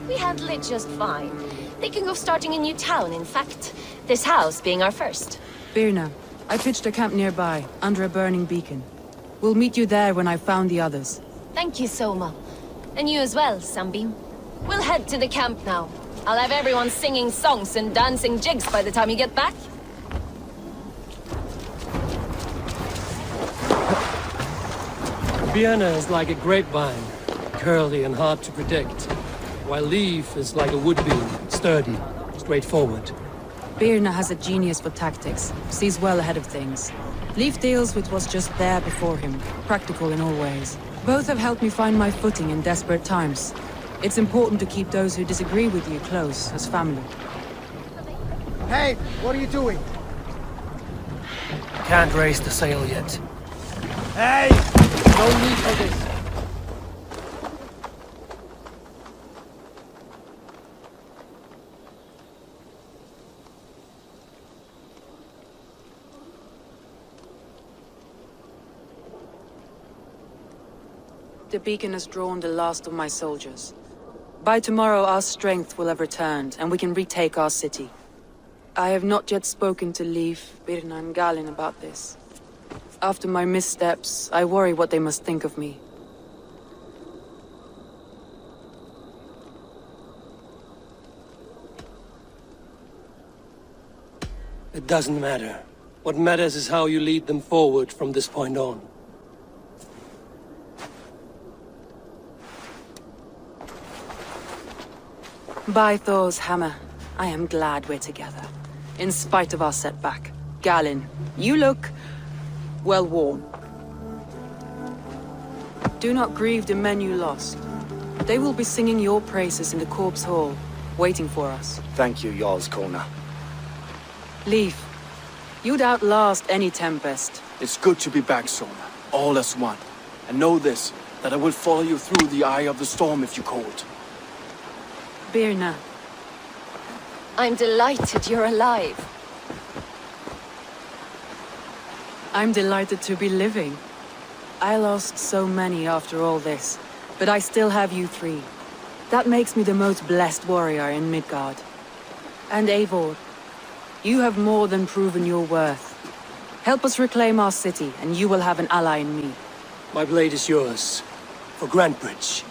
Speaker 7: We handle it just fine. Thinking of starting a new town, in fact. This house being our first.
Speaker 13: Birna, I pitched a camp nearby, under a burning beacon. We'll meet you there when I've found the others.
Speaker 7: Thank you, Soma. And you as well, Sunbeam. We'll head to the camp now. I'll have everyone singing songs and dancing jigs by the time you get back.
Speaker 12: Vienna is like a grapevine, curly and hard to predict, while Leaf is like a wood beam, sturdy, straightforward.
Speaker 13: Birna has a genius for tactics, sees well ahead of things. Leaf deals with what's just there before him, practical in all ways. Both have helped me find my footing in desperate times. It's important to keep those who disagree with you close, as family.
Speaker 21: Hey, what are you doing?
Speaker 12: Can't raise the sail yet.
Speaker 21: Hey! No need for this.
Speaker 13: The beacon has drawn the last of my soldiers. By tomorrow our strength will have returned, and we can retake our city. I have not yet spoken to Leif, Birna and Galin about this. After my missteps, I worry what they must think of me.
Speaker 12: It doesn't matter. What matters is how you lead them forward from this point on.
Speaker 13: By Thor's hammer, I am glad we're together. In spite of our setback. Galin, you look well worn. Do not grieve the men you lost. They will be singing your praises in the Corpse Hall, waiting for us.
Speaker 15: Thank you, Jarl's Corner.
Speaker 13: Leif, you'd outlast any tempest.
Speaker 22: It's good to be back, Sona. All as one. And know this, that I will follow you through the eye of the storm if you called.
Speaker 13: Birna.
Speaker 7: I'm delighted you're alive.
Speaker 13: I'm delighted to be living. I lost so many after all this, but I still have you three. That makes me the most blessed warrior in Midgard. And Eivor, you have more than proven your worth. Help us reclaim our city, and you will have an ally in me.
Speaker 12: My blade is yours. For Grantbridge.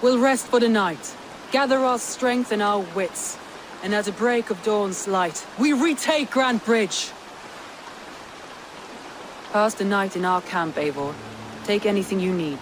Speaker 13: We'll rest for the night. Gather our strength and our wits. And at the break of dawn's light, we retake Grantbridge! Pass the night in our camp, Eivor. Take anything you need.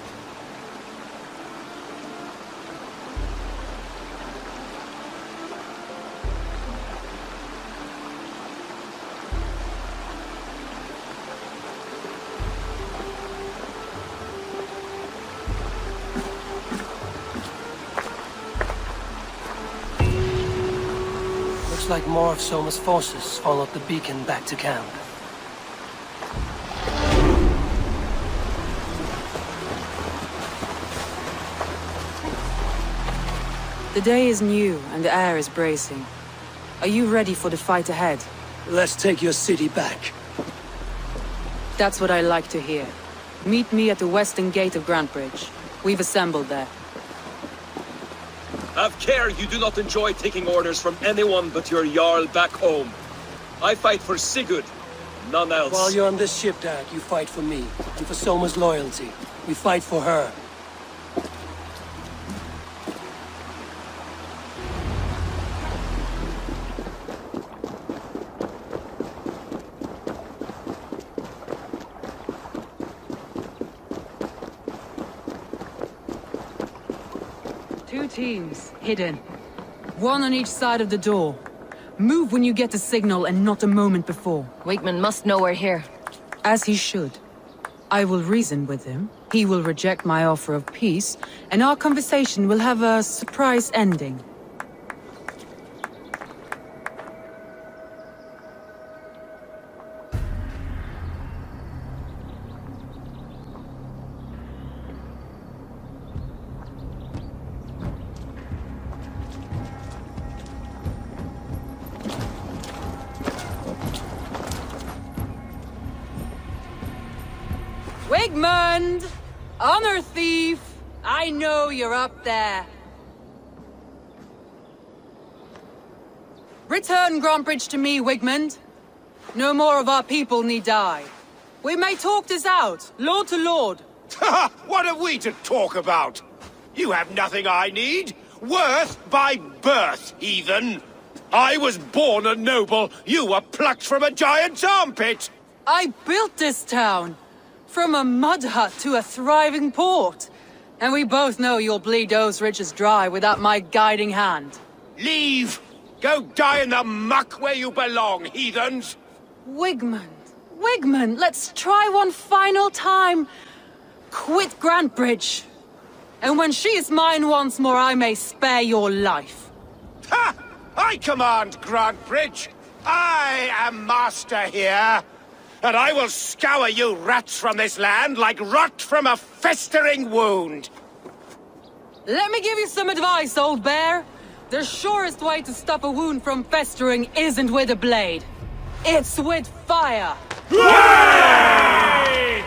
Speaker 12: Looks like more of Soma's forces followed the beacon back to camp.
Speaker 13: The day is new, and the air is bracing. Are you ready for the fight ahead?
Speaker 12: Let's take your city back.
Speaker 13: That's what I like to hear. Meet me at the western gate of Grantbridge. We've assembled there.
Speaker 18: Have care you do not enjoy taking orders from anyone but your Jarl back home. I fight for Sigurd, none else.
Speaker 12: While you're on this ship, Dad, you fight for me, and for Soma's loyalty. We fight for her.
Speaker 13: Two teams, hidden. One on each side of the door. Move when you get the signal and not a moment before.
Speaker 7: Wakeman must know we're here.
Speaker 13: As he should. I will reason with him. He will reject my offer of peace, and our conversation will have a surprise ending. Wigmund! Honor thief! I know you're up there. Return Grantbridge to me, Wigmund. No more of our people need die. We may talk this out, lord to lord.
Speaker 9: What are we to talk about? You have nothing I need. Worth by birth, heathen. I was born a noble. You were plucked from a giant's armpit.
Speaker 13: I built this town. From a mud hut to a thriving port. And we both know you'll bleed those riches dry without my guiding hand.
Speaker 9: Leave! Go die in the muck where you belong, heathens!
Speaker 13: Wigmund, let's try one final time. Quit Grantbridge. And when she is mine once more, I may spare your life.
Speaker 9: Ha! I command Grantbridge. I am master here. And I will scour you rats from this land like rot from a festering wound.
Speaker 13: Let me give you some advice, old bear. The surest way to stop a wound from festering isn't with a blade. It's with fire.
Speaker 9: Hooray!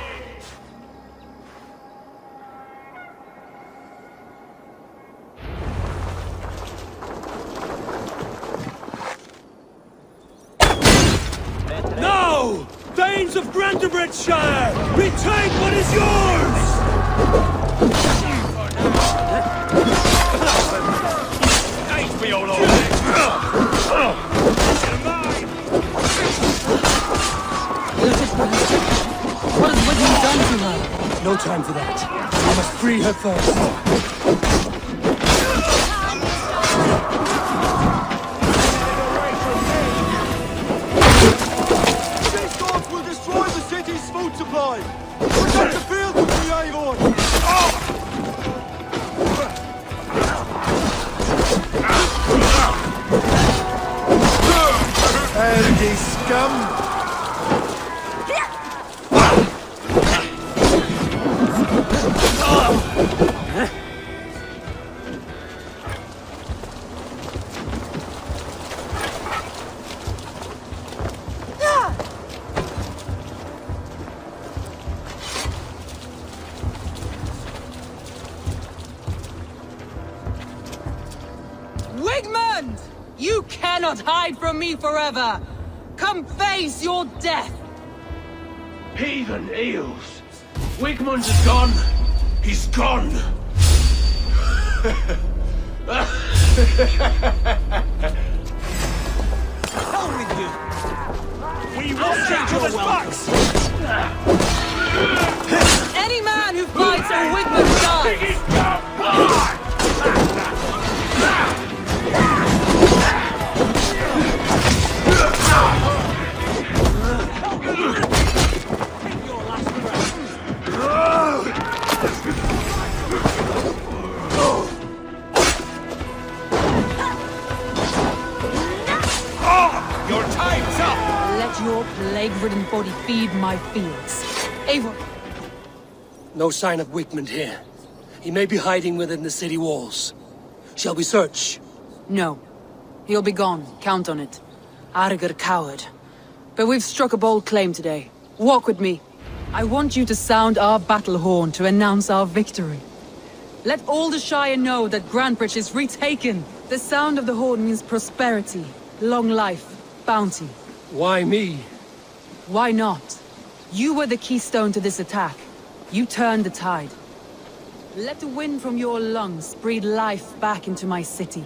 Speaker 22: Now! Danes of Grantebridgeshire! Retake what is yours!
Speaker 9: Thanks for your lord.
Speaker 13: What has Wigmund done to her?
Speaker 12: No time for that. I must free her first.
Speaker 21: Destroy the city's food supply! Protect the field with the Avon! Howdy, scum!
Speaker 13: Wigmund! You cannot hide from me forever! Come face your death!
Speaker 11: Heathen eels! Wigmund is gone! He's gone!
Speaker 21: Hell with you! We will take your backs!
Speaker 13: Any man who fights a Wigmund dies!
Speaker 9: Your time's up!
Speaker 13: Let your plague-ridden body feed my fields. Eivor!
Speaker 11: No sign of Wigmund here. He may be hiding within the city walls. Shall we search?
Speaker 13: No. He'll be gone. Count on it. Arger coward. But we've struck a bold claim today. Walk with me. I want you to sound our battle horn to announce our victory. Let all the Shire know that Grantbridge is retaken. The sound of the horn means prosperity, long life, bounty.
Speaker 11: Why me?
Speaker 13: Why not? You were the keystone to this attack. You turned the tide. Let the wind from your lungs breathe life back into my city.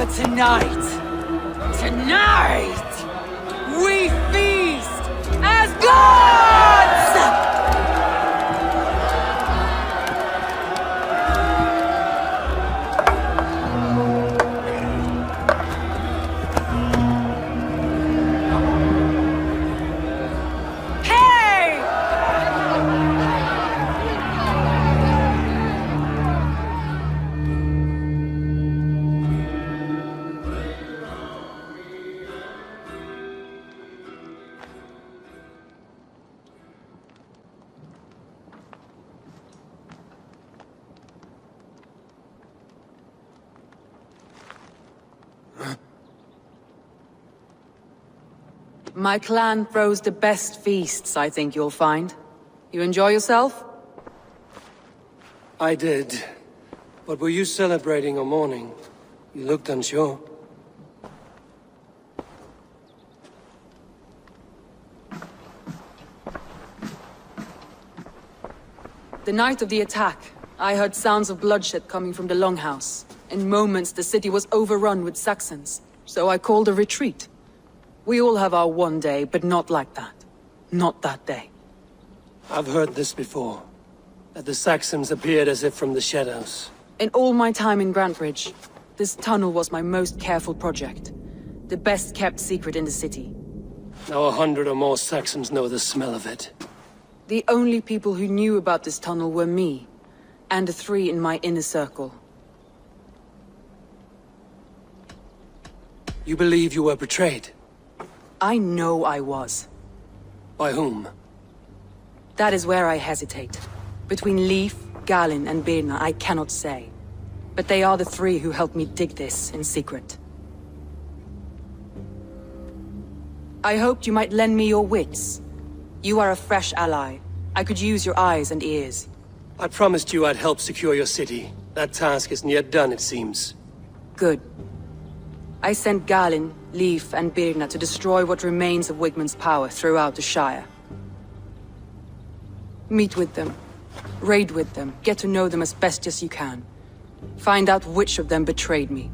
Speaker 13: But tonight, we feast as gods! Hey! My clan throws the best feasts, I think you'll find. You enjoy yourself?
Speaker 11: I did. But were you celebrating or mourning? You looked unsure.
Speaker 13: The night of the attack, I heard sounds of bloodshed coming from the Longhouse. In moments, the city was overrun with Saxons, so I called a retreat. We all have our one day, but not like that. Not that day.
Speaker 11: I've heard this before. That the Saxons appeared as if from the shadows.
Speaker 13: In all my time in Grantbridge, this tunnel was my most careful project. The best kept secret in the city.
Speaker 11: Now 100 or more Saxons know the smell of it.
Speaker 13: The only people who knew about this tunnel were me, and the 3 in my inner circle.
Speaker 11: You believe you were betrayed?
Speaker 13: I know I was.
Speaker 11: By whom?
Speaker 13: That is where I hesitate. Between Leif, Galin, and Birna, I cannot say. But they are the 3 who helped me dig this in secret. I hoped you might lend me your wits. You are a fresh ally. I could use your eyes and ears.
Speaker 11: I promised you I'd help secure your city. That task isn't yet done, it seems.
Speaker 13: Good. I sent Galin, Leif, and Birna to destroy what remains of Wigmund's power throughout the Shire. Meet with them. Raid with them. Get to know them as best as you can. Find out which of them betrayed me.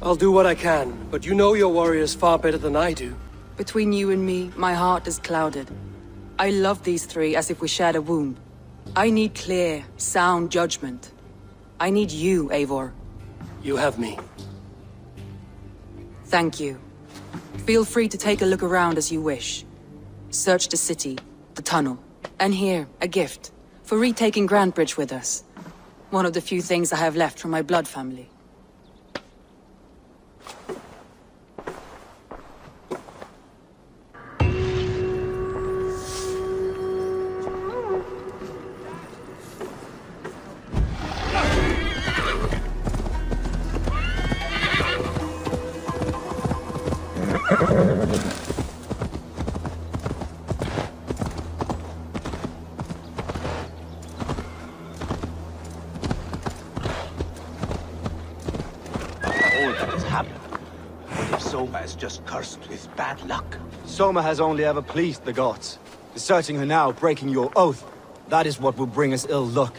Speaker 11: I'll do what I can, but you know your warriors far better than I do.
Speaker 13: Between you and me, my heart is clouded. I love these 3 as if we shared a womb. I need clear, sound judgment. I need you, Eivor.
Speaker 11: You have me.
Speaker 13: Thank you. Feel free to take a look around as you wish. Search the city, the tunnel, and here, a gift, for retaking Grantbridge with us. One of the few things I have left from my blood family.
Speaker 21: Soma is just cursed with bad luck. Soma has only ever pleased the gods. Deserting her now, breaking your oath, that is what will bring us ill luck.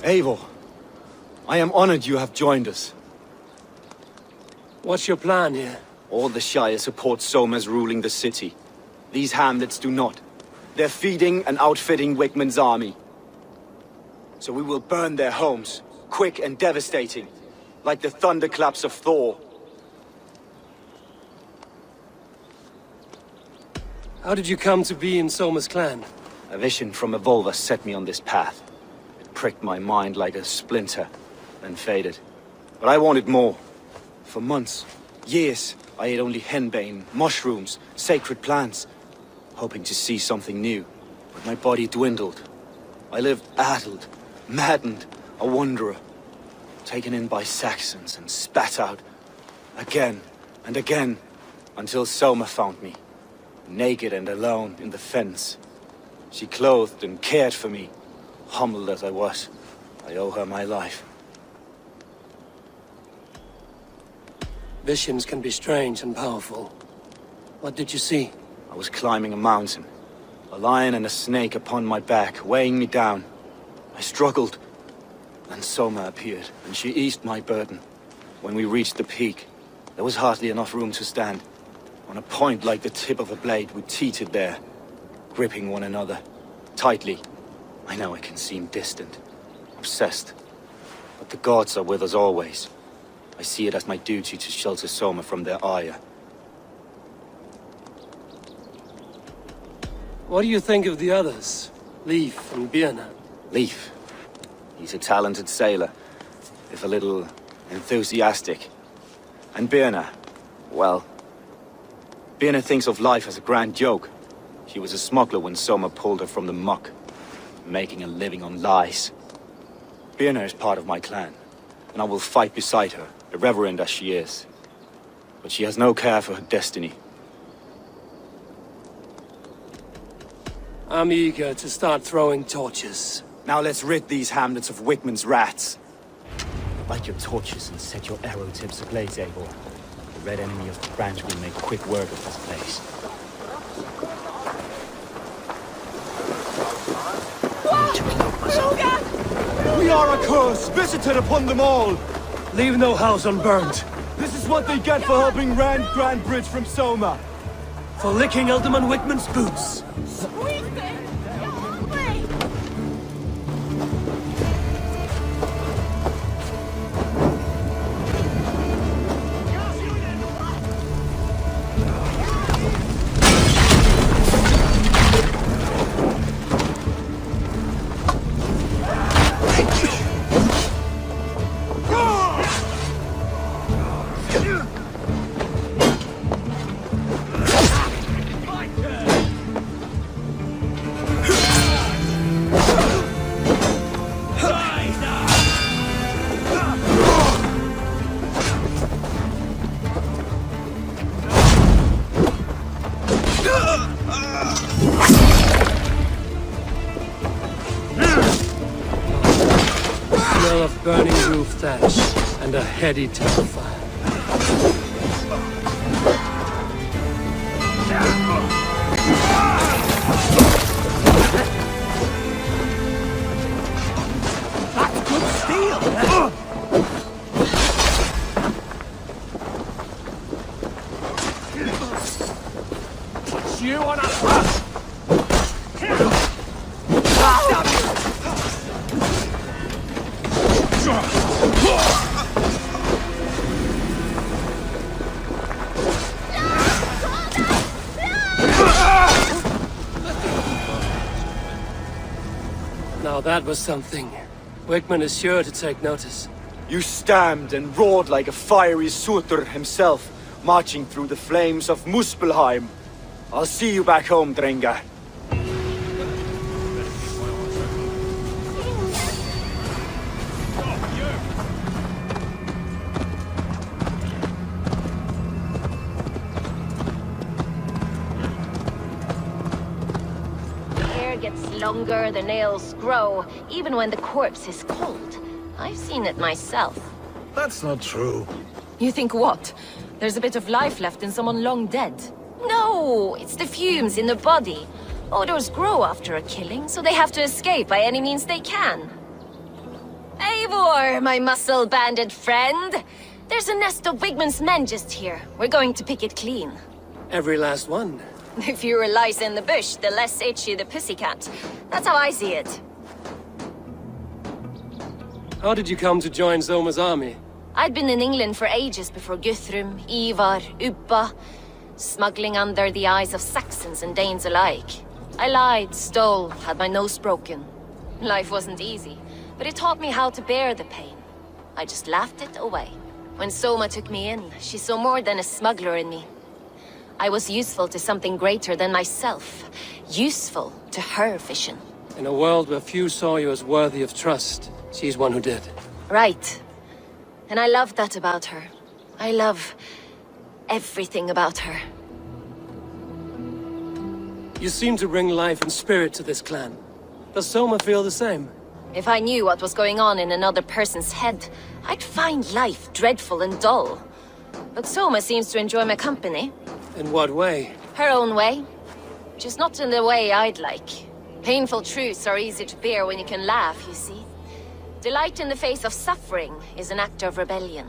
Speaker 21: Eivor, I am honored you have joined us.
Speaker 11: What's your plan here?
Speaker 21: All the Shire support Soma's ruling the city. These hamlets do not. They're feeding and outfitting Wigmund's army. So we will burn their homes, quick and devastating, like the thunderclaps of Thor.
Speaker 11: How did you come to be in Soma's clan?
Speaker 21: A vision from Evolva set me on this path. It pricked my mind like a splinter, then faded. But I wanted more. For months, years, I ate only henbane, mushrooms, sacred plants, hoping to see something new. But my body dwindled. I lived addled, maddened, a wanderer, taken in by Saxons and spat out, again and again, until Soma found me, naked and alone in the fens. She clothed and cared for me, humbled as I was. I owe her my life.
Speaker 11: Visions can be strange and powerful. What did you see?
Speaker 21: I was climbing a mountain. A lion and a snake upon my back, weighing me down. I struggled. And Soma appeared, and she eased my burden. When we reached the peak, there was hardly enough room to stand. On a point like the tip of a blade, we teetered there, gripping one another, tightly. I know it can seem distant, obsessed. But the gods are with us always. I see it as my duty to shelter Soma from their ire.
Speaker 12: What do you think of the others? Leif and Birna?
Speaker 21: Leif. He's a talented sailor, if a little enthusiastic. And Birna, well... Birna thinks of life as a grand joke. She was a smuggler when Soma pulled her from the muck, making a living on lies. Birna is part of my clan, and I will fight beside her, irreverent as she is. But she has no care for her destiny.
Speaker 12: I'm eager to start throwing torches.
Speaker 21: Now let's rid these hamlets of Wickman's rats. Light your torches and set your arrow tips ablaze, Eivor. The red enemy of the branch will make quick work of this place.
Speaker 22: We are a curse visited upon them all!
Speaker 12: Leave no house unburned.
Speaker 22: This is what they get for helping Rand Grandbridge from Soma.
Speaker 12: For licking Alderman Wickman's boots. Smell of burning roof thatch and a heady tell fire.
Speaker 22: That's good steel! Put you on a bus!
Speaker 12: Now that was something. Wickman is sure to take notice.
Speaker 21: You stamped and roared like a fiery Surtur himself, marching through the flames of Muspelheim. I'll see you back home, Drengar.
Speaker 7: Longer, the nails grow, even when the corpse is cold. I've seen it myself.
Speaker 15: That's not true.
Speaker 7: You think what? There's a bit of life left in someone long dead? No, it's the fumes in the body. Odors grow after a killing, so they have to escape by any means they can. Eivor, my muscle-banded friend! There's a nest of Wigman's men just here. We're going to pick it clean.
Speaker 12: Every last one.
Speaker 7: The fewer lice in the bush, the less itchy the pussycat. That's how I see it.
Speaker 12: How did you come to join Soma's army?
Speaker 7: I'd been in England for ages before Guthrum, Ivar, Uppa, smuggling under the eyes of Saxons and Danes alike. I lied, stole, had my nose broken. Life wasn't easy, but it taught me how to bear the pain. I just laughed it away. When Soma took me in, she saw more than a smuggler in me. I was useful to something greater than myself. Useful to her vision.
Speaker 12: In a world where few saw you as worthy of trust, she's one who did.
Speaker 7: Right. And I love that about her. I love everything about her.
Speaker 12: You seem to bring life and spirit to this clan. Does Soma feel the same?
Speaker 7: If I knew what was going on in another person's head, I'd find life dreadful and dull. But Soma seems to enjoy my company.
Speaker 12: In what way?
Speaker 7: Her own way. Just not in the way I'd like. Painful truths are easy to bear when you can laugh, you see. Delight in the face of suffering is an act of rebellion.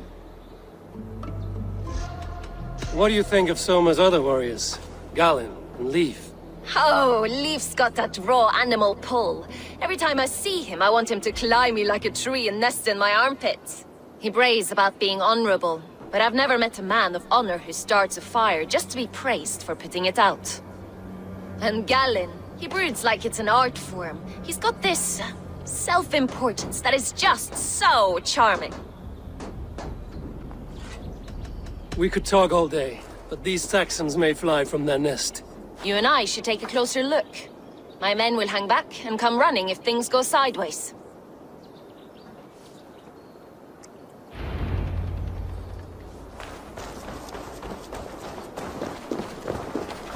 Speaker 12: What do you think of Soma's other warriors? Galen and Leif?
Speaker 7: Oh, Leif's got that raw animal pull. Every time I see him, I want him to climb me like a tree and nest in my armpits. He brays about being honorable, but I've never met a man of honor who starts a fire just to be praised for putting it out. And Galen, he broods like it's an art form. He's got this self-importance that is just so charming.
Speaker 12: We could talk all day, but these Saxons may fly from their nest.
Speaker 7: You and I should take a closer look. My men will hang back and come running if things go sideways.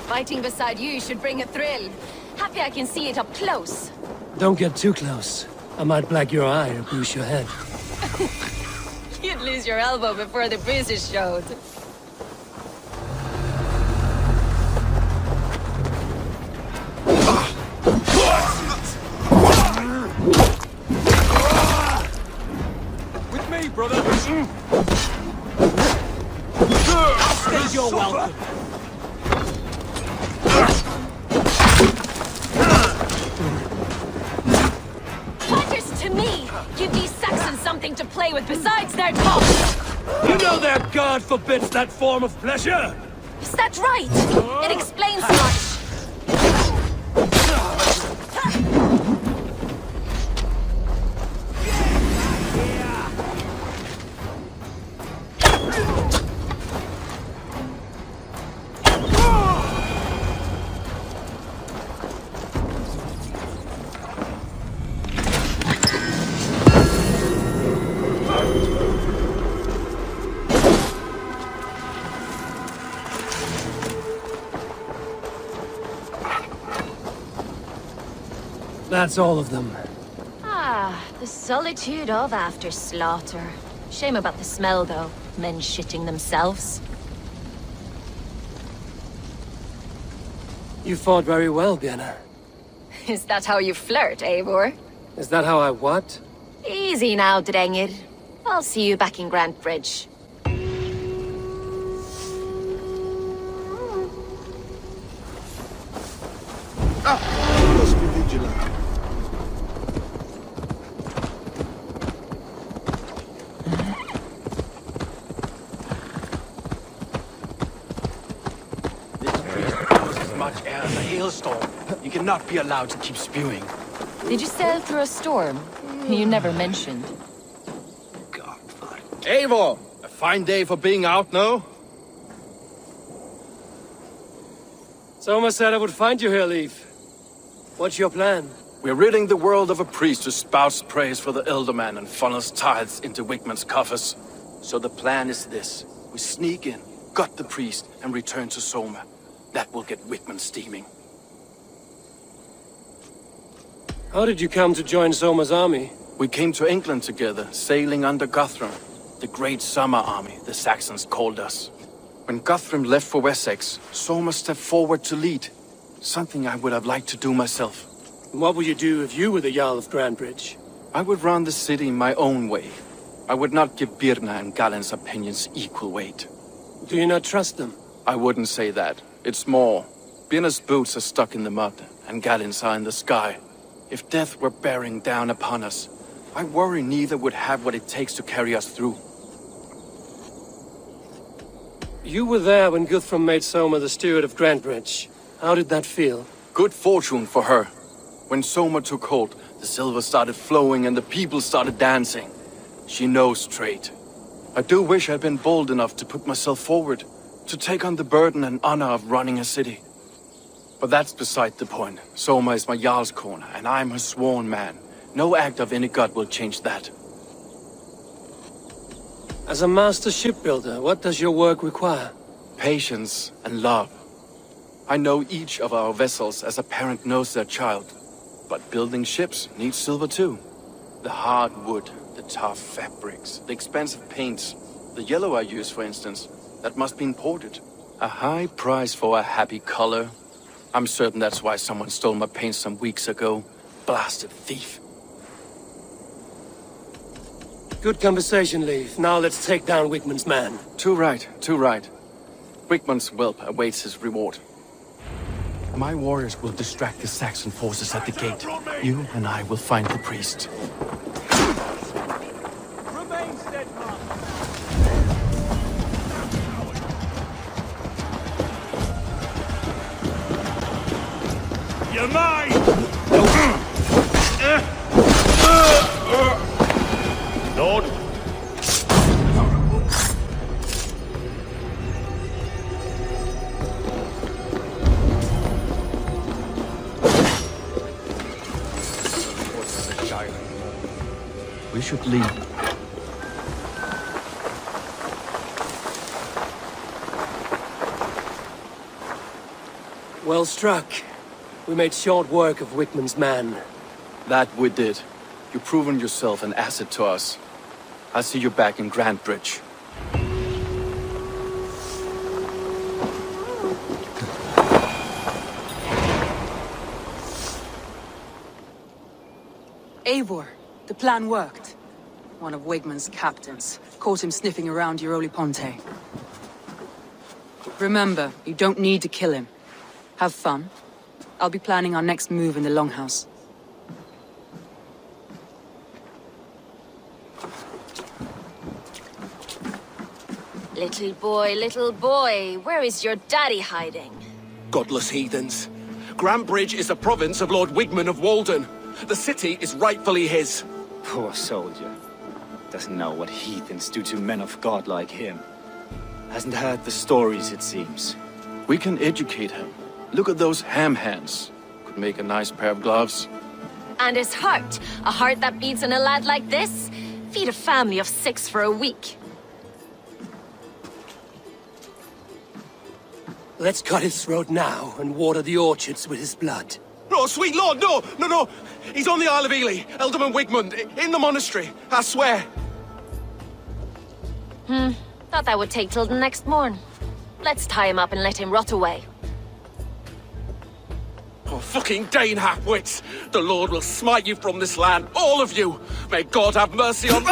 Speaker 7: Fighting beside you should bring a thrill. Happy I can see it up close.
Speaker 12: Don't get too close. I might black your eye or bruise your head.
Speaker 7: You'd lose your elbow before the bruises showed.
Speaker 18: With me, brother!
Speaker 4: Say you're welcome.
Speaker 7: Fighters to me! Give these Saxons something to play with besides their tops!
Speaker 4: You know their God forbids that form of pleasure!
Speaker 7: Is that right? It explains much.
Speaker 12: That's all of them.
Speaker 7: Ah, the solitude of after slaughter. Shame about the smell, though. Men shitting themselves.
Speaker 12: You fought very well, Björn.
Speaker 7: Is that how you flirt, Eivor?
Speaker 12: Is that how I what?
Speaker 7: Easy now, Drengir. I'll see you back in Grand Bridge.
Speaker 15: Must be vigilant.
Speaker 22: As much air as a hailstorm. You cannot be allowed to keep spewing.
Speaker 7: Did you sail through a storm? You never mentioned.
Speaker 22: Eivor! A fine day for being out, no?
Speaker 12: Soma said I would find you here, Leif. What's your plan?
Speaker 22: We're ridding the world of a priest who spouts praise for the Elderman and funnels tithes into Wigman's coffers. So the plan is this. We sneak in, gut the priest, and return to Soma. That will get Wigman steaming.
Speaker 12: How did you come to join Soma's army?
Speaker 22: We came to England together, sailing under Guthrum. The Great Summer Army, the Saxons called us. When Guthrum left for Wessex, Soma stepped forward to lead. Something I would have liked to do myself.
Speaker 12: What would you do if you were the Jarl of Grandbridge?
Speaker 22: I would run the city my own way. I would not give Birna and Galen's opinions equal weight.
Speaker 12: Do you not trust them?
Speaker 22: I wouldn't say that. It's more. Birna's boots are stuck in the mud, and Galen's are in the sky. If death were bearing down upon us, I worry neither would have what it takes to carry us through.
Speaker 12: You were there when Guthrum made Soma the steward of Grandbridge. How did that feel?
Speaker 22: Good fortune for her. When Soma took hold, the silver started flowing and the people started dancing. She knows trade. I do wish I'd been bold enough to put myself forward, to take on the burden and honor of running a city. But that's beside the point. Soma is my Jarl's corner, and I'm her sworn man. No act of any god will change that.
Speaker 12: As a master shipbuilder, what does your work require?
Speaker 22: Patience and love. I know each of our vessels as a parent knows their child. But building ships needs silver too. The hard wood, the tough fabrics, the expensive paints. The yellow I use, for instance, that must be imported. A high price for a happy color. I'm certain that's why someone stole my paint some weeks ago. Blasted thief.
Speaker 11: Good conversation, Leif. Now let's take down Wigman's man.
Speaker 22: Too right, too right. Wigman's whelp awaits his reward. My warriors will distract the Saxon forces at the gate. You and I will find the priest.
Speaker 4: Remain steadfast. You're mine!
Speaker 9: Lord.
Speaker 22: We should leave.
Speaker 11: Well struck. We made short work of Wigman's man.
Speaker 22: That we did. You've proven yourself an asset to us. I'll see you back in Grantbridge.
Speaker 13: Eivor, the plan worked. One of Wigman's captains caught him sniffing around Euroli Ponte. Remember, you don't need to kill him. Have fun. I'll be planning our next move in the Longhouse.
Speaker 7: Little boy, where is your daddy hiding?
Speaker 18: Godless heathens. Grantbridge is a province of Lord Wigman of Walden. The city is rightfully his.
Speaker 21: Poor soldier. Doesn't know what heathens do to men of God like him. Hasn't heard the stories, it seems.
Speaker 22: We can educate him. Look at those ham hands. Could make a nice pair of gloves.
Speaker 7: And his heart. A heart that beats in a lad like this? Feed a family of 6 for a week.
Speaker 11: Let's cut his throat now and water the orchards with his blood.
Speaker 18: No, sweet lord, no, no, no. He's on the Isle of Ely, Ealdorman Wigmund, in the monastery, I swear.
Speaker 7: Thought that would take till the next morn. Let's tie him up and let him rot away.
Speaker 18: Oh, fucking Dane half-wits! The Lord will smite you from this land, all of you! May God have mercy on...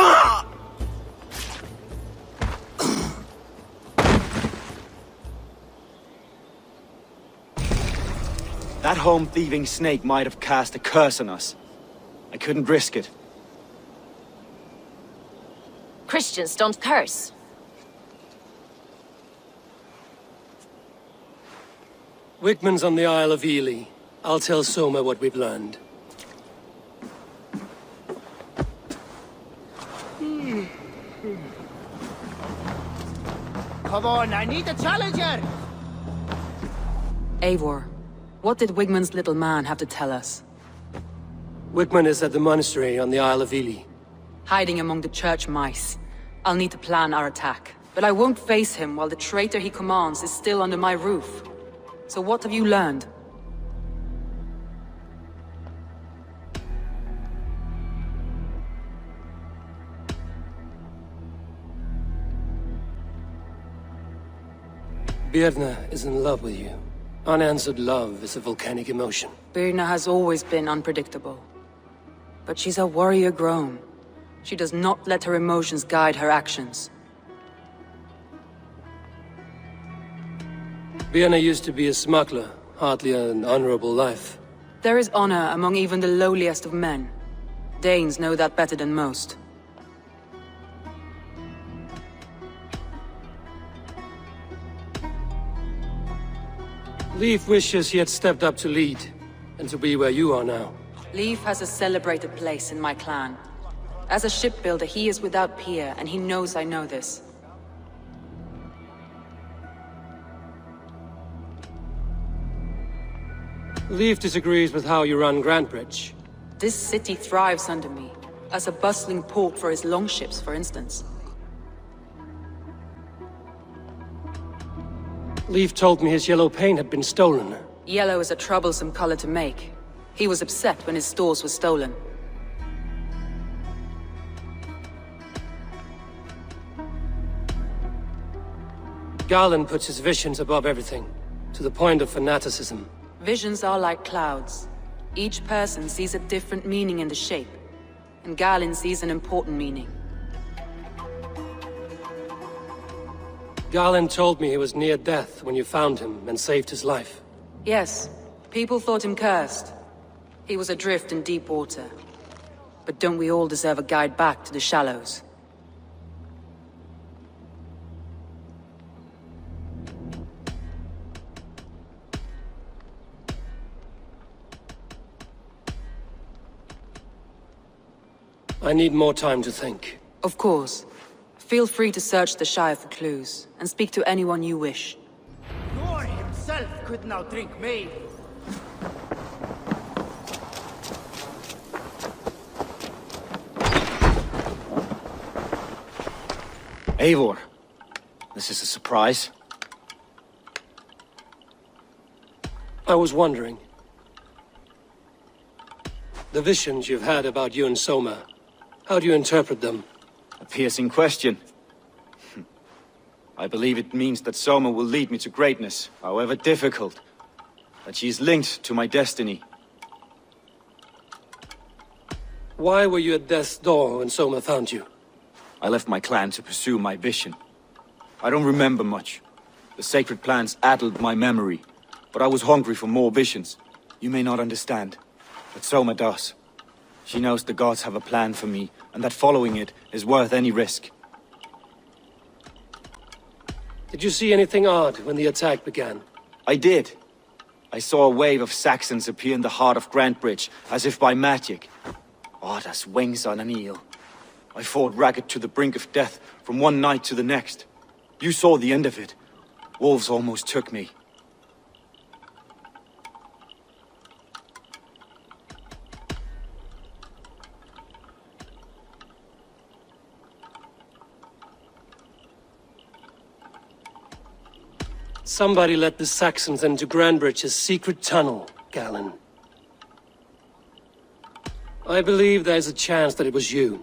Speaker 21: That home-thieving snake might have cast a curse on us. I couldn't risk it.
Speaker 7: Christians don't curse.
Speaker 11: Wigman's on the Isle of Ely. I'll tell Soma what we've learned.
Speaker 4: Come on, I need a challenger!
Speaker 13: Eivor, what did Wigman's little man have to tell us?
Speaker 11: Wigman is at the monastery on the Isle of Ely.
Speaker 13: Hiding among the church mice. I'll need to plan our attack. But I won't face him while the traitor he commands is still under my roof. So what have you learned?
Speaker 11: Birna is in love with you. Unanswered love is a volcanic emotion.
Speaker 13: Birna has always been unpredictable. But she's a warrior grown. She does not let her emotions guide her actions.
Speaker 11: Birna used to be a smuggler, hardly an honorable life.
Speaker 13: There is honor among even the lowliest of men. Danes know that better than most.
Speaker 11: Leif wishes he had stepped up to lead, and to be where you are now.
Speaker 13: Leif has a celebrated place in my clan. As a shipbuilder, he is without peer, and he knows I know this.
Speaker 11: Leif disagrees with how you run Grantbridge.
Speaker 13: This city thrives under me, as a bustling port for his longships, for instance.
Speaker 11: Leif told me his yellow paint had been stolen.
Speaker 13: Yellow is a troublesome color to make. He was upset when his stores were stolen.
Speaker 11: Garland puts his visions above everything, to the point of fanaticism.
Speaker 13: Visions are like clouds. Each person sees a different meaning in the shape, and Galen sees an important meaning.
Speaker 12: Galen told me he was near death when you found him and saved his life.
Speaker 13: Yes, people thought him cursed. He was adrift in deep water. But don't we all deserve a guide back to the shallows?
Speaker 12: I need more time to think.
Speaker 13: Of course. Feel free to search the Shire for clues, and speak to anyone you wish.
Speaker 14: Nor himself could now drink me.
Speaker 21: Eivor, this is a surprise.
Speaker 12: I was wondering. The visions you've had about you and Soma, how do you interpret them?
Speaker 21: A piercing question. I believe it means that Soma will lead me to greatness, however difficult. That she is linked to my destiny.
Speaker 12: Why were you at death's door when Soma found you?
Speaker 21: I left my clan to pursue my vision. I don't remember much. The sacred plants addled my memory, but I was hungry for more visions. You may not understand, but Soma does. She knows the gods have a plan for me, and that following it is worth any risk.
Speaker 12: Did you see anything odd when the attack began?
Speaker 21: I did. I saw a wave of Saxons appear in the heart of Grantbridge, as if by magic. Odd as wings on an eel. I fought ragged to the brink of death from one night to the next. You saw the end of it. Wolves almost took me.
Speaker 12: Somebody let the Saxons into Grantbridge's secret tunnel, Galen. I believe there's a chance that it was you.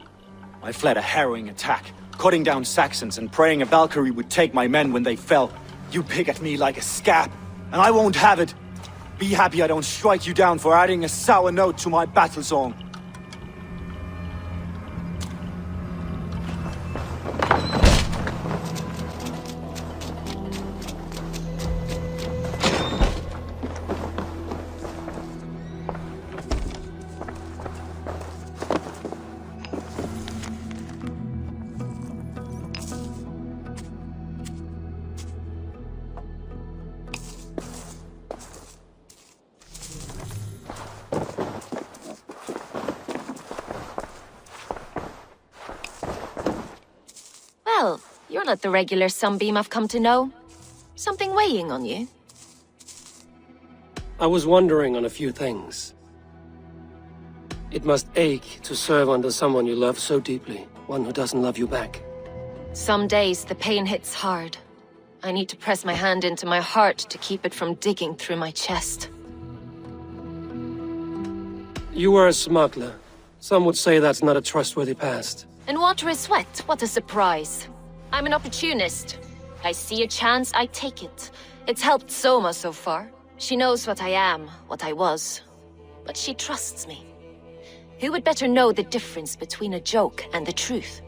Speaker 21: I fled a harrowing attack, cutting down Saxons and praying a Valkyrie would take my men when they fell. You pick at me like a scab, and I won't have it. Be happy I don't strike you down for adding a sour note to my battle song.
Speaker 7: Well, you're not the regular sunbeam I've come to know. Something weighing on you?
Speaker 12: I was wondering on a few things. It must ache to serve under someone you love so deeply, one who doesn't love you back.
Speaker 7: Some days the pain hits hard. I need to press my hand into my heart to keep it from digging through my chest.
Speaker 12: You were a smuggler. Some would say that's not a trustworthy past.
Speaker 7: And water is wet, what a surprise. I'm an opportunist. I see a chance, I take it. It's helped Soma so far. She knows what I am, what I was. But she trusts me. Who would better know the difference between a joke and the truth?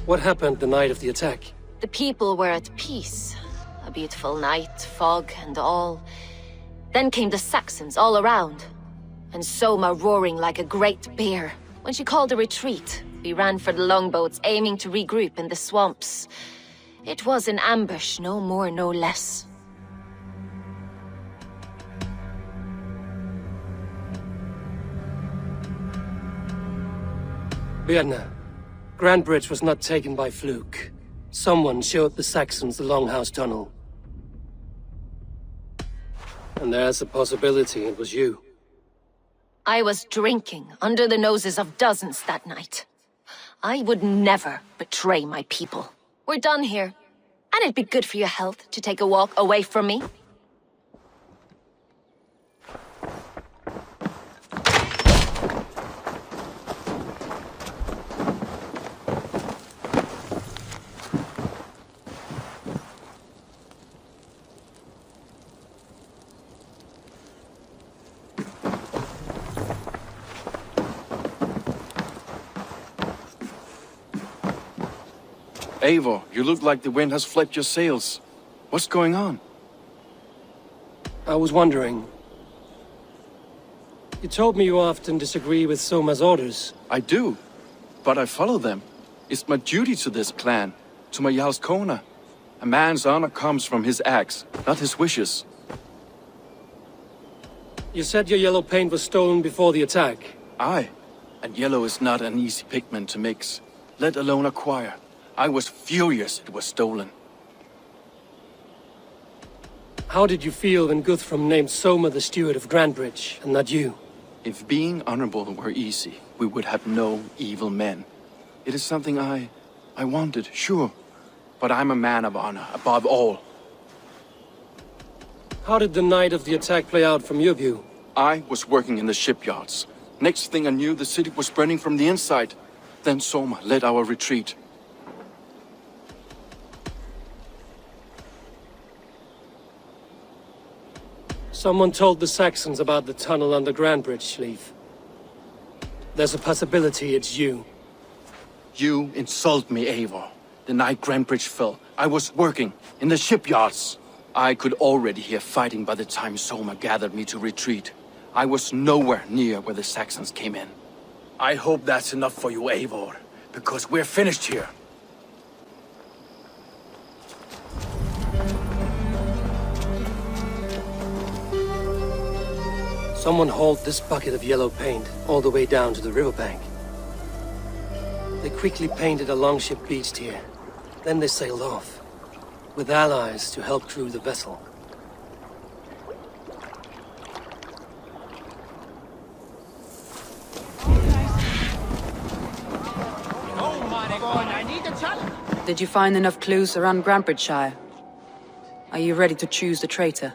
Speaker 12: What happened the night of the attack?
Speaker 7: The people were at peace. A beautiful night, fog and all. Then came the Saxons all around. And Soma roaring like a great bear. When she called a retreat, we ran for the longboats, aiming to regroup in the swamps. It was an ambush, no more, no less.
Speaker 12: Birna, Grantbridge was not taken by fluke. Someone showed the Saxons the Longhouse Tunnel. And there's a possibility it was you.
Speaker 7: I was drinking under the noses of dozens that night. I would never betray my people. We're done here. And it'd be good for your health to take a walk away from me.
Speaker 22: Eivor, you look like the wind has flipped your sails. What's going on?
Speaker 12: I was wondering. You told me you often disagree with Soma's orders.
Speaker 22: I do, but I follow them. It's my duty to this clan, to my Jarl's Kona. A man's honor comes from his acts, not his wishes.
Speaker 12: You said your yellow paint was stolen before the attack.
Speaker 22: Aye, and yellow is not an easy pigment to mix, let alone acquire. I was furious it was stolen.
Speaker 12: How did you feel when Guthrum named Soma the steward of Grandbridge, and not you?
Speaker 22: If being honorable were easy, we would have no evil men. It is something I wanted, sure. But I'm a man of honor, above all.
Speaker 12: How did the night of the attack play out from your view?
Speaker 22: I was working in the shipyards. Next thing I knew, the city was burning from the inside. Then Soma led our retreat.
Speaker 12: Someone told the Saxons about the tunnel under Grandbridge, Leif. There's a possibility it's you.
Speaker 22: You insult me, Eivor. The night Grandbridge fell, I was working in the shipyards. I could already hear fighting by the time Soma gathered me to retreat. I was nowhere near where the Saxons came in. I hope that's enough for you, Eivor, because we're finished here.
Speaker 12: Someone hauled this bucket of yellow paint all the way down to the riverbank. They quickly painted a longship beached here. Then they sailed off, with allies to help crew the vessel.
Speaker 13: Did you find enough clues around Grandbridgeshire? Are you ready to choose the traitor?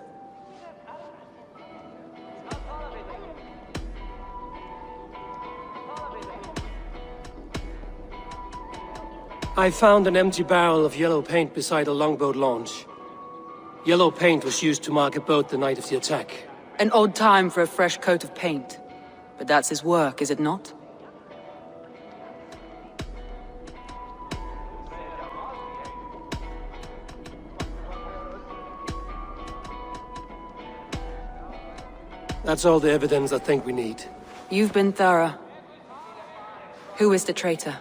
Speaker 12: I found an empty barrel of yellow paint beside a longboat launch. Yellow paint was used to mark a boat the night of the attack.
Speaker 13: An odd time for a fresh coat of paint. But that's his work, is it not?
Speaker 12: That's all the evidence I think we need.
Speaker 13: You've been thorough. Who is the traitor?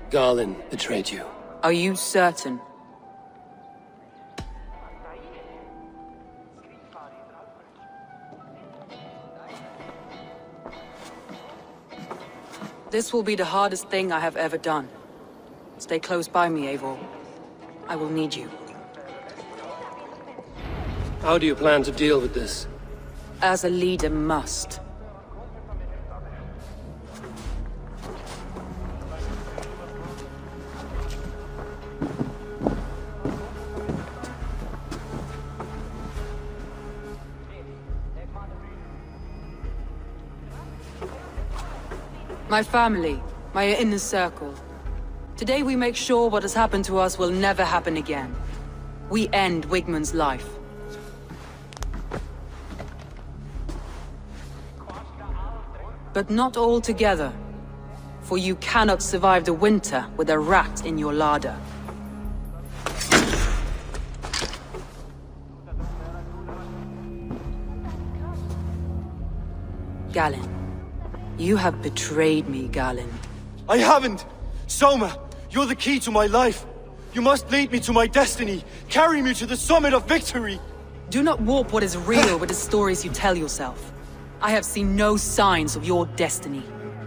Speaker 12: Garlin betrayed you.
Speaker 13: Are you certain? This will be the hardest thing I have ever done. Stay close by me, Eivor. I will need you.
Speaker 12: How do you plan to deal with this?
Speaker 13: As a leader must. My family, my inner circle. Today we make sure what has happened to us will never happen again. We end Wigmund's life. But not all together. For you cannot survive the winter with a rat in your larder. Galinn. You have betrayed me, Galinn.
Speaker 1: I haven't! Soma, you're the key to my life. You must lead me to my destiny. Carry me to the summit of victory.
Speaker 13: Do not warp what is real with the stories you tell yourself. I have seen no signs of your destiny.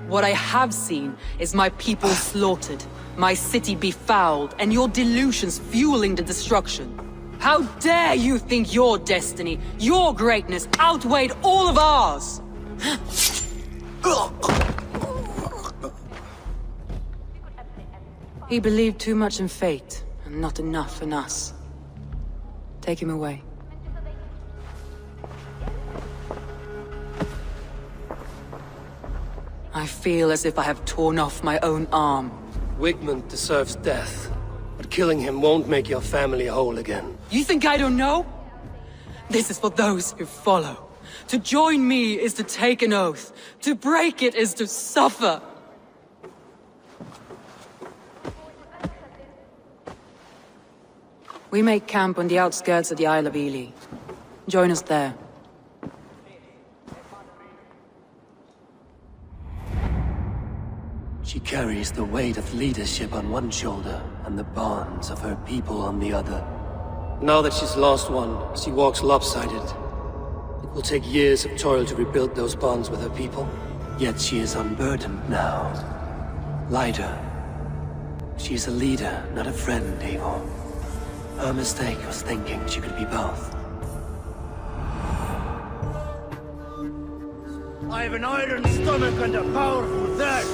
Speaker 13: What I have seen is my people slaughtered, my city befouled, and your delusions fueling the destruction. How dare you think your destiny, your greatness, outweighed all of ours? He believed too much in fate, and not enough in us. Take him away. I feel as if I have torn off my own arm.
Speaker 12: Wigmund deserves death, but killing him won't make your family whole again.
Speaker 13: You think I don't know? This is for those who follow. To join me is to take an oath. To break it is to suffer. We make camp on the outskirts of the Isle of Ely. Join us there.
Speaker 12: She carries the weight of leadership on one shoulder and the bonds of her people on the other. Now that she's lost one, she walks lopsided. It will take years of toil to rebuild those bonds with her people. Yet she is unburdened now. Lighter. She's a leader, not a friend, Eivor. Her mistake was thinking she could be both.
Speaker 14: I have an iron stomach and a powerful thirst.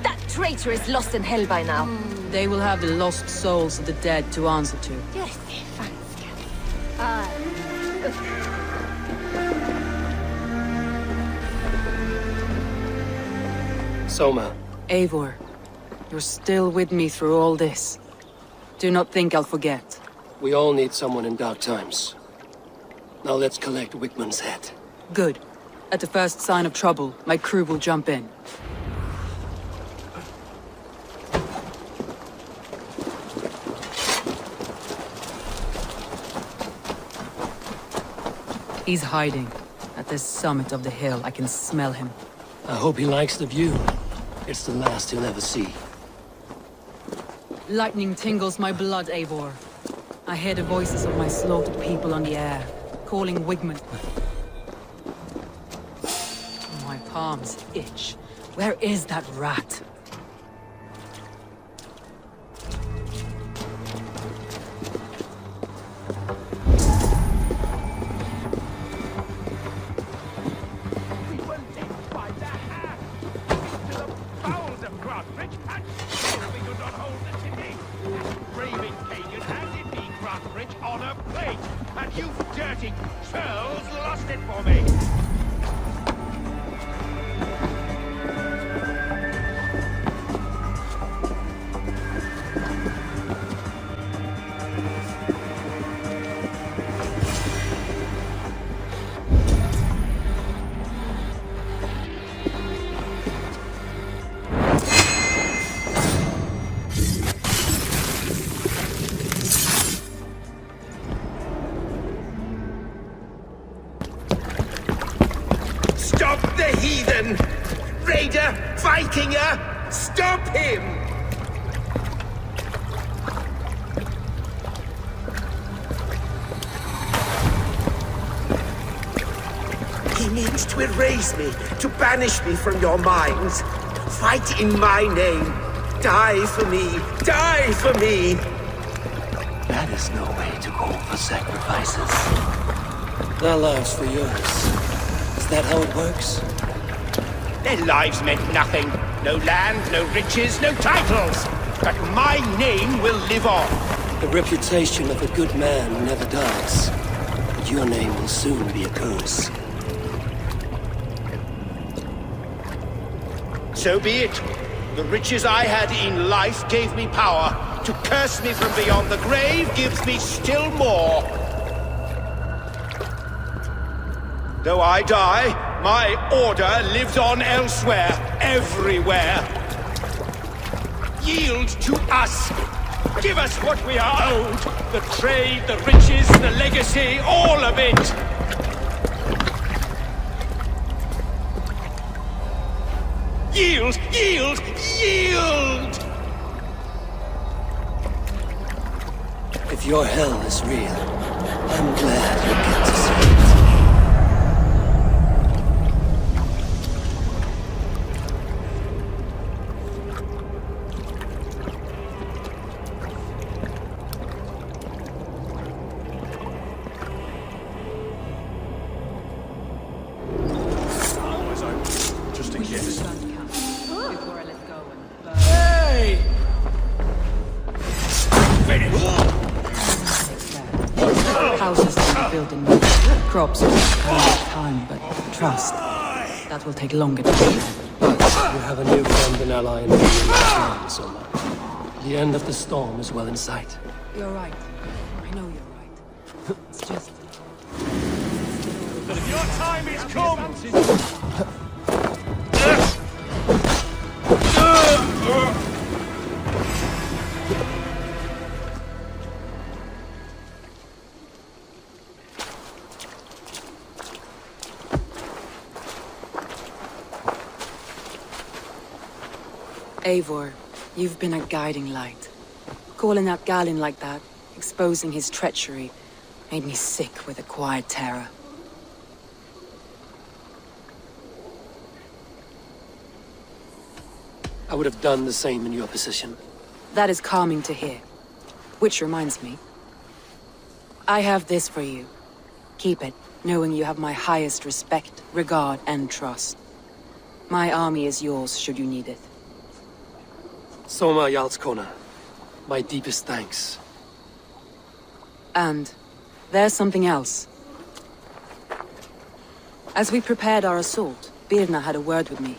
Speaker 7: That traitor is lost in hell by now.
Speaker 13: They will have the lost souls of the dead to answer to.
Speaker 7: Yes,
Speaker 12: Soma.
Speaker 13: Eivor, you're still with me through all this. Do not think I'll forget.
Speaker 12: We all need someone in dark times. Now let's collect Wickman's head.
Speaker 13: Good. At the first sign of trouble, my crew will jump in. He's hiding. At the summit of the hill, I can smell him.
Speaker 12: I hope he likes the view. It's the last he'll ever see.
Speaker 13: Lightning tingles my blood, Eivor. I hear the voices of my slaughtered people on the air, calling Wigman. My palms itch. Where is that rat?
Speaker 9: Stop the heathen! Raider! Vikinger! Stop him! He means to erase me, to banish me from your minds. Fight in my name. Die for me. Die for me!
Speaker 12: That is no way to call for sacrifices. Their lives for yours. Is that how it works?
Speaker 9: Their lives meant nothing. No land, no riches, no titles. But my name will live on.
Speaker 12: The reputation of a good man never dies. But your name will soon be a curse.
Speaker 9: So be it. The riches I had in life gave me power. To curse me from beyond the grave gives me still more. Though I die, my order lives on elsewhere, everywhere. Yield to us. Give us what we are owed. The trade, the riches, the legacy, all of it. Yield! Yield! Yield!
Speaker 12: If your hell is real, I'm glad you get to see it.
Speaker 15: Just in case.
Speaker 13: Before I let go and
Speaker 10: Hey!
Speaker 13: houses are built in wood. Crops will take time, but trust. That will take longer to build.
Speaker 12: But you have a new friend and ally in the land, Soma. The end of the storm is well in sight.
Speaker 13: You're right. I know you're right. It's just...
Speaker 14: Your time is come!
Speaker 13: Eivor, you've been a guiding light. Calling out Galinn like that, exposing his treachery, made me sick with a quiet terror.
Speaker 12: I would have done the same in your position.
Speaker 13: That is calming to hear. Which reminds me. I have this for you. Keep it, knowing you have my highest respect, regard, and trust. My army is yours should you need it.
Speaker 12: Soma Jarlskona, my deepest thanks.
Speaker 13: And there's something else. As we prepared our assault, Birna had a word with me.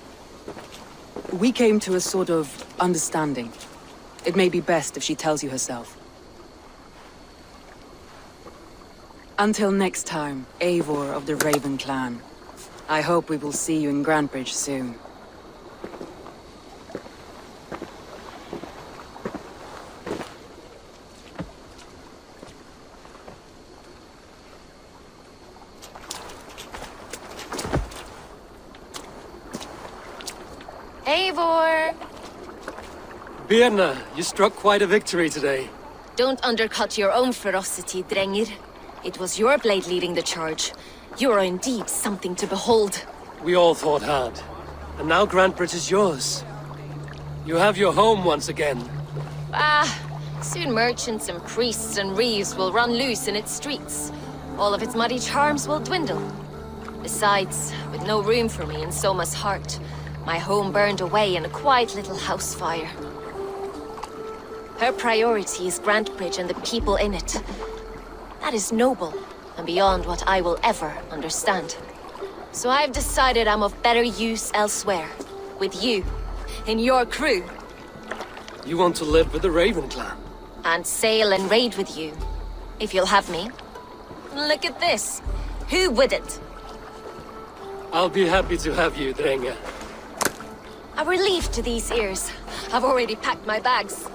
Speaker 13: We came to a sort of understanding. It may be best if she tells you herself. Until next time, Eivor of the Raven Clan. I hope we will see you in Grantebridge soon.
Speaker 7: Eivor!
Speaker 12: Birna, you struck quite a victory today.
Speaker 7: Don't undercut your own ferocity, Drengir. It was your blade leading the charge. You are indeed something to behold.
Speaker 12: We all fought hard. And now Grantebridge is yours. You have your home once again.
Speaker 7: Soon merchants and priests and reeves will run loose in its streets. All of its muddy charms will dwindle. Besides, with no room for me in Soma's heart, my home burned away in a quiet little house fire. Her priority is Grantebridge and the people in it. That is noble, and beyond what I will ever understand. So I've decided I'm of better use elsewhere. With you, in your crew.
Speaker 12: You want to live with the Raven Clan?
Speaker 7: And sail and raid with you, if you'll have me. Look at this. Who wouldn't?
Speaker 12: I'll be happy to have you, Drengr.
Speaker 7: A relief to these ears. I've already packed my bags.